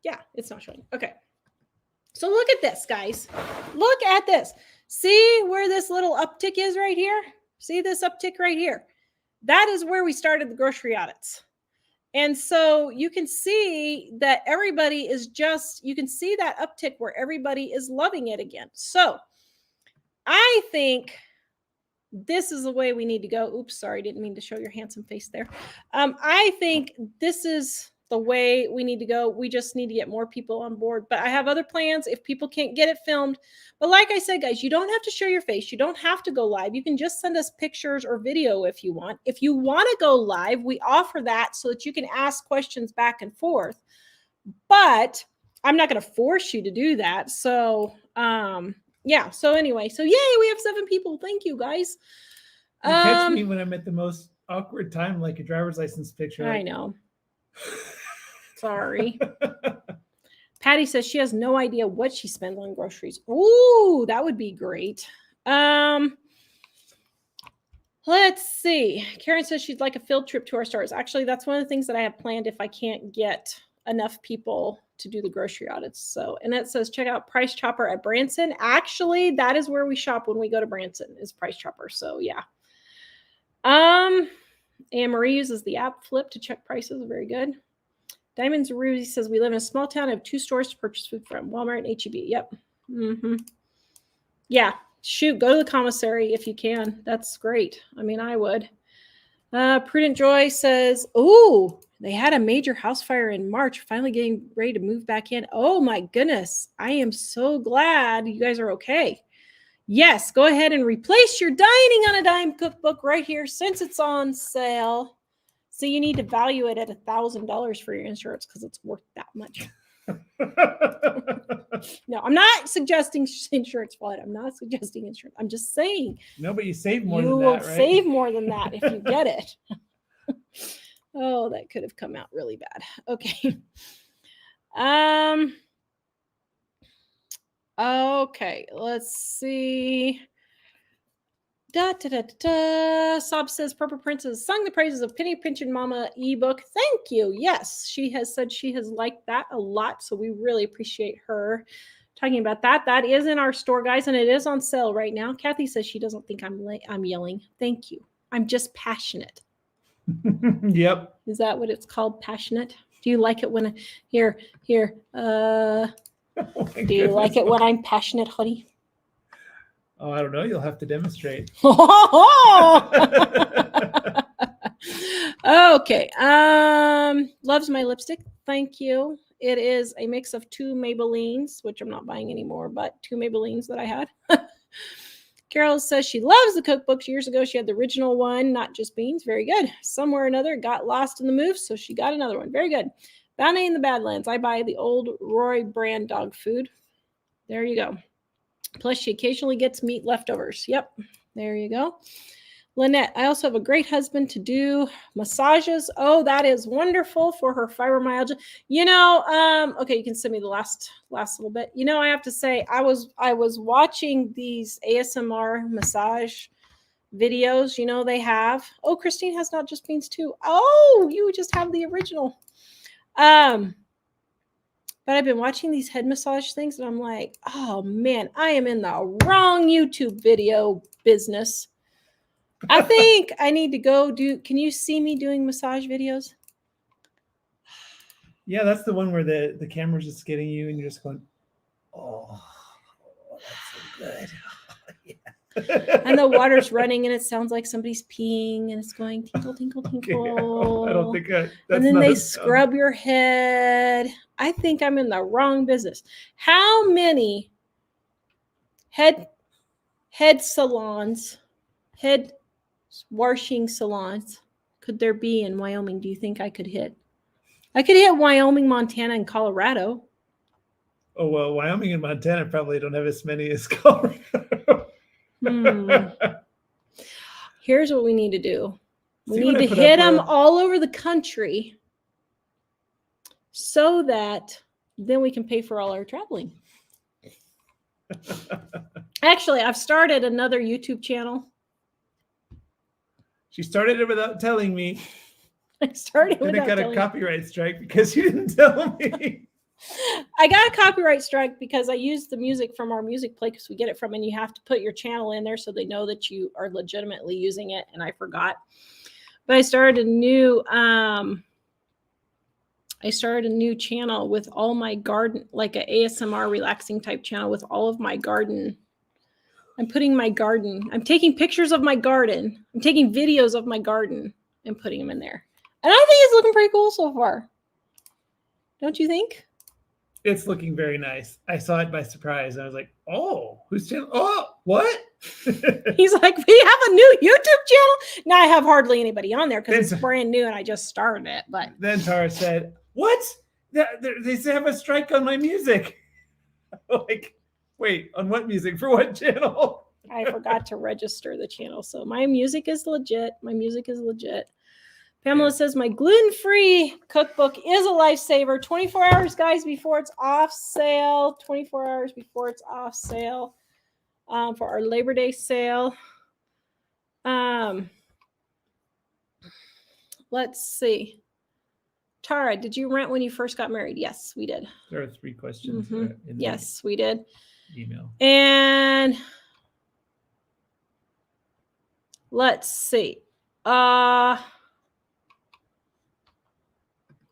Yeah, it's not showing. Okay. So look at this, guys. Look at this. See where this little uptick is right here? See this uptick right here? That is where we started the grocery audits. And so you can see that everybody is just, you can see that uptick where everybody is loving it again. So I think this is the way we need to go. Oops, sorry, didn't mean to show your handsome face there. I think this is the way we need to go. We just need to get more people on board. But I have other plans if people can't get it filmed. But like I said, guys, you don't have to show your face. You don't have to go live. You can just send us pictures or video if you want. If you want to go live, we offer that so that you can ask questions back and forth. But I'm not going to force you to do that. So, yeah. So anyway, so yay, we have 7 people. Thank you, guys. You catch me when I'm at the most awkward time, like a driver's license picture. I know. Sorry. Patty says she has no idea what she spends on groceries. Ooh, that would be great. Let's see. Karen says she'd like a field trip to our stores. Actually, that's one of the things that I have planned if I can't get enough people to do the grocery audits. So, and it says check out Price Chopper at Branson. Actually, that is where we shop when we go to Branson, is Price Chopper. So yeah. Anne Marie uses the app Flip to check prices. Very good. Diamonds Ruby says we live in a small town. I have 2 stores to purchase food from, Walmart and H-E-B. Yep. Yeah. Shoot, go to the commissary if you can. That's great. I mean, I would. Prudent Joy says, oh, they had a major house fire in March, finally getting ready to move back in. Oh my goodness. I am so glad you guys are okay. Yes, go ahead and replace your Dining on a Dime cookbook right here since it's on sale. So you need to value it at $1,000 for your insurance because it's worth that much. No, I'm not suggesting insurance fraud. I'm not suggesting insurance. I'm just saying. No, but you save more than that, right? You will save more than that if you get it. Oh, that could have come out really bad. Okay. Okay, let's see. Sob says Purple Princess sung the praises of Penny Pinch Mama ebook. Thank you. Yes, she has said she has liked that a lot, so we really appreciate her talking about that. That is in our store, guys, and it is on sale right now. Kathy says she doesn't think I'm yelling. Thank you. I'm just passionate. Yep. Is that what it's called? Passionate? Do you like it when here? Do you like it when I'm passionate, honey? Oh, I don't know. You'll have to demonstrate. Okay. Loves my lipstick. Thank you. It is a mix of 2 Maybellines, which I'm not buying anymore, but 2 Maybellines that I had. Carol says she loves the cookbooks. Years ago, she had the original one, not just beans. Very good. Somewhere or another, got lost in the move, so she got another one. Very good. Bounty in the Badlands. I buy the old Roy brand dog food. There you go. Plus, she occasionally gets meat leftovers. Yep. There you go. Lynette, I also have a great husband to do massages. Oh, that is wonderful for her fibromyalgia. You know, okay, you can send me the last little bit. You know, I have to say, I was watching these ASMR massage videos. You know, they have. Oh, Christine has Not Just Beans too. Oh, you just have the original. But I've been watching these head massage things, and I'm like, oh man, I am in the wrong YouTube video business. I think I need to go do. Can you see me doing massage videos? Yeah, that's the one where the camera's just getting you, and you're just going, oh, that's so good. Yeah. And the water's running, and it sounds like somebody's peeing, and it's going tinkle, tinkle, tinkle. Okay. I don't think that's and then they scrub your head. I think I'm in the wrong business. How many head salons, head washing salons could there be in Wyoming? Do you think I could hit? I could hit Wyoming, Montana, and Colorado. Oh, well, Wyoming and Montana probably don't have as many as Colorado. Here's what we need to do. We need to hit them all over the country so that then we can pay for all our traveling. Actually, I've started another YouTube channel. She started it without telling me. I started without telling me. Got a copyright strike because you didn't tell me. I got a copyright strike because I used the music from our music play because we get it from, and you have to put your channel in there so they know that you are legitimately using it. And I forgot, but I started a new channel with all my garden, like a ASMR relaxing type channel with all of my garden. I'm taking pictures of my garden. I'm taking videos of my garden and putting them in there. And I think it's looking pretty cool so far. Don't you think? It's looking very nice. I saw it by surprise. I was like, oh, whose channel? Oh, what? He's like, we have a new YouTube channel. Now I have hardly anybody on there because it's brand new and I just started it. But then Tara said, what? They have a strike on my music. Like, wait, on what music? For what channel? I forgot to register the channel. So my music is legit. Pamela says, my gluten-free cookbook is a lifesaver. 24 hours, guys, before it's off sale. 24 hours before it's off sale for our Labor Day sale. Let's see. Tara, did you rent when you first got married? Yes, we did. There are 3 questions. Yes, we did. Email. And let's see.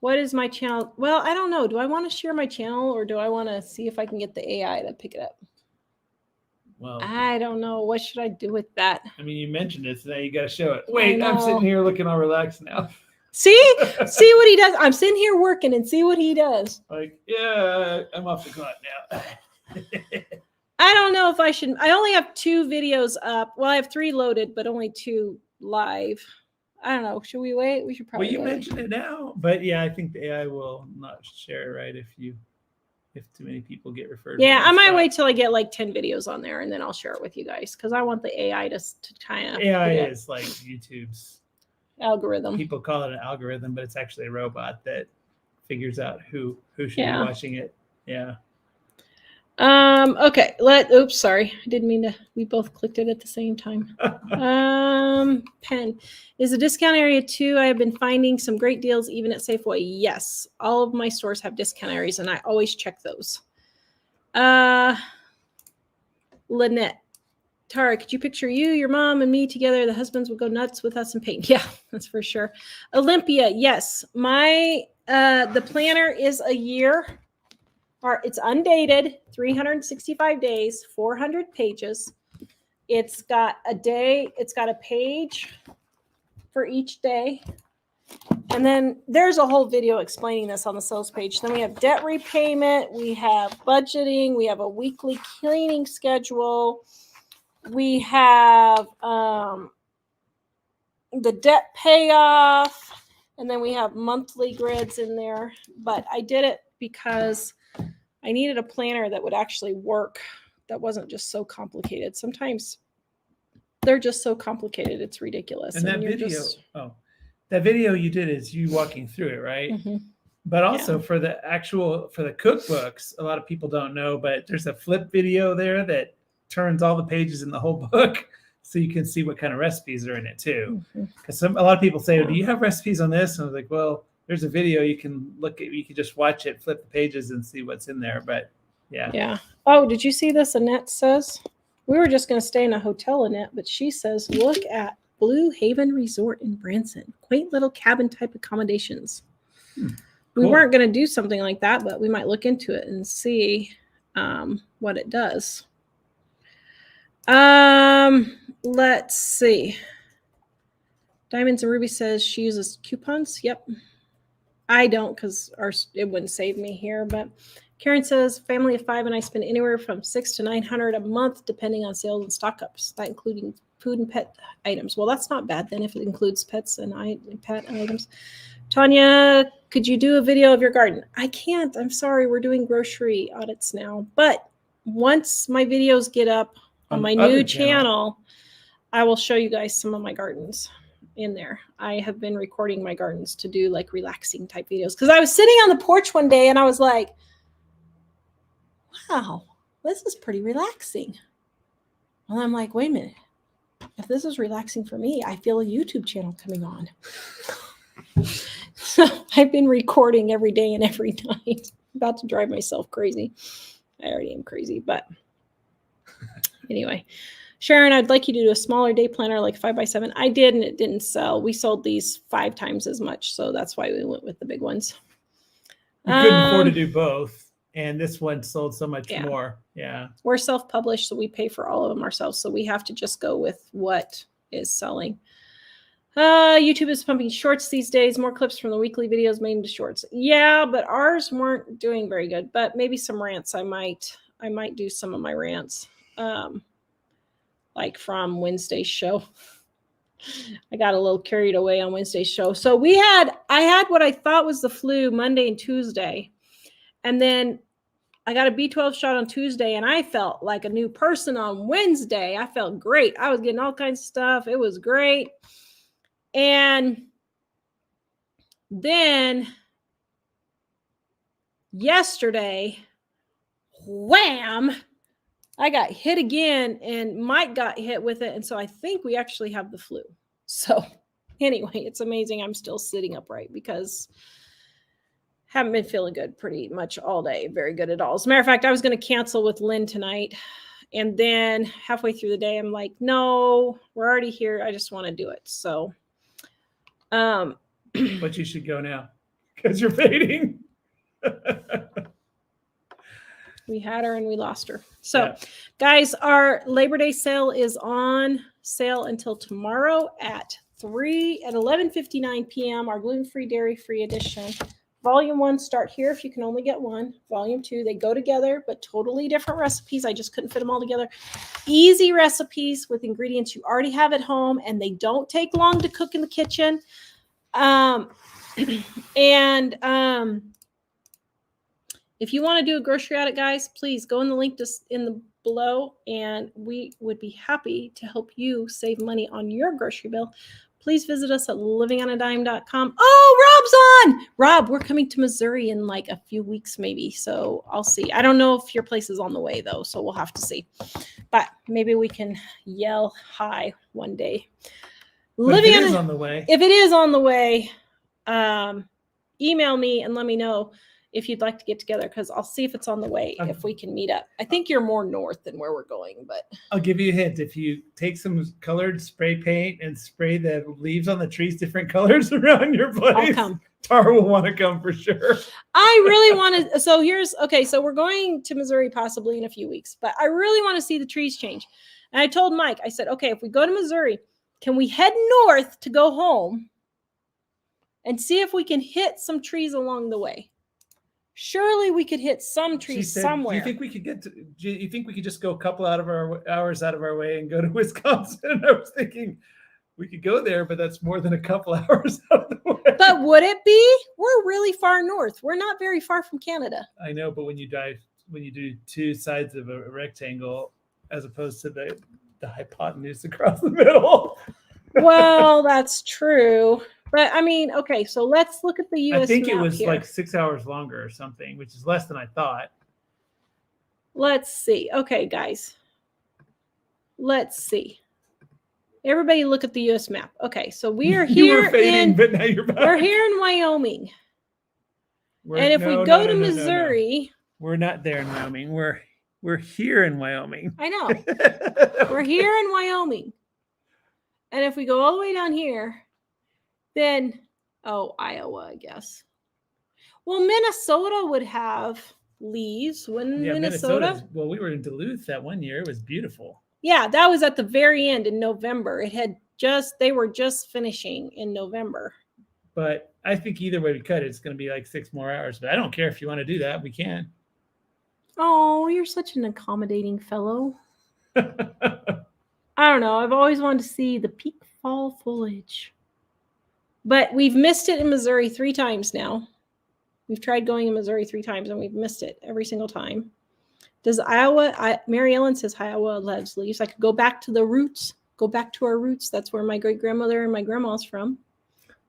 What is my channel? Well, I don't know. Do I want to share my channel or do I want to see if I can get the AI to pick it up? Well, I don't know. What should I do with that? I mean, you mentioned it, so now you got to show it. Wait, I'm sitting here looking all relaxed now. See what he does. I'm sitting here working and see what he does. Like, yeah, I'm off the clock now. I don't know if I should. I only have 2 videos up. Well, I have 3 loaded, but only 2 live. I don't know. Should we wait? We should probably. Well, you wait. mentioned it now, but yeah, I think the AI will not share it right if too many people get referred. Yeah, I might wait till I get like 10 videos on there and then I'll share it with you guys because I want the AI to kind of. AI is like YouTube's algorithm. People call it an algorithm, but it's actually a robot that figures out who should be watching it. Yeah. Okay. Oops, sorry. I didn't mean to. We both clicked it at the same time. Pen. Is a discount area too? I have been finding some great deals even at Safeway. Yes. All of my stores have discount areas and I always check those. Lynette. Tara, could you picture you, your mom, and me together? The husbands would go nuts with us and paint. Yeah, that's for sure. Olympia. Yes. My the planner is a year. It's undated, 365 days, 400 pages. It's got a day, it's got a page for each day. And then there's a whole video explaining this on the sales page. Then we have debt repayment, we have budgeting, we have a weekly cleaning schedule. We have the debt payoff, and then we have monthly grids in there. But I did it because I needed a planner that would actually work, that wasn't just so complicated. Sometimes they're just so complicated, it's ridiculous. And that video, that video you did is you walking through it, right? Mm-hmm. But also for the cookbooks, a lot of people don't know, but there's a flip video there that turns all the pages in the whole book so you can see what kind of recipes are in it too. Because a lot of people say, do you have recipes on this? And I was like, well, there's a video you can look at. You can just watch it, flip the pages, and see what's in there. But yeah. Oh, did you see this? Annette says we were just going to stay in a hotel, Annette, but she says look at Blue Haven Resort in Branson. Quaint little cabin type accommodations. Cool. We weren't going to do something like that, but we might look into it and see what it does. Let's see. Diamonds and Ruby says she uses coupons. Yep. I don't because it wouldn't save me here. But Karen says family of 5 and I spend anywhere from $600 to $900 a month depending on sales and stock ups. That including food and pet items. Well, that's not bad then if it includes pets and pet items. Tanya, could you do a video of your garden? I can't. I'm sorry. We're doing grocery audits now. But once my videos get up on my new channel, I will show you guys some of my gardens in there. I have been recording my gardens to do like relaxing type videos because I was sitting on the porch one day and I was like, wow, this is pretty relaxing. And I'm like, wait a minute. If this is relaxing for me, I feel a YouTube channel coming on. So I've been recording every day and every night. I'm about to drive myself crazy. I already am crazy, but anyway. Sharon, I'd like you to do a smaller day planner like 5x7. I did, and it didn't sell. We sold these 5 times as much, so that's why we went with the big ones. We couldn't afford to do both, and this one sold so much more. Yeah. We're self-published, so we pay for all of them ourselves, so we have to just go with what is selling. YouTube is pumping shorts these days. More clips from the weekly videos made into shorts. Yeah, but ours weren't doing very good. But maybe some rants. I might do some of my rants, like from Wednesday's show. I got a little carried away on Wednesday's show. So I had what I thought was the flu Monday and Tuesday, and then I got a B12 shot on Tuesday, and I felt like a new person on Wednesday. I felt great. I was getting all kinds of stuff. It was great. And then yesterday, wham, I got hit again, and Mike got hit with it. And so I think we actually have the flu. So anyway, it's amazing I'm still sitting upright because I haven't been feeling good pretty much all day. Very good at all. As a matter of fact, I was going to cancel with Lynn tonight. And then halfway through the day, I'm like, no, we're already here. I just want to do it. So, but you should go now because you're fading. We had her and we lost her. So, guys, our Labor Day sale is on sale until tomorrow at 11:59 p.m. Our gluten-free, dairy-free edition. Volume 1 start here if you can only get one. Volume 2, they go together, but totally different recipes. I just couldn't fit them all together. Easy recipes with ingredients you already have at home, and they don't take long to cook in the kitchen. If you want to do a grocery audit, guys, please go in the link in the below, and we would be happy to help you save money on your grocery bill. Please visit us at livingonadime.com. Oh, Rob's on! Rob, we're coming to Missouri in like a few weeks maybe, so I'll see. I don't know if your place is on the way, though, so we'll have to see. But maybe we can yell hi one day. If it is on the way. If it is on the way, email me and let me know if you'd like to get together, because I'll see if it's on the way, if we can meet up. I think you're more north than where we're going, but I'll give you a hint. If you take some colored spray paint and spray the leaves on the trees different colors around your place, I'll come. Tara will want to come for sure. I really want to. So so we're going to Missouri possibly in a few weeks, but I really want to see the trees change. And I told Mike, I said, okay, if we go to Missouri, can we head north to go home and see if we can hit some trees along the way? Surely we could hit some trees somewhere. Do you think we could just go a couple hours out of our way and go to Wisconsin? I was thinking we could go there, but that's more than a couple hours out of the way. But would it be? We're really far north. We're not very far from Canada. I know, but when you do two sides of a rectangle as opposed to the hypotenuse across the middle. Well, that's true. But I mean, okay, so let's look at the U.S. I think map it was here. like 6 hours longer or something, which is less than I thought. Let's see. Okay, guys. Let's see. Everybody look at the U.S. map. Okay, so we are here. You were fading, but now you're back. We're here in Wyoming. And if we go to Missouri. We're not there in Wyoming. We're here in Wyoming. I know. We're here in Wyoming. And if we go all the way down here, then, Iowa, I guess. Well, Minnesota would have leaves, wouldn't Minnesota? Well, we were in Duluth that one year. It was beautiful. Yeah, that was at the very end in November. They were just finishing in November. But I think either way we cut it, it's going to be like 6 more hours. But I don't care if you want to do that. We can. Oh, you're such an accommodating fellow. I don't know. I've always wanted to see the peak fall foliage. But we've missed it in Missouri 3 times now. We've tried going in Missouri 3 times, and we've missed it every single time. Does Iowa, Mary Ellen says Iowa loves leaves. I could go back to the roots, go back to our roots. That's where my great-grandmother and my grandma's from.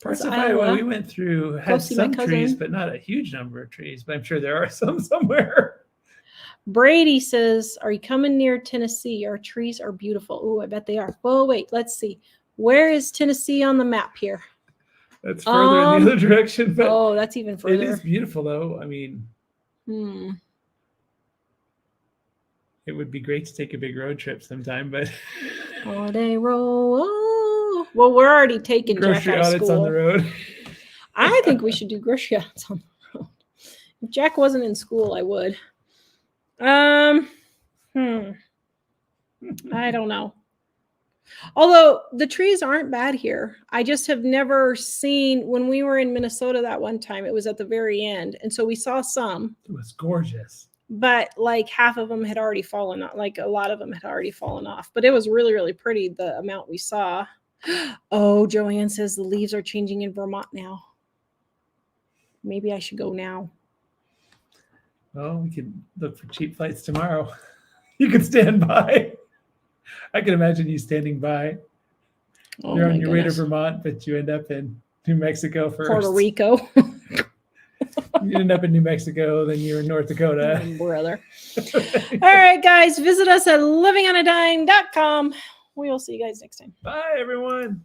Parts of Iowa we went through had some trees, but not a huge number of trees. But I'm sure there are some somewhere. Brady says, are you coming near Tennessee? Our trees are beautiful. Oh, I bet they are. Well, wait, let's see. Where is Tennessee on the map here? That's further in the other direction. But that's even further. It is beautiful, though. I mean, it would be great to take a big road trip sometime, but holiday roll. Oh. Well, we're already taking grocery Jack out of audits school. on the road. I think we should do grocery audits on the road. If Jack wasn't in school, I would. I don't know. Although the trees aren't bad here. I just have never seen, when we were in Minnesota that one time, it was at the very end. And so we saw some, It was gorgeous. but like half of them had already fallen off. Like a lot of them had already fallen off. But it was really, really pretty, the amount we saw. Oh, Joanne says the leaves are changing in Vermont now. Maybe I should go now. Well, we could look for cheap flights tomorrow. You could stand by. I can imagine you standing by. Oh, You're on my your way to goodness. Vermont, but you end up in New Mexico first. Puerto Rico. You end up in New Mexico, then you're in North Dakota. Oh, brother. All right, guys, visit us at livingonadime.com. We will see you guys next time. Bye, everyone.